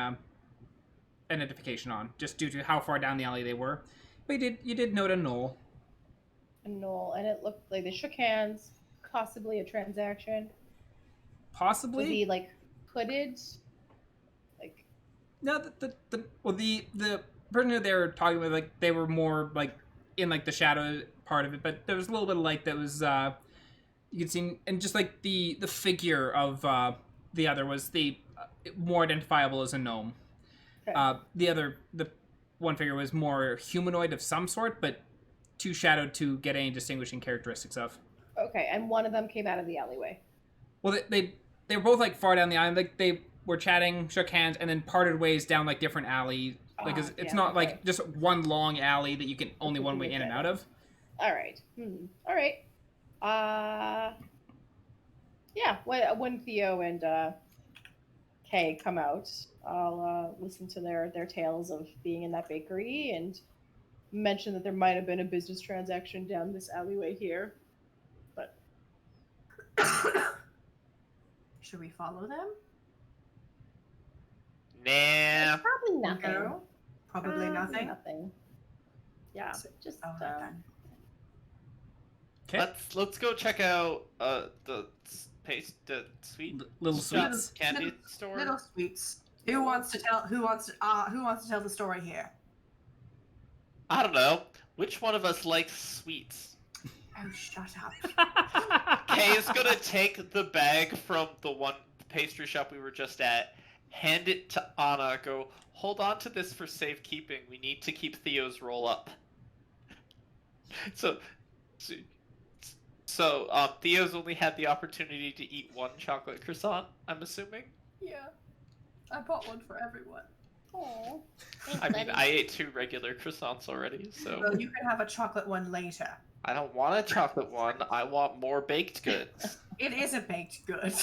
identification on, just due to how far down the alley they were. But you did note a gnoll. A gnoll, and it looked like they shook hands. Possibly a transaction. Possibly. Was he like hooded? Like. No, the person who they were talking with, like, they were more like in like the shadow part of it, but there was a little bit of light that was you could see, and just like the figure of the other was the more identifiable as a gnome. Okay. The one figure was more humanoid of some sort, but too shadowed to get any distinguishing characteristics of. Okay, and one of them came out of the alleyway. Well, they were both like far down the alley. Like they were chatting, shook hands, and then parted ways down like different alley. Like it's not like just one long alley that you can only one way in and out of. All right. All right. Yeah. When Theo and Kay come out, I'll listen to their tales of being in that bakery and mention that there might have been a business transaction down this alleyway here. But should we follow them? Nah. Probably nothing. No? Probably nothing. Nothing. Yeah. Just Okay. Let's go check out the sweet Little shop sweets. candy store. Little sweets. Who wants to tell the story here? I don't know. Which one of us likes sweets? Oh, shut up. Kay is gonna take the bag from the pastry shop we were just at, hand it to Anna, go, hold on to this for safekeeping. We need to keep Theo's roll up. So Theo's only had the opportunity to eat one chocolate croissant, I'm assuming? Yeah. I bought one for everyone. Aww. I mean, I ate 2 regular croissants already, so... Well, you can have a chocolate one later. I don't want a chocolate one. I want more baked goods. It is a baked good.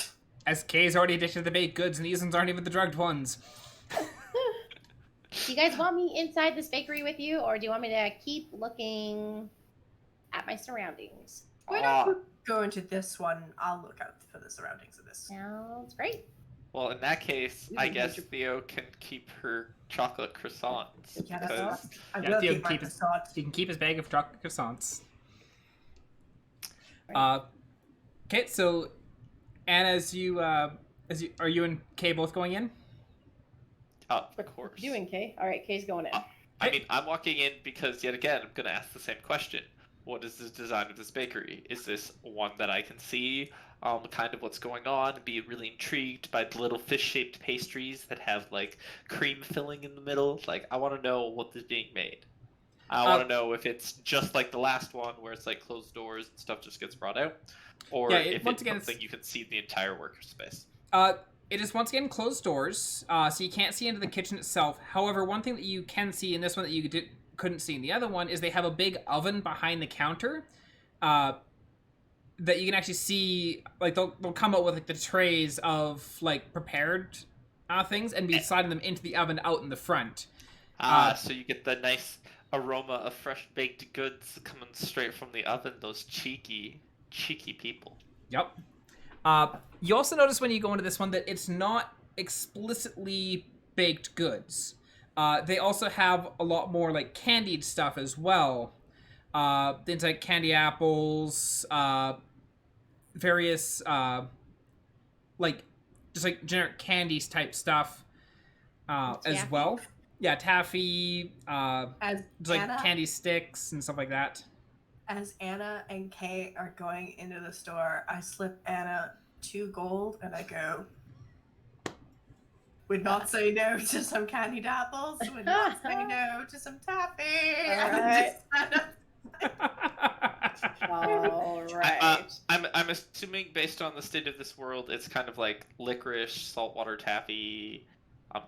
As Kay's already addicted to the baked goods, and these ones aren't even the drugged ones. Do you guys want me inside this bakery with you, or do you want me to keep looking at my surroundings? Why don't you go into this one? I'll look out for the surroundings of this. Sounds great. Well, in that case, I guess Theo can keep her chocolate croissants. Yeah, that's because- awesome. I Yeah, will Theo keep my keep his- croissant. He can keep his bag of chocolate croissants. Right. Okay, so Anna, are you and Kay both going in? Of course. you and Kay. All right, Kay's going in. I mean, I'm walking in because, yet again, I'm going to ask the same question. What is the design of this bakery? Is this one that I can see kind of what's going on and be really intrigued by the little fish-shaped pastries that have, like, cream filling in the middle? Like, I want to know what is being made. I want to know if it's just like the last one where it's, like, closed doors and stuff just gets brought out, or if it's something you can see the entire worker space. It is once again closed doors, so you can't see into the kitchen itself. However, one thing that you can see in this one that you couldn't see in the other one is they have a big oven behind the counter that you can actually see. Like they'll come out with like the trays of like prepared things and be sliding them into the oven out in the front. So you get the nice aroma of fresh baked goods coming straight from the oven. Those cheeky people. Yep. You also notice when you go into this one that it's not explicitly baked goods. They also have a lot more like candied stuff as well. Things like candy apples, various like just like generic candies type stuff as well. Yeah, taffy, As just like Anna, candy sticks and stuff like that. as Anna and Kay are going into the store, I slip Anna 2 gold and I go, would not say no to some candied apples, would not say no to some taffy. Alright. And All right. I'm assuming based on the state of this world, it's kind of like licorice, saltwater taffy,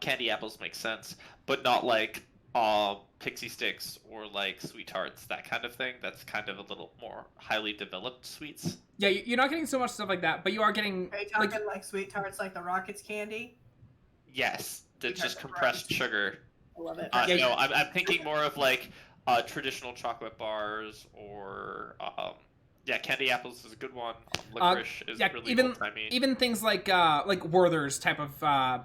candy apples make sense, but not like pixie sticks or like sweet tarts, that kind of thing. That's kind of a little more highly developed sweets. Yeah, you're not getting so much stuff like that, but you are getting are you talking like sweet tarts like the Rockets candy? Yes, that's just Because compressed right. sugar. I love it. Yeah, No, I'm thinking more of like traditional chocolate bars or yeah, candy apples is a good one. Licorice is really old-timey. Even things like Werther's type of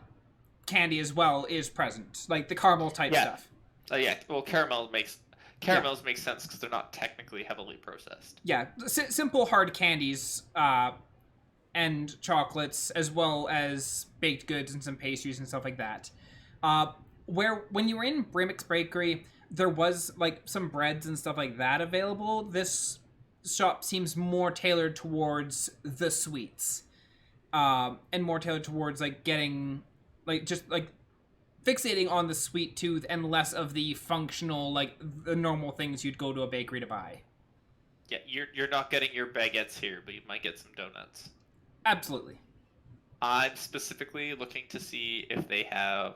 candy as well is present, like the caramel type stuff. Yeah, well, caramels make sense because they're not technically heavily processed. Yeah, simple hard candies and chocolates, as well as baked goods and some pastries and stuff like that. When you were in Brimmick's Bakery, there was like some breads and stuff like that available. This shop seems more tailored towards the sweets, and more tailored towards like getting like just like fixating on the sweet tooth and less of the functional, like the normal things you'd go to a bakery to buy. Yeah, you're not getting your baguettes here, but you might get some donuts. Absolutely. I'm specifically looking to see if they have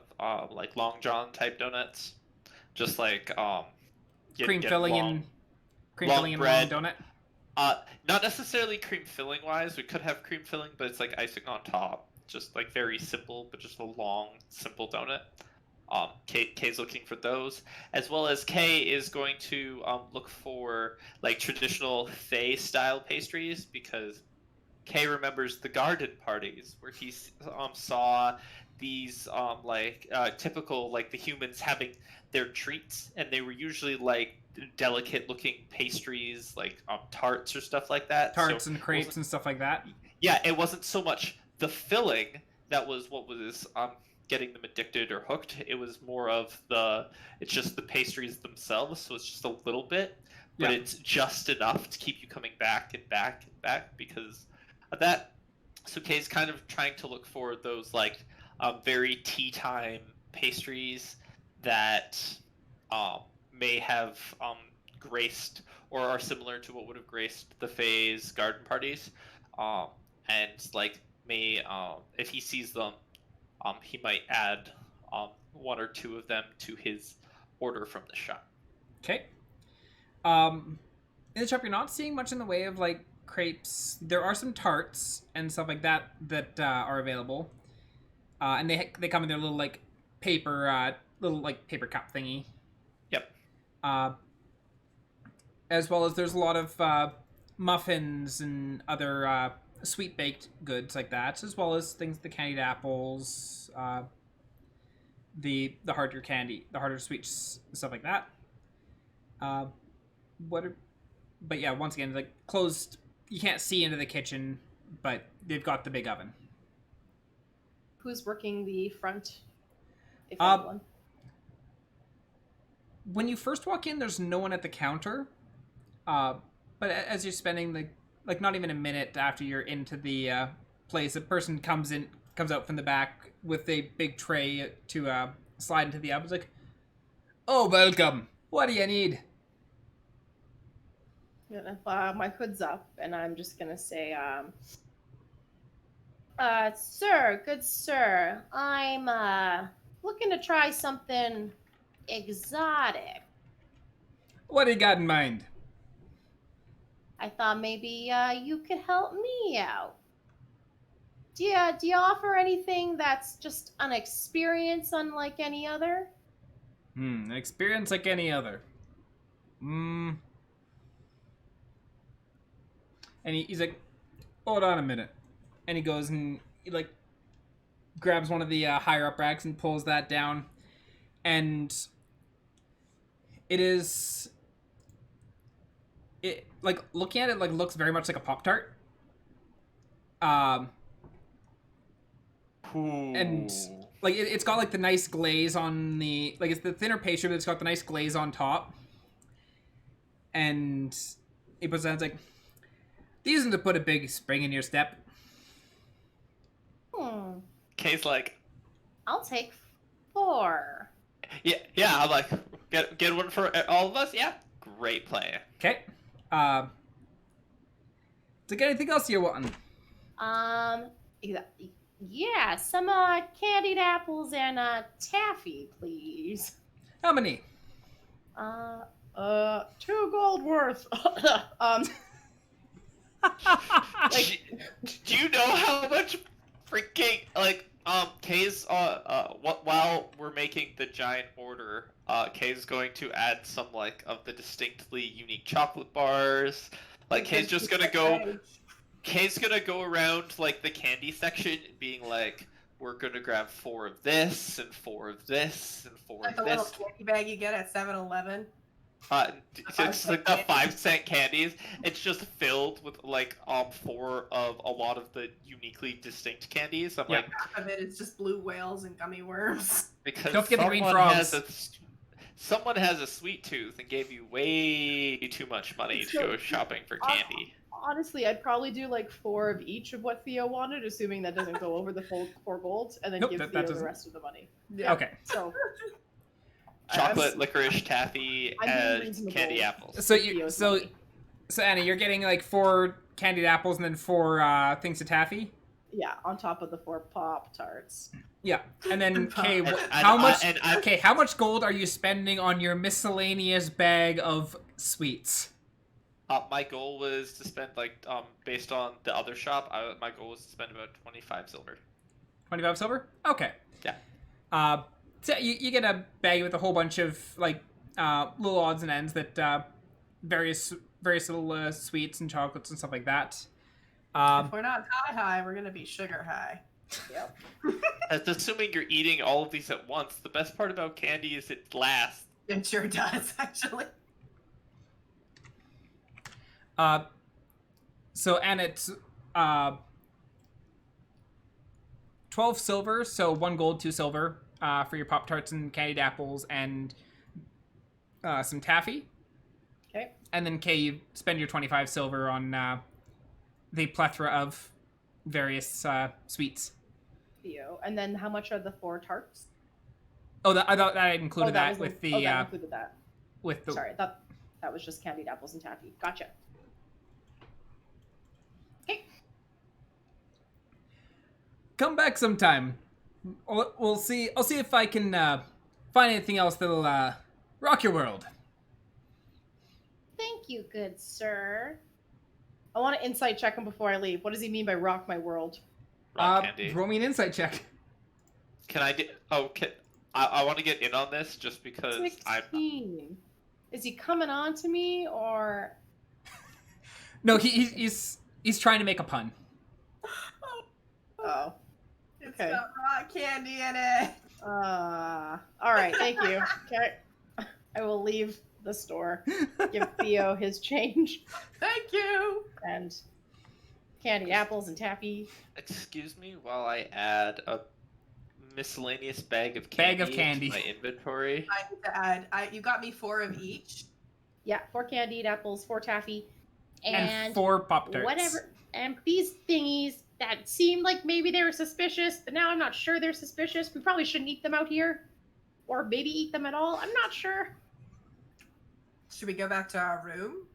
like Long John type donuts, just like cream filling and long bread. long donut. Not necessarily cream filling wise. We could have cream filling, but it's like icing on top. Just like very simple, but just a long, simple donut. Kay's looking for those, as well as Kay is going to look for like traditional Fey style pastries, because Kay remembers the garden parties where he saw these typical like the humans having their treats, and they were usually like delicate looking pastries like tarts or stuff like that. Tarts and crepes and stuff like that. Yeah, it wasn't so much the filling that was what was getting them addicted or hooked. It was more of it's just the pastries themselves, so it's just a little bit, but it's just enough to keep you coming back and back and back because of that. So Kay's kind of trying to look for those like very tea time pastries that may have graced or are similar to what would have graced the Fae's garden parties, and like may if he sees them, he might add 1 or 2 of them to his order from the shop. Okay. In the shop, you're not seeing much in the way of like crepes. There are some tarts and stuff like that that are available, and they come in their little like paper paper cup thingy. Yep. As well as there's a lot of muffins and other sweet baked goods like that, as well as things, the candied apples, the harder sweets, stuff like that. But yeah, once again, like closed, you can't see into the kitchen, but they've got the big oven. Who's working the front? If anyone. When you first walk in, there's no one at the counter. But as you're spending like not even a minute after you're into the place, a person comes out from the back with a big tray to slide into the oven. It's like, "Oh, welcome. What do you need?" My hood's up, and I'm just gonna say, sir, good sir, I'm looking to try something exotic. What do you got in mind? I thought maybe you could help me out. Do you offer anything that's just an experience unlike any other? An experience like any other. And he's like, hold on a minute. And he goes and he like grabs one of the higher up racks and pulls that down. And it like looking at it like looks very much like a Pop-Tart. And like it's got like the nice glaze on the like it's the thinner pastry, but it's got the nice glaze on top. And he puts down, like, these isn't to put a big spring in your step. Kay's like, I'll take 4. yeah. I'm like, get one for all of us. Yeah, great play. Okay. Is there anything else you're wanting? Yeah, some candied apples and taffy, please. How many? 2 gold worth. Do you know how much freaking like Kay's while we're making the giant order, Kay's going to add some like of the distinctly unique chocolate bars. Like Kay's gonna go around like the candy section being like, we're gonna grab 4 of this and 4 of this and 4 Like of the little this. candy bag you get at 7-Eleven. It's like the 5-cent candies. It's just filled with like 4 of a lot of the uniquely distinct candies. I'm like, Half of it is just blue whales and gummy worms. because Don't forget the green someone frogs. someone has a sweet tooth and gave you way too much money to go shopping for candy. Honestly, I'd probably do like 4 of each of what Theo wanted, assuming that doesn't go over the full 4 gold, and then Nope, give that Theo the doesn't. rest of the money. Okay. So Chocolate, licorice, taffy, I'm being and reasonable. candy apples. So Theo's so money. Anna, you're getting like 4 candied apples and then 4 things of taffy. Yeah, on top of the 4 Pop-Tarts. Yeah, and then Kay, And- how and- much? and I- Okay, how much gold are you spending on your miscellaneous bag of sweets? My goal was to spend like based on the other shop. My goal was to spend about 25 silver. 25 silver. Okay. Yeah. So you get a bag with a whole bunch of like little odds and ends that various little sweets and chocolates and stuff like that. If we're not high, we're gonna be sugar high. Yep. That's assuming you're eating all of these at once. The best part about candy is it lasts. It sure does, actually. So and it's 12 silver, so 1 gold, 2 silver for your Pop-Tarts and candied apples and some taffy. Okay. And then Kay, you spend your 25 silver on the plethora of various sweets. Theo. And then how much are the 4 tarts? Oh, I thought that I included that was with that the included that. with the. Sorry, I thought that was just candied apples and taffy. Gotcha. Come back sometime. We'll see. I'll see if I can find anything else that'll rock your world. Thank you, good sir. I want to insight check him before I leave. What does he mean by rock my world? Rock candy. Roll me an insight check. Can I get? Oh, I want to get in on this just because 16. Is he coming on to me or? No, he's trying to make a pun. Oh. It's Okay. got rock candy in it. All right. Thank you. Okay. I will leave the store. Give Theo his change Thank you. and candied apples and taffy. Excuse me while I add a miscellaneous bag of Bag candy, of candy. to my inventory. I need to add. You got me 4 of each. Yeah, 4 candied apples, 4 taffy. And 4 Pop-Tarts. Whatever. And these thingies that seemed like maybe they were suspicious, but now I'm not sure they're suspicious. We probably shouldn't eat them out here. Or maybe eat them at all. I'm not sure. Should we go back to our room?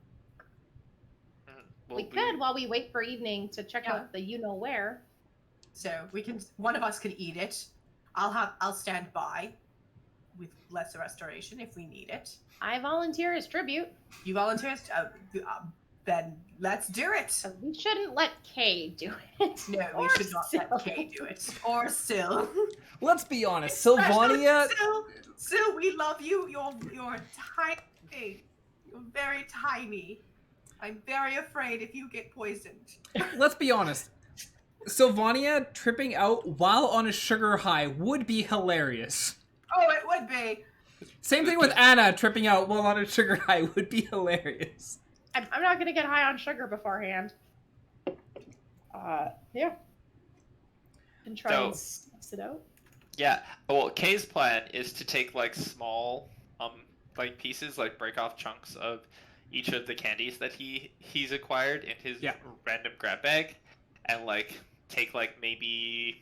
Well, We could while we wait for evening to check Yeah. out the you-know-where. So we can. One of us could eat it. I'll stand by with lesser restoration if we need it. I volunteer as tribute. You volunteer. Then let's do it. So we shouldn't let Kay do it. No, we Or should not Syl. let Kay do it. Or Syl. Let's be honest, Sylvania. Syl, we love you. You're tiny. You're very tiny. I'm very afraid if you get poisoned. Let's be honest. Sylvania tripping out while on a sugar high would be hilarious. Oh, it would be. Same thing with Annah tripping out while on a sugar high would be hilarious. I'm not gonna get high on sugar beforehand. Yeah. And try and suss it out. Yeah. Well, Kay's plan is to take like small, like pieces, like break off chunks of each of the candies that he's acquired in his random grab bag, and like take like maybe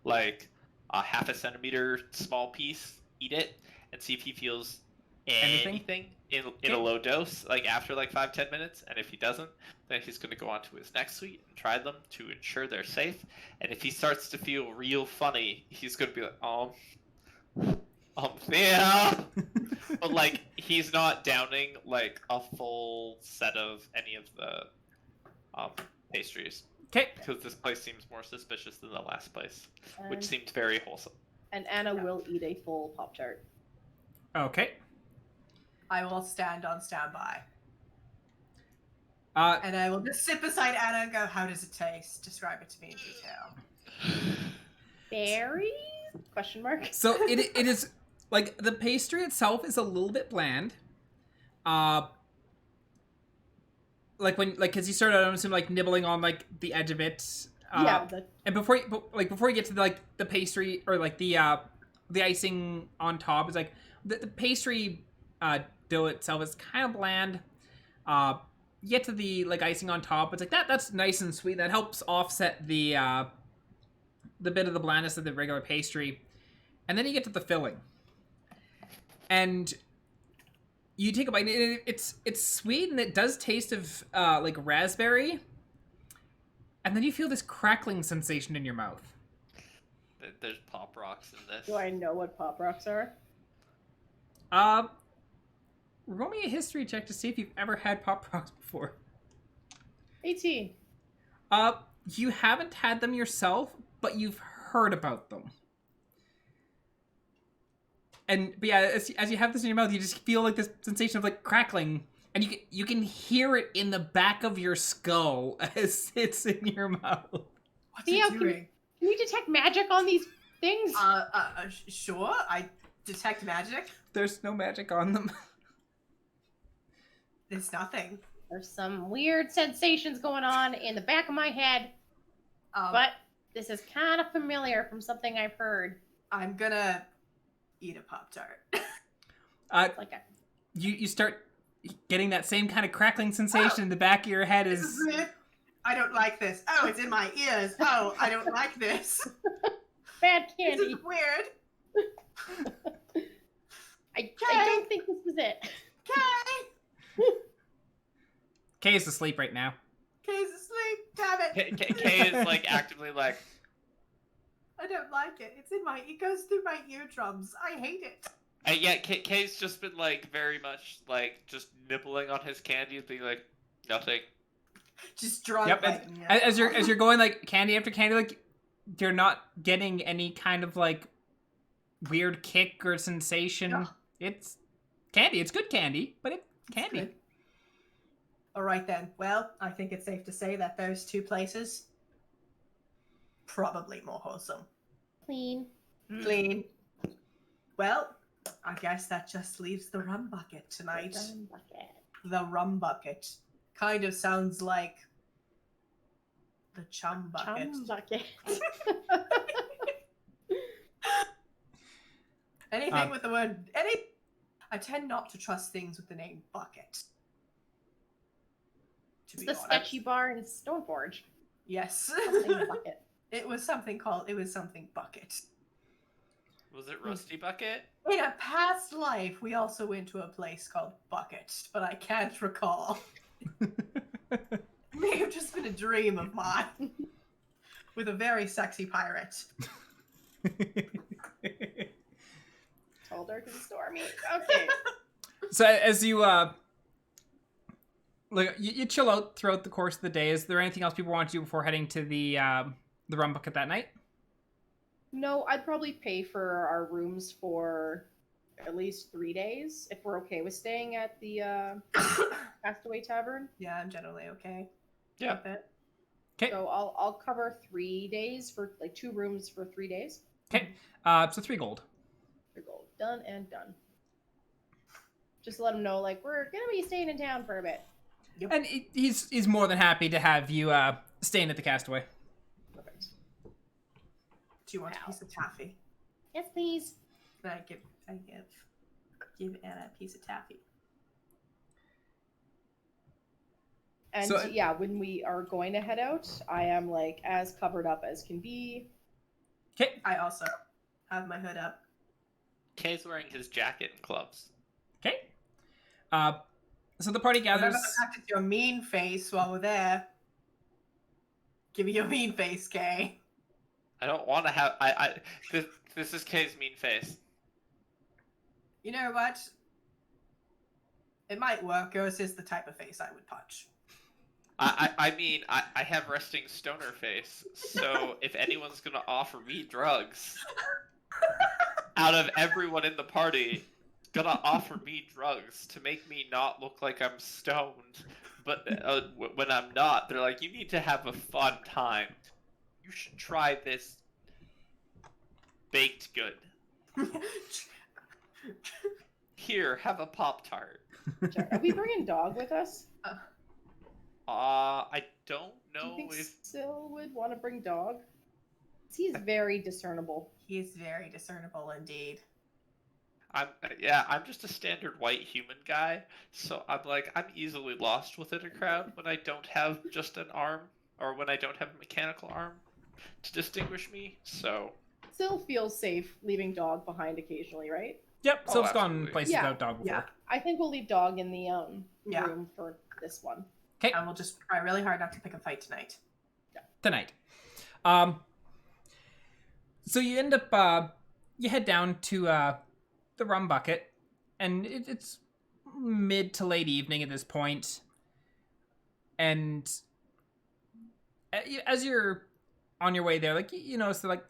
like a half a centimeter small piece, eat it, and see if he feels anything in a low dose, like after like 5-10 minutes. And if he doesn't, then he's going to go on to his next suite and try them to ensure they're safe. And if he starts to feel real funny, he's going to be like, yeah. But like he's not downing like a full set of any of the pastries. Okay. Because this place seems more suspicious than the last place, which seemed very wholesome. And Anna will eat a full Pop-Tart. Okay. I will stand on standby. Uh, And I will just sit beside Anna and go, how does it taste? Describe it to me in detail. Berries? Question mark. so it is like the pastry itself is a little bit bland. Like because you start out, I'm assuming, like nibbling on like the edge of it. Yeah. And before you get to the pastry or like the icing on top, is like the pastry dough itself is kind of bland. You get to the like icing on top, it's like that's nice and sweet. That helps offset the bit of the blandness of the regular pastry. And then you get to the filling, and you take a bite. And it's sweet, and it does taste of like raspberry. And then you feel this crackling sensation in your mouth. There's Pop Rocks in this. Do I know what Pop Rocks are? Roll me a history check to see if you've ever had Pop Rocks before. 18. You haven't had them yourself, but you've heard about them. But yeah, as you have this in your mouth, you just feel like this sensation of like crackling, and you can hear it in the back of your skull as it's in your mouth. What's Theo, it doing? Can we detect magic on these things? Sure. I detect magic. There's no magic on them. There's nothing. There's some weird sensations going on in the back of my head, but this is kind of familiar from something I've heard. I'm gonna eat a Pop-Tart. Like You start getting that same kind of crackling sensation in the back of your head This is it. I don't like this. Oh, it's in my ears. Oh, I don't like this. bad This candy. is weird. I don't think this was it. Kay! Kay is asleep right now. Kay's asleep. Damn it. Kay is like actively like, I don't like it. It goes through my eardrums. I hate it. yeah. Kay's just been like very much like just nibbling on his candy and being like, nothing. Just drunk. Yep. As you're going like candy after candy, like you're not getting any kind of like weird kick or sensation. Yeah. It's candy. It's good candy, but it's candy. Good. All right then. Well, I think it's safe to say that those two places probably more wholesome. Clean. Clean. Well, I guess that just leaves the rum bucket tonight. Rum bucket. The rum bucket. Kind of sounds like the chum bucket. Chum bucket. Anything with the word I tend not to trust things with the name bucket. To It's be the honest. sketchy bar in Stoneforge. Yes. Something bucket. It was something bucket. Was it Rusty Bucket? In a past life, we also went to a place called Bucket, but I can't recall. It may have just been a dream of mine. With a very sexy pirate. Tall, dark, and stormy. Okay. So as you like you chill out throughout the course of the day. Is there anything else people want to do before heading to the rum bucket that night? No, I'd probably pay for our rooms for at least 3 days if we're okay with staying at the Castaway Tavern. Yeah, I'm generally okay. Yeah. With it. Okay. So I'll cover 3 days for like 2 rooms for 3 days. Okay. So 3 gold. 3 gold. Done and done. Just let them know, like, we're gonna be staying in town for a bit. Yep. And he's more than happy to have you staying at the Castaway. Perfect. Do you want a piece of taffy? Yes, please. I give Anna a piece of taffy. And So- yeah, when we are going to head out, I am like as covered up as can be. Okay. I also have my hood up. Kay's wearing his jacket and gloves. Okay. So the party gathers. Remember to practice your mean face while we're there. Give me your mean face, Kay. I don't want to have. This is Kay's mean face. You know what? It might work. Yours is the type of face I would punch. I mean, I have resting stoner face. So if anyone's gonna offer me drugs, out of everyone in the party, gonna offer me drugs to make me not look like I'm stoned. But when I'm not, they're like, you need to have a fun time. You should try this baked good. Here, have a Pop-Tart. Are we bringing dog with us? I don't Do you know think if Syl would want to bring dog? 'Cause he's very discernible. He is very discernible indeed. I'm just a standard white human guy, so I'm easily lost within a crowd when I don't have just an arm, or when I don't have a mechanical arm to distinguish me, so... Syl feels safe leaving dog behind occasionally, right? Yep. Oh, So it's gone absolutely. places Yeah. without dog before. Yeah. I think we'll leave dog in the Yeah. room for this one. Okay. I will just try really hard not to pick a fight tonight. Tonight. So you end up you head down to the rum bucket, and it's mid to late evening at this point. And as you're on your way there, like you notice that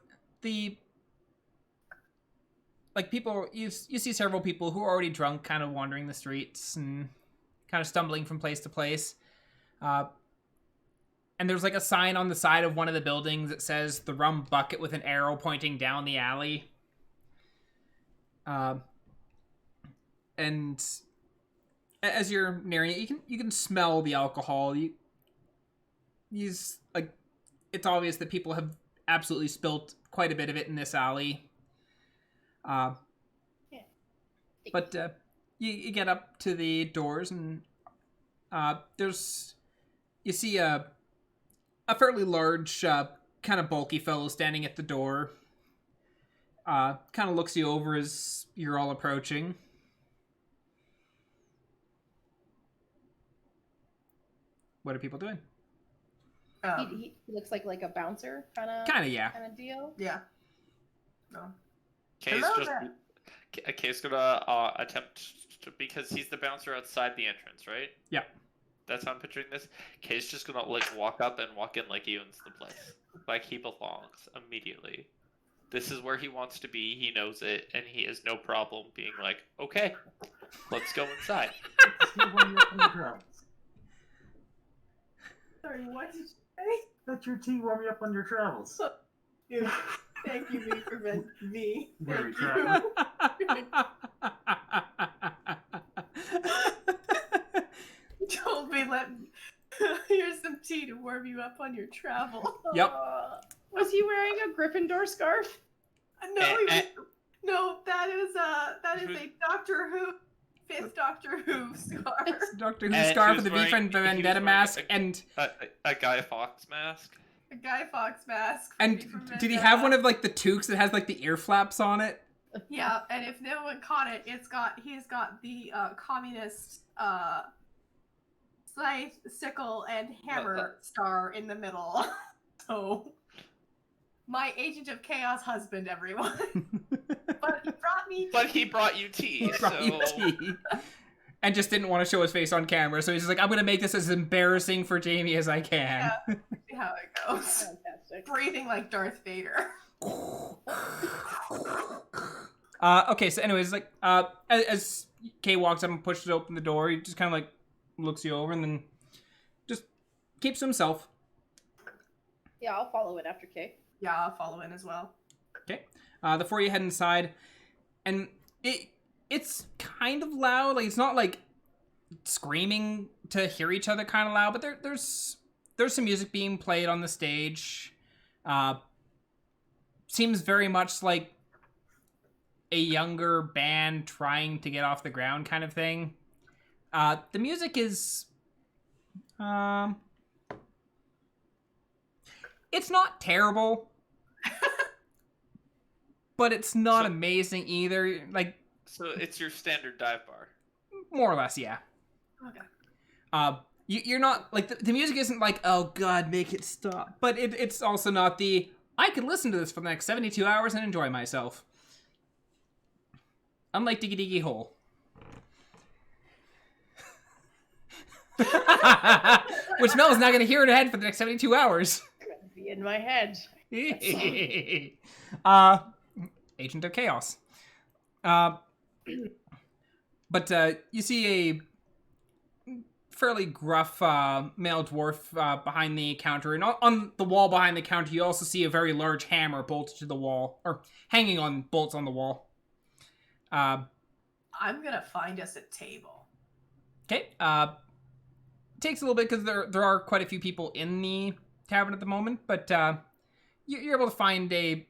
people, you see several people who are already drunk, kind of wandering the streets and kind of stumbling from place to place. And there's like a sign on the side of one of the buildings that says the rum bucket with an arrow pointing down the alley. And as you're nearing it, you can smell the alcohol. It's obvious that people have absolutely spilt quite a bit of it in this alley. But you get up to the doors, and you see a fairly large, kind of bulky fellow standing at the door. Kind of looks you over as you're all approaching. What are people doing? He looks like a bouncer kind of Yeah. deal. Yeah. No. Kay's Hello just... there. Kay's gonna attempt to... Because he's the bouncer outside the entrance, right? Yeah. That's how I'm picturing this. Kay's just gonna, walk up and walk in like he owns the place. Like he belongs immediately. This is where he wants to be, he knows it, and he has no problem being like, okay, let's go inside. Sorry, what did you say? Let your tea warm you up on your travels. Thank you, V, for me. Very Thank proud. you. Told me, here's some tea to warm you up on your travel. Yep. Was he wearing a Gryffindor scarf? No, that is a Doctor Who, 5th Doctor Who scarf. Doctor Who And scarf he with the was V for wearing- he was Vendetta wearing mask, a- and A Guy Fawkes mask. A Guy Fawkes mask. and from did he Vendetta. have one of the toques that has the ear flaps on it? Yeah, and if no one caught it, he's got the communist scythe, sickle, and hammer star in the middle. So, my agent of chaos husband, everyone. But he brought me tea. But he brought you tea, He brought you so... tea. and just didn't want to show his face on camera. So he's just like, I'm gonna make this as embarrassing for Jamie as I can. Yeah. See how it goes. Fantastic. Breathing like Darth Vader. Okay, so anyways, like, as Kay walks up and pushes open the door, he just kind of like looks you over and then just keeps to himself. Yeah, I'll follow it after Kay. Yeah, I'll follow in as well. Okay. The four of you head inside, and it's kind of loud. Like, it's not like screaming to hear each other kind of loud, but there's some music being played on the stage. Seems very much like a younger band trying to get off the ground kind of thing. The music is it's not terrible, but it's not amazing either. Like, So it's your standard dive bar. more or less, yeah. Okay. You're not like the music isn't like, oh god, make it stop, but it's also not the I could listen to this for the next 72 hours and enjoy myself. Unlike Diggy Diggy Hole. Which Mel is not going to hear in her head for the next 72 hours. Gonna be in my head. Agent of Chaos. But you see a fairly gruff male dwarf behind the counter, and on the wall behind the counter you also see a very large hammer bolted to the wall, or hanging on bolts on the wall. I'm gonna find us a table. Okay. Takes a little bit because there are quite a few people in the tavern at the moment, but you're able to find a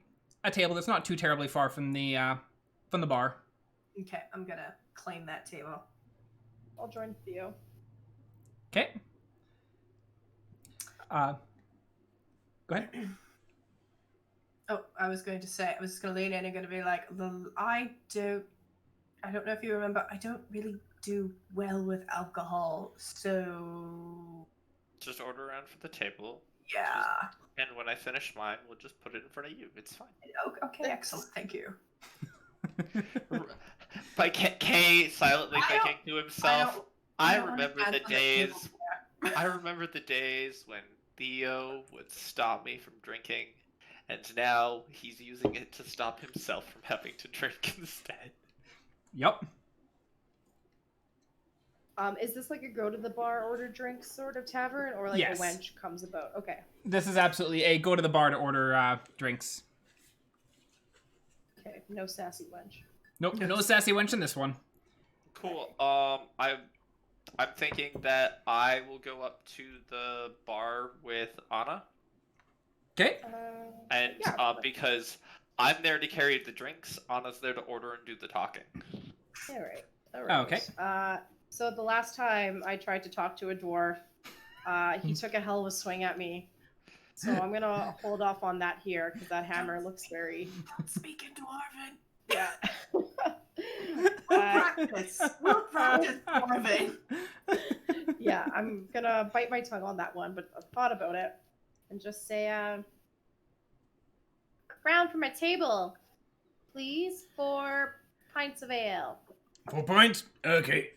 table that's not too terribly far from the bar. Okay, I'm gonna claim that table. I'll join Theo. Okay. Go ahead. Oh, I was going to say, I was just gonna lean in and gonna be like, I don't know if you remember, I don't really do well with alcohol, so Just order around for the table. yeah. And when I finish mine, we'll just put it in front of you. It's fine. Okay, excellent, thank you. By Kay silently I don't- thinking to himself, I I don't remember understand the how table days. works. I remember the days when Theo would stop me from drinking, and now he's using it to stop himself from having to drink instead. Yep. Is this like a go to the bar, order drinks sort of tavern, or like Yes. a wench comes about? Okay. This is absolutely a go to the bar to order drinks. Okay. No sassy wench. Nope, no sassy wench in this one. Cool. I'm thinking that I will go up to the bar with Anna, Okay. and yeah. because I'm there to carry the drinks, Anna's there to order and do the talking. All right. All right. Okay. So the last time I tried to talk to a dwarf, he took a hell of a swing at me. So I'm gonna hold off on that here because that hammer looks very. Don't speak in Dwarven. Yeah. We'll practice Dwarven. Yeah, I'm gonna bite my tongue on that one, but I've thought about it and just say, Round for my table, please. 4 pints of ale. 4 points? Okay.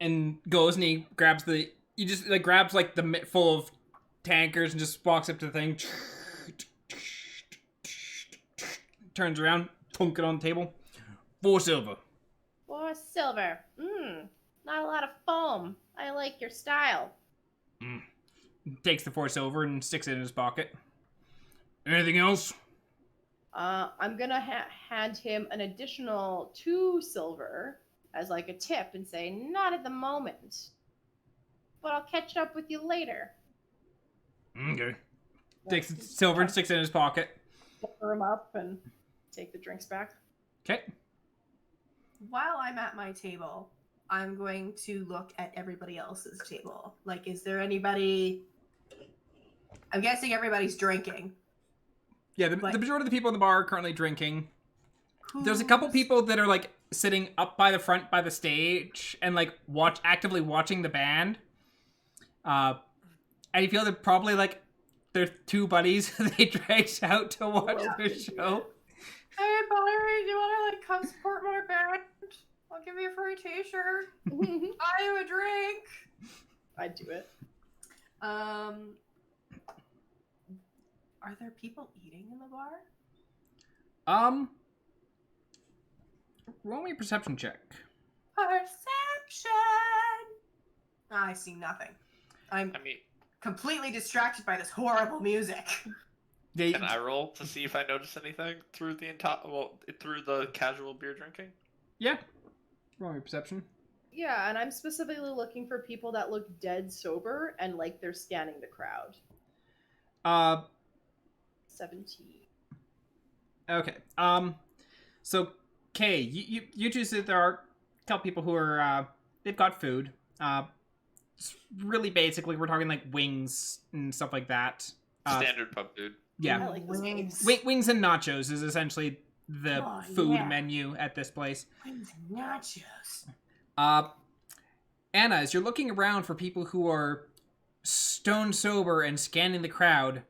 And goes and he grabs the... He just grabs the mitt full of tankers and just walks up to the thing. Turns around, thunk it on the table. 4 silver. 4 silver. Not a lot of foam. I like your style. Takes the 4 silver and sticks it in his pocket. Anything else? I'm gonna hand him an additional 2 silver as like a tip and say, not at the moment, but I'll catch up with you later. Okay. Takes the silver and sticks it in his pocket. Cover him up and take the drinks back. Okay. While I'm at my table, I'm going to look at everybody else's table. Like, is there anybody... I'm guessing everybody's drinking. Yeah, the majority of the people in the bar are currently drinking. There's a couple Who's- people that are sitting up by the front by the stage and actively watching the band. And you feel that probably they're 2 buddies they dragged out to watch the show. Hey, Valerie, do you want to come support my band? I'll give you a free t-shirt. Buy you a drink. I'd do it. Are there people eating in the bar? Roll me a perception check. Perception. I see nothing. I mean, completely distracted by this horrible music. can I roll to see if I notice anything through the through the casual beer drinking? Yeah. Roll me perception. Yeah, and I'm specifically looking for people that look dead sober and like they're scanning the crowd. 17. Okay. So, Kay, you two said there are a couple people who are, they've got food. Really basically, we're talking like wings and stuff like that. Standard pub food. Yeah. I like this game. Wings and nachos is essentially the food menu at this place. Wings and nachos. Anna, as you're looking around for people who are stone sober and scanning the crowd,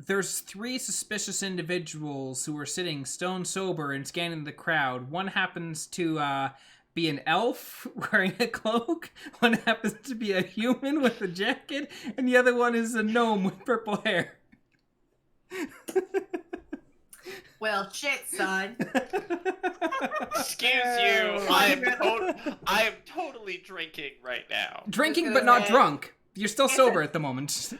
there's 3 suspicious individuals who are sitting stone sober and scanning the crowd. One happens to be an elf wearing a cloak. One happens to be a human with a jacket. And the other one is a gnome with purple hair. Well, shit, son. Excuse you. I am totally drinking right now. Drinking but not drunk. You're still sober at the moment. This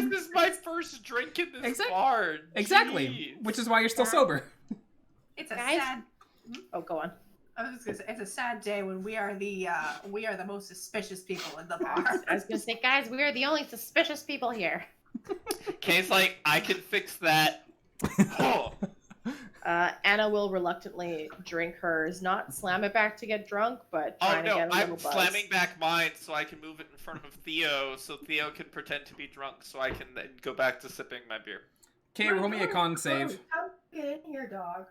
is my first drink in this bar. Exactly. Jeez. Which is why you're still sober. It's a Guys? sad. Oh, go on. I was just gonna say, it's a sad day when we are the most suspicious people in the bar. I was gonna say, guys, we are the only suspicious people here. Kay's like, I can fix that. Oh. Anna will reluctantly drink hers, not slam it back to get drunk, but Oh trying to no, get a little I'm buzz. slamming back mine so I can move it in front of Theo, so Theo can pretend to be drunk, so I can then go back to sipping my beer. Okay, roll me a con save. Come get in here, dog.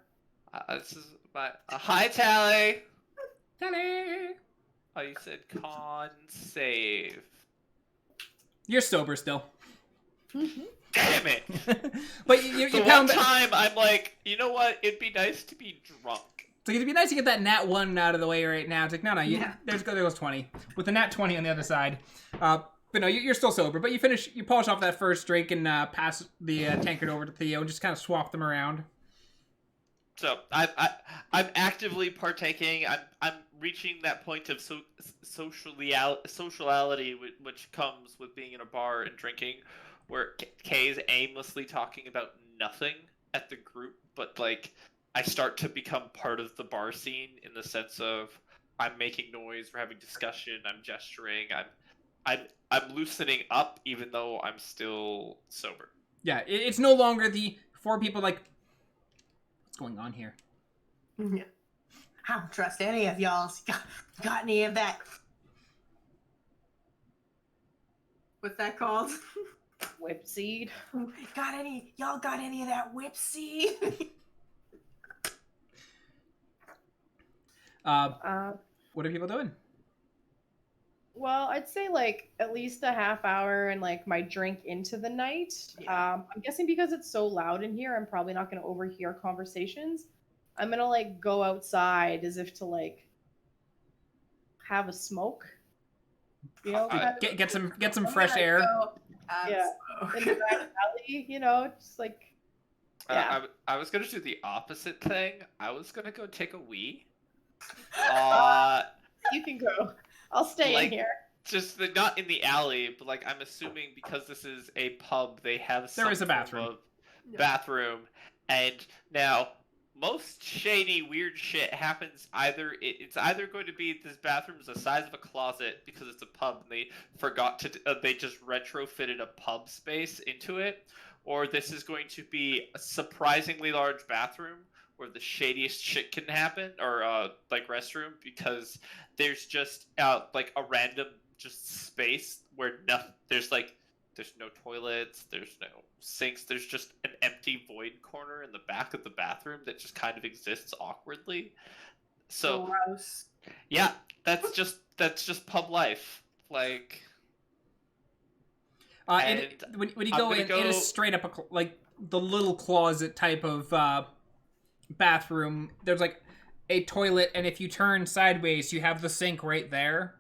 This is my hi Tally. Tally! Oh, you said con save. You're sober still. Damn it! But you The pound one time I'm like, you know what? It'd be nice to be drunk. So it'd be nice to get that nat 1 out of the way right now. It's like, no, Yeah. there goes 20. With the nat 20 on the other side. But no, you're still sober. But you polish off that first drink and pass the tankard over to Theo and just kind of swap them around. So I'm actively partaking. I'm reaching that point of sociality which comes with being in a bar and drinking, where Kay is aimlessly talking about nothing at the group, but like I start to become part of the bar scene in the sense of I'm making noise, we're having discussion, I'm gesturing, I'm loosening up even though I'm still sober. Yeah, it's no longer the 4 people like, what's going on here? Yeah. I don't trust any of y'all. Got any of that? What's that called? Whip seed. Y'all got any of that whip seed? What are people doing? Well, I'd say like at least a half hour and like my drink into the night. Yeah. I'm guessing because it's so loud in here, I'm probably not going to overhear conversations. I'm going to like go outside as if to like have a smoke. You know, kind of Get some fresh air. Yeah. in the back alley, you know, just like, yeah. I was gonna do the opposite thing. I was gonna go take a wee. You can go. I'll stay in here. Just not in the alley, but like I'm assuming because this is a pub, they have There is a some form bathroom. of bathroom, and now most shady weird shit happens it's either going to be this bathroom is the size of a closet because it's a pub and they forgot to they just retrofitted a pub space into it, or this is going to be a surprisingly large bathroom where the shadiest shit can happen, or like restroom, because there's just like a random just space where there's no toilets, there's no sinks, there's just an empty void corner in the back of the bathroom that just kind of exists awkwardly. So Gross. yeah, that's just pub life. Like, When you go in, it is straight up like the little closet type of bathroom. There's like a toilet, and if you turn sideways, you have the sink right there.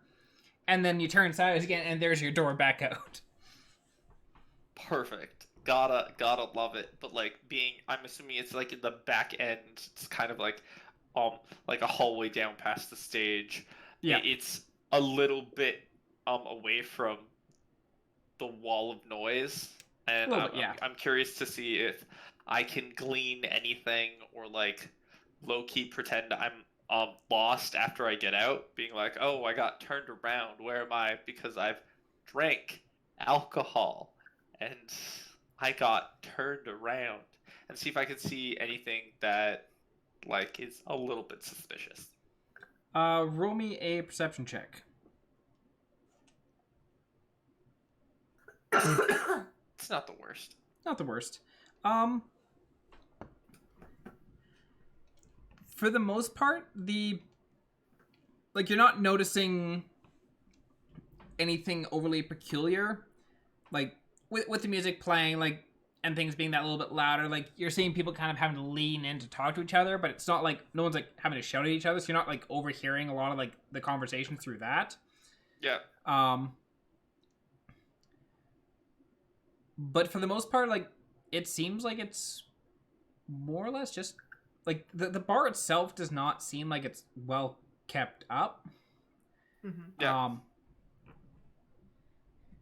And then you turn sideways again, and there's your door back out. Perfect. Gotta love it. But like I'm assuming it's like in the back end. It's kind of like a hallway down past the stage. Yeah. It's a little bit away from the wall of noise, and I'm curious to see if I can glean anything or like low key pretend I'm lost after I get out, being like, oh, I got turned around. Where am I? Because I've drank alcohol and I got turned around, and see if I can see anything that like is a little bit suspicious. Roll me a perception check. It's not the worst. Not the worst. For the most part, you're not noticing anything overly peculiar, like with the music playing, like, and things being that little bit louder. Like, you're seeing people kind of having to lean in to talk to each other, but it's not like no one's like having to shout at each other, so you're not like overhearing a lot of like the conversation through that. Yeah. But for the most part, like, it seems like it's more or less just like the bar itself does not seem like it's well kept up. Mm-hmm. Yeah.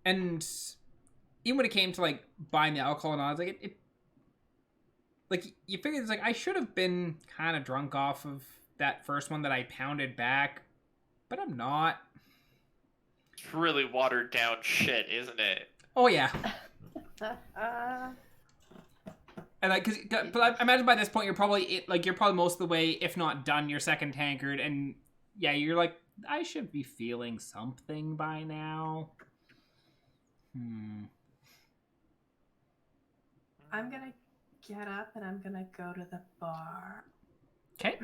And even when it came to like buying the alcohol and all, it's like it like you figure it's like I should have been kind of drunk off of that first one that I pounded back, but I'm not. It's really watered down shit, isn't it? Oh yeah. And like, but I imagine by this point you're probably most of the way, if not done, your second tankard, and yeah, you're like, I should be feeling something by now. I'm gonna get up and I'm gonna go to the bar. Okay.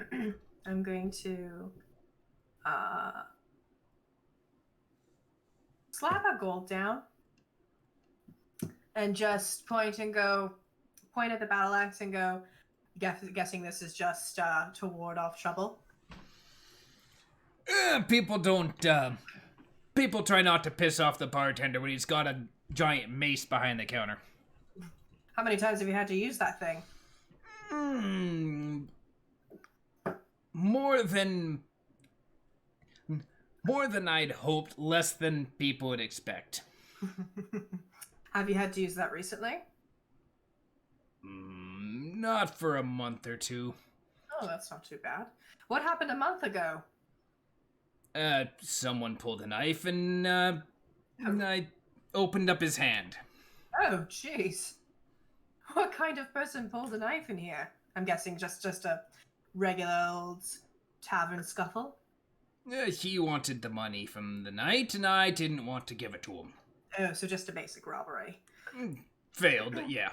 I'm going to slap a gold down and just point at the battle axe and go, guessing this is just to ward off trouble. People try not to piss off the bartender when he's got a giant mace behind the counter. How many times have you had to use that thing? More than I'd hoped, less than people would expect. Have you had to use that recently? Not for a month or two. Oh, that's not too bad. What happened a month ago? Someone pulled a knife and I opened up his hand. Oh, jeez. What kind of person pulled a knife in here? I'm guessing just a regular old tavern scuffle? He wanted the money from the night, and I didn't want to give it to him. Oh, so just a basic robbery. Failed, but yeah.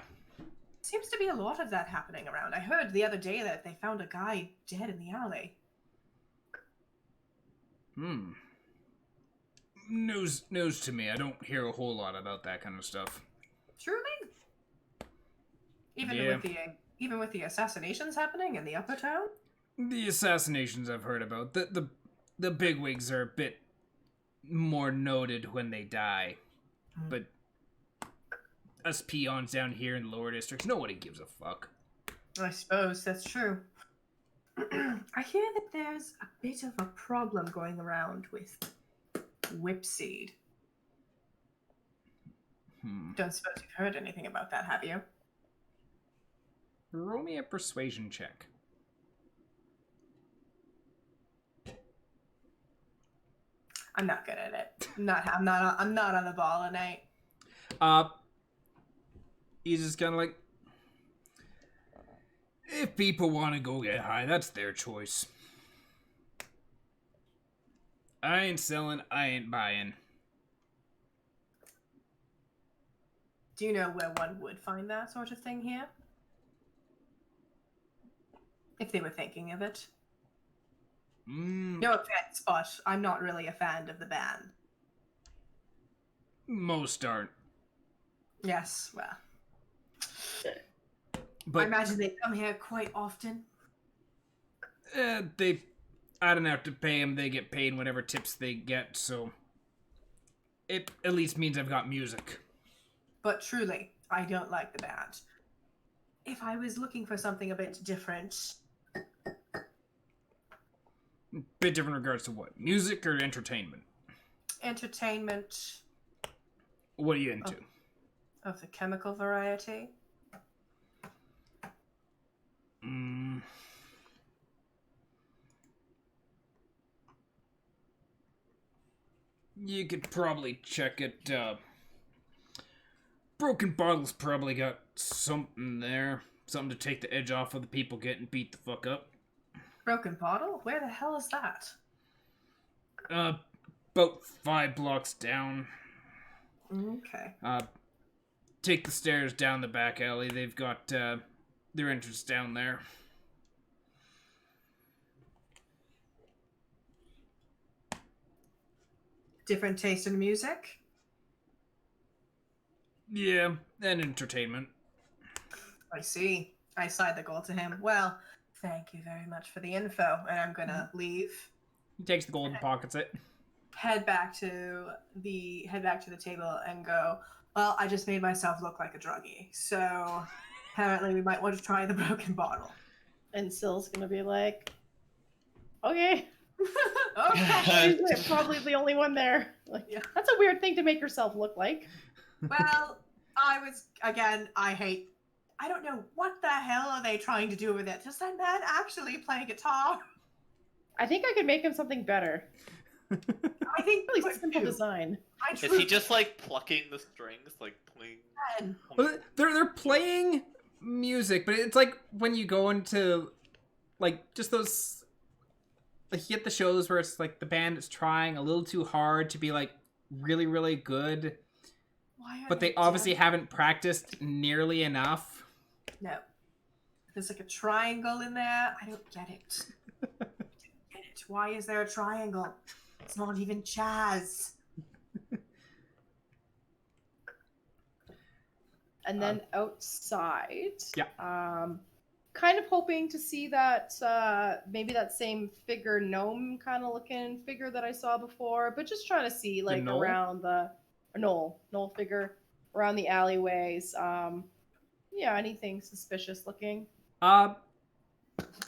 Seems to be a lot of that happening around. I heard the other day that they found a guy dead in the alley. News to me. I don't hear a whole lot about that kind of stuff. Truly? Even with the assassinations happening in the upper town? The assassinations I've heard about. The bigwigs are a bit more noted when they die. But us peons down here in the lower districts, nobody gives a fuck. I suppose that's true. I hear that there's a bit of a problem going around with Whipseed. Don't suppose you've heard anything about that, have you? Roll me a persuasion check. I'm not good at it. I'm not on the ball tonight. He's just kind of like, if people want to go get high, that's their choice. I ain't selling, I ain't buying. Do you know where one would find that sort of thing here? If they were thinking of it. No offense, but I'm not really a fan of the band. Most aren't. Yes, well. But I imagine they come here quite often. I don't have to pay them. They get paid whatever tips they get, so it at least means I've got music. But truly, I don't like the band. If I was looking for something a bit different... Bit different in regards to what? Music or entertainment? Entertainment. What are you into? Of the chemical variety. You could probably check it. Broken Bottle's probably got something there. Something to take the edge off of the people getting beat the fuck up. Broken Bottle? Where the hell is that? About 5 blocks down. Okay. Take the stairs down the back alley. They've got their entrance down there. Different taste in music? Yeah, and entertainment. I see. I slide the gold to him. Well, thank you very much for the info, and I'm gonna leave. He takes the gold and pockets it. Head back to the table and go, well, I just made myself look like a druggie, so apparently we might want to try the Broken Bottle. And Syl's gonna be like, okay. Okay. She's probably the only one there. Like, Yeah. That's a weird thing to make yourself look like. Well, I don't know what the hell are they trying to do with it. Does that man actually play guitar? I think I could make him something better. I think Really simple design. Is he just like plucking the strings, like playing? Well, they're playing music, but it's like when you go into like just those, like you get the shows where it's like the band is trying a little too hard to be like really, really good, but they obviously haven't practiced nearly enough. No. There's like a triangle in there. I don't get it. Why is there a triangle? It's not even jazz. And then outside, Yeah. Kind of hoping to see that maybe that same figure gnome kind of looking figure that I saw before, but just trying to see like gnoll? around the knoll figure around the alleyways. Yeah, anything suspicious looking.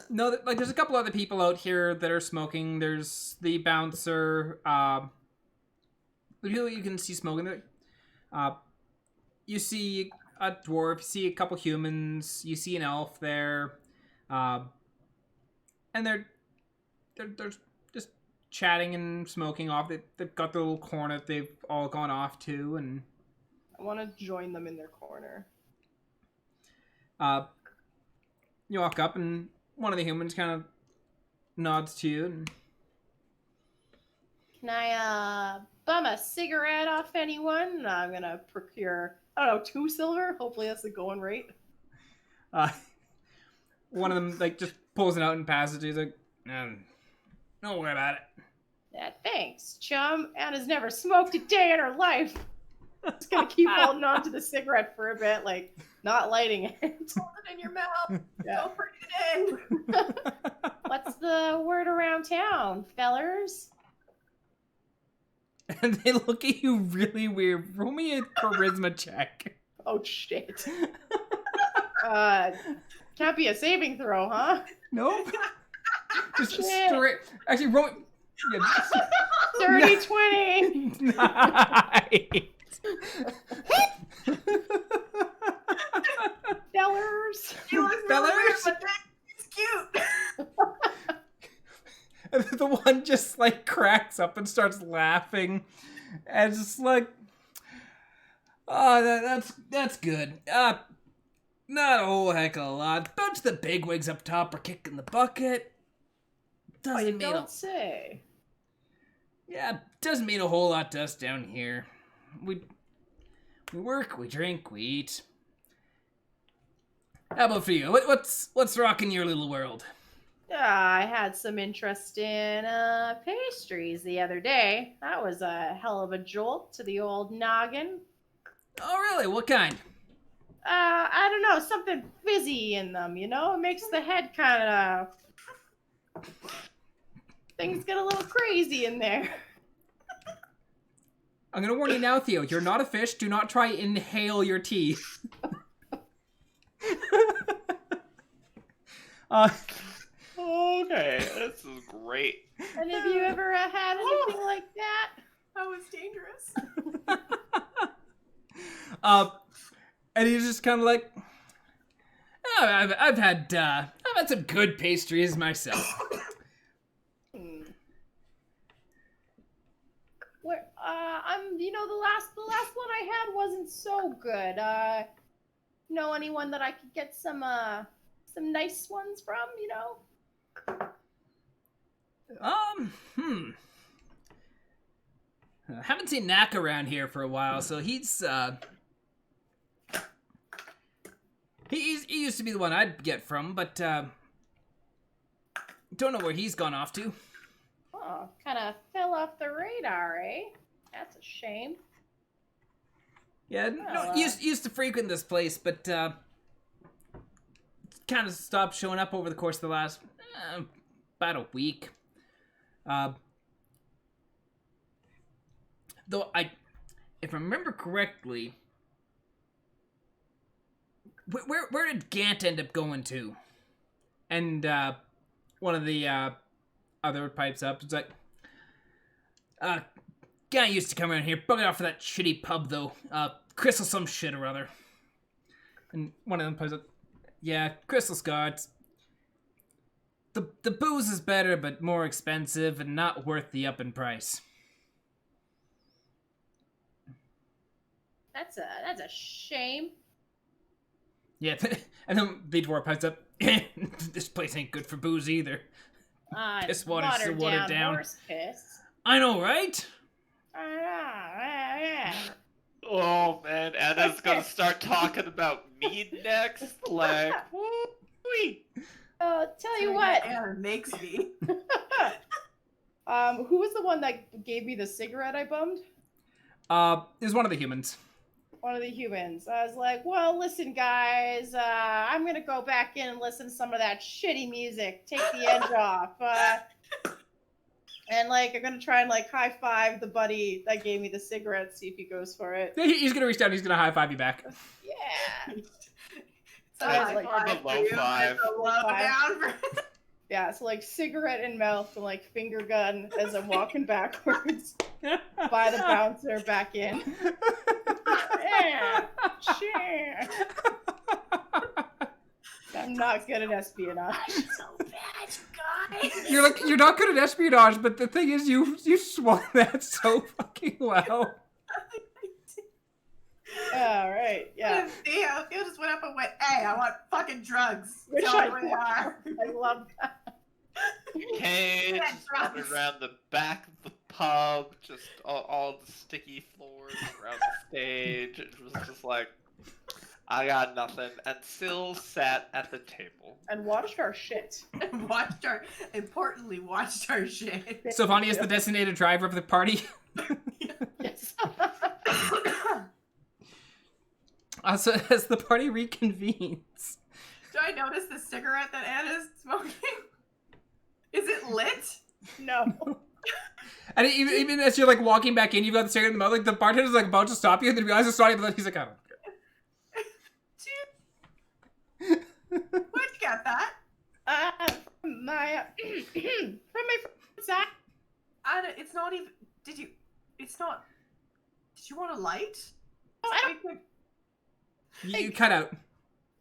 No, like there's a couple other people out here that are smoking. There's the bouncer. The people you can see smoking there. You see a dwarf. You see a couple humans. You see an elf there, and they're just chatting and smoking off. They've got the little corner that they've all gone off to, and I want to join them in their corner. you walk up and one of the humans kind of nods to you. And... Can I bum a cigarette off anyone? I'm gonna procure, I don't know, 2 silver. Hopefully that's the going rate. One of them like just pulls it out and passes it. He's like, don't worry about it. Yeah, thanks, chum. Anna's never smoked a day in her life. Just gonna keep holding on to the cigarette for a bit, like not lighting it. Hold it in your mouth. Yeah. Don't bring it in. What's the word around town, fellers? And they look at you really weird. Roll me a charisma check. Oh shit. Can't be a saving throw, huh? Nope. Just Shit. straight. Actually, roll. Yeah. 30, 20. Nice. Fellers. He looks Fellers? really weird, but he's cute. And the one just like cracks up and starts laughing, and it's just like, oh, that's good. Not a whole heck of a lot. Bunch of the bigwigs up top are kicking the bucket. Oh, Doesn't you mean don't say. doesn't mean a whole lot to us down here. We work, we drink, we eat. How about for you? What's rocking your little world? I had some interest in pastries the other day. That was a hell of a jolt to the old noggin. Oh, really? What kind? I don't know, something fizzy in them, you know? It makes the head kind of Things get a little crazy in there. I'm gonna warn you now, Theo. You're not a fish. Do not try inhale your tea. Okay, this is great. And have you ever had anything like that? That was dangerous. And he's just kind of like, oh, I've had some good pastries myself. Where, the last one I had wasn't so good. Know anyone that I could get some nice ones from? I haven't seen Knack around here for a while, so he used to be the one I'd get from, but don't know where he's gone off to. Oh, kind of fell off the radar, eh? That's a shame. Yeah, Well, used to frequent this place, but kind of stopped showing up over the course of the last about a week. Though if I remember correctly, where did Gant end up going to? And one of the other pipes up. It's like, Gant used to come around here, bug it off for that shitty pub though. Crystal some shit or other. And one of them pipes up, yeah, Crystal Scards. The booze is better, but more expensive and not worth the up in price. That's a shame. Yeah, and then the dwarf pipes up, this place ain't good for booze either. Piss water's so watered down. Horse piss. I know, right? Yeah. Oh man, Anna's gonna start talking about mead next. Like, woo-wee. Tell you what. Anna makes me. Who was the one that gave me the cigarette I bummed? It was one of the humans. One of the humans. I was like, well, listen, guys, I'm gonna go back in and listen to some of that shitty music. Take the edge off. And, I'm gonna try and, high five the buddy that gave me the cigarette, see if he goes for it. He's gonna reach down, he's gonna high five you back. Yeah. So I was high like, five low for you, five. it's a low down for- Yeah, so, cigarette in mouth and, finger gun as I'm walking backwards by the bouncer back in. Yeah, sure. I'm not good at espionage. So bad, you guys. You're not good at espionage, but the thing is, you swung that so fucking well. All right, yeah. Theo just went up and went, hey, I want fucking drugs. Which Tell me I where they are. I love that. Cage, Yeah, running around the back of the pub, just all the sticky floors around the stage. It was just like, I got nothing, and still sat at the table. And watched our shit. And importantly, watched our shit. Sylvania is the designated driver of the party. Yes. Also, as the party reconvenes. Do I notice the cigarette that Anna's smoking? Is it lit? No. And even as you're walking back in, you've got the cigarette in the mouth, the bartender's about to stop you, and then you realize it's not even that. He's like, I don't care. Where'd you get that? From my friend's side. Anna, it's not even. Did you want a light? Oh, I don't. You cut out.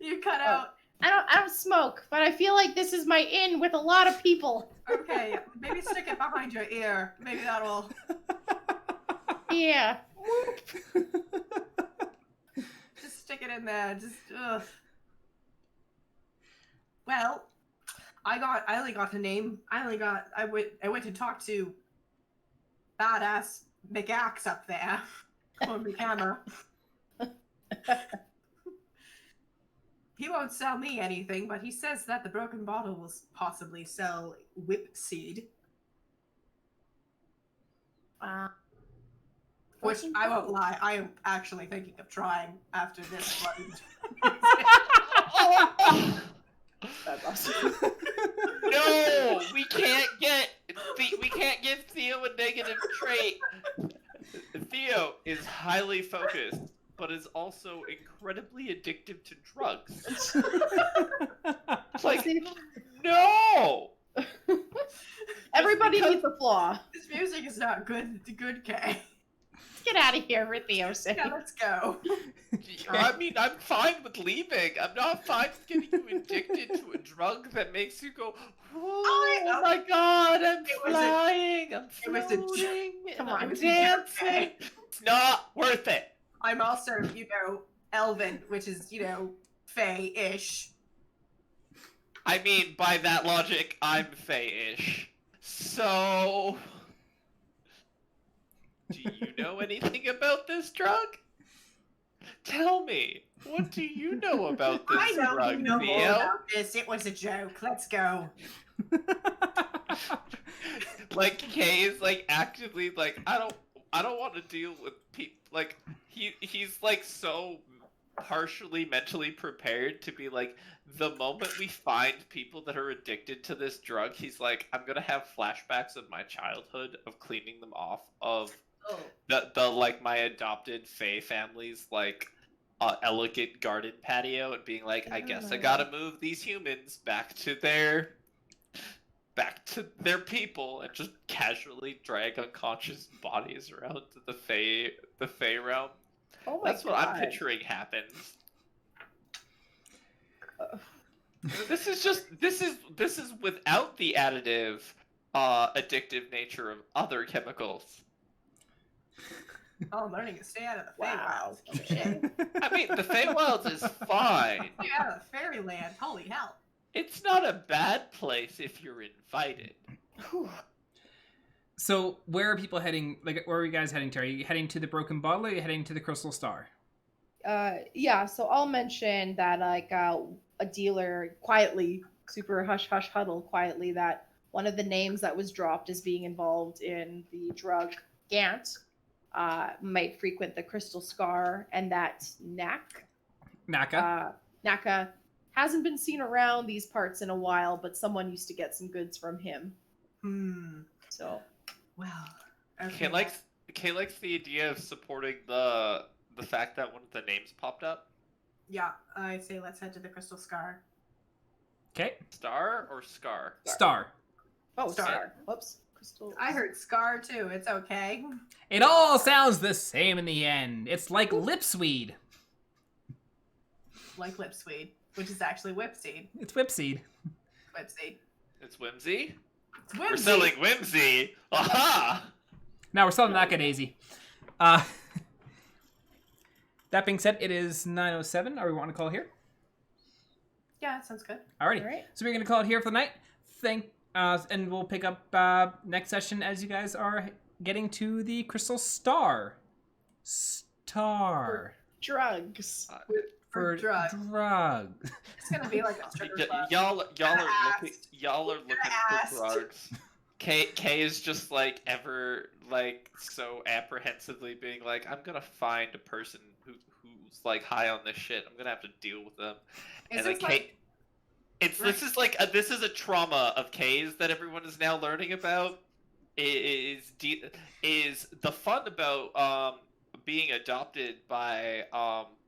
You cut out. I don't smoke, but I feel like this is my in with a lot of people. Okay, maybe stick it behind your ear. Maybe that'll. Yeah. Just stick it in there. Just. Ugh. Well, I only got a name. I went to talk to badass McAxe up there, or McHammer. He won't sell me anything, but he says that the broken bottle will possibly sell whip seed. Which, I won't lie, I am actually thinking of trying after this one. That's awesome. No, we can't give Theo a negative trait. Theo is highly focused, but is also incredibly addictive to drugs. Like, no. Everybody because- needs a flaw. This music is not good. Kay. Let's get out of here for Theo's sake. Yeah, let's go. I mean, I'm fine with leaving. I'm not fine with getting you addicted to a drug that makes you go, oh my god, I'm flying, I'm it was a floating, Come and on, I'm it was a joke, dancing. okay? It's not worth it. I'm also, Elven, which is, Fey-ish. I mean, by that logic, I'm Fey-ish. So... Do you know anything about this drug? Tell me, what do you know about this I know drug, you know more Theo? about this. It was a joke. Let's go. Like, Kay is, like, actively, like, I don't want to deal with people, like, he's, like, so partially mentally prepared to be, like, the moment we find people that are addicted to this drug, he's like, I'm gonna have flashbacks of my childhood, of cleaning them off, of the like, my adopted Fae family's, like, elegant garden patio, and being like, I guess I gotta move these humans back to their people, and just casually drag unconscious bodies around to the Fae realm. Oh my That's god. what I'm picturing happens. This is without the additive, addictive nature of other chemicals. Oh, I'm learning to stay out of the Wow. Feywild. Oh, shit. I mean, the Feywild is fine. Stay out of fairyland. Holy hell. It's not a bad place if you're invited. So, where are people heading? Like, where are you guys heading to? Are you heading to the Broken Bottle, or are you heading to the Crystal Star? Yeah, so I'll mention that like a dealer quietly, super hush hush huddle quietly, that one of the names that was dropped as being involved in the drug Gant might frequent the Crystal Scar, and that Naka. Naka hasn't been seen around these parts in a while, but someone used to get some goods from him. So Well. Kay likes the idea of supporting the fact that one of the names popped up. Yeah, I say let's head to the Crystal Scar. Okay. Star or Scar? Star. Star. Whoops. Crystal. I heard Scar too. It's okay. It all sounds the same in the end. It's like lipsweed. Like Lipsweed, which is actually Whipseed. It's whipseed. Whipseed. It's Whimsy? It's Whimsy. We're selling Whimsy! Aha! Now we're selling Naka Daisy. That being said, it is 9:07. Are we wanting to call here? Yeah, sounds good. Alrighty. All right. So we're gonna call it here for the night. And we'll pick up next session as you guys are getting to the Crystal Star. Drugs. For drugs. Drugs. It's gonna be like a stripper club. Y'all are looking Asked. for drugs. Kay is just like ever like so apprehensively being like, I'm gonna find a person who's like high on this shit. I'm gonna have to deal with them. Is And this like Kay, this is a trauma of Kay's that everyone is now learning about. Is the fun about being adopted by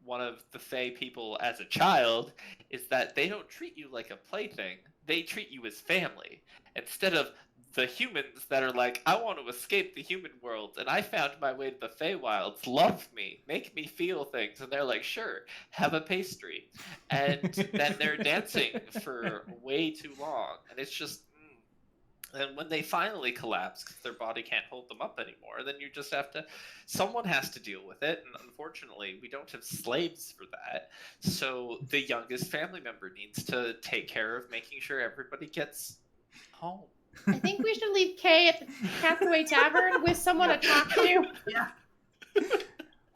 one of the Fae people as a child is that they don't treat you like a plaything. They treat you as family instead of the humans that are like, I want to escape the human world, and I found my way to the Feywilds. Love me, make me feel things, and they're like, sure, have a pastry, and then they're dancing for way too long, and it's just. And when they finally collapse because their body can't hold them up anymore, then you just have to. Someone has to deal with it, and unfortunately, we don't have slaves for that. So the youngest family member needs to take care of making sure everybody gets home. I think we should leave Kay at the Castaway Tavern with someone to talk to. Yeah.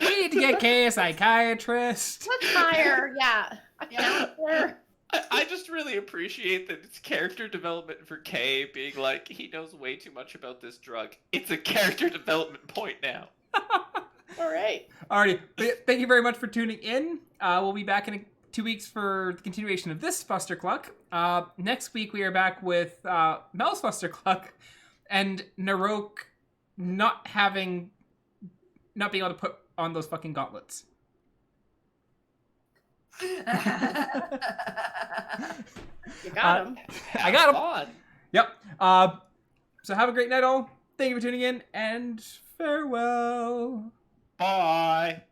We need to get Kay a psychiatrist. Let's hire, a counselor. I just really appreciate that it's character development for Kay being like, he knows way too much about this drug. It's a character development point now. All right. Alrighty. Thank you very much for tuning in. We'll be back in 2 weeks for the continuation of this Fustercluck. Next week we are back with Mel's Fustercluck and Narok not being able to put on those fucking gauntlets. You got him. I got him. Fun. Yep. So have a great night, all. Thank you for tuning in, and farewell. Bye.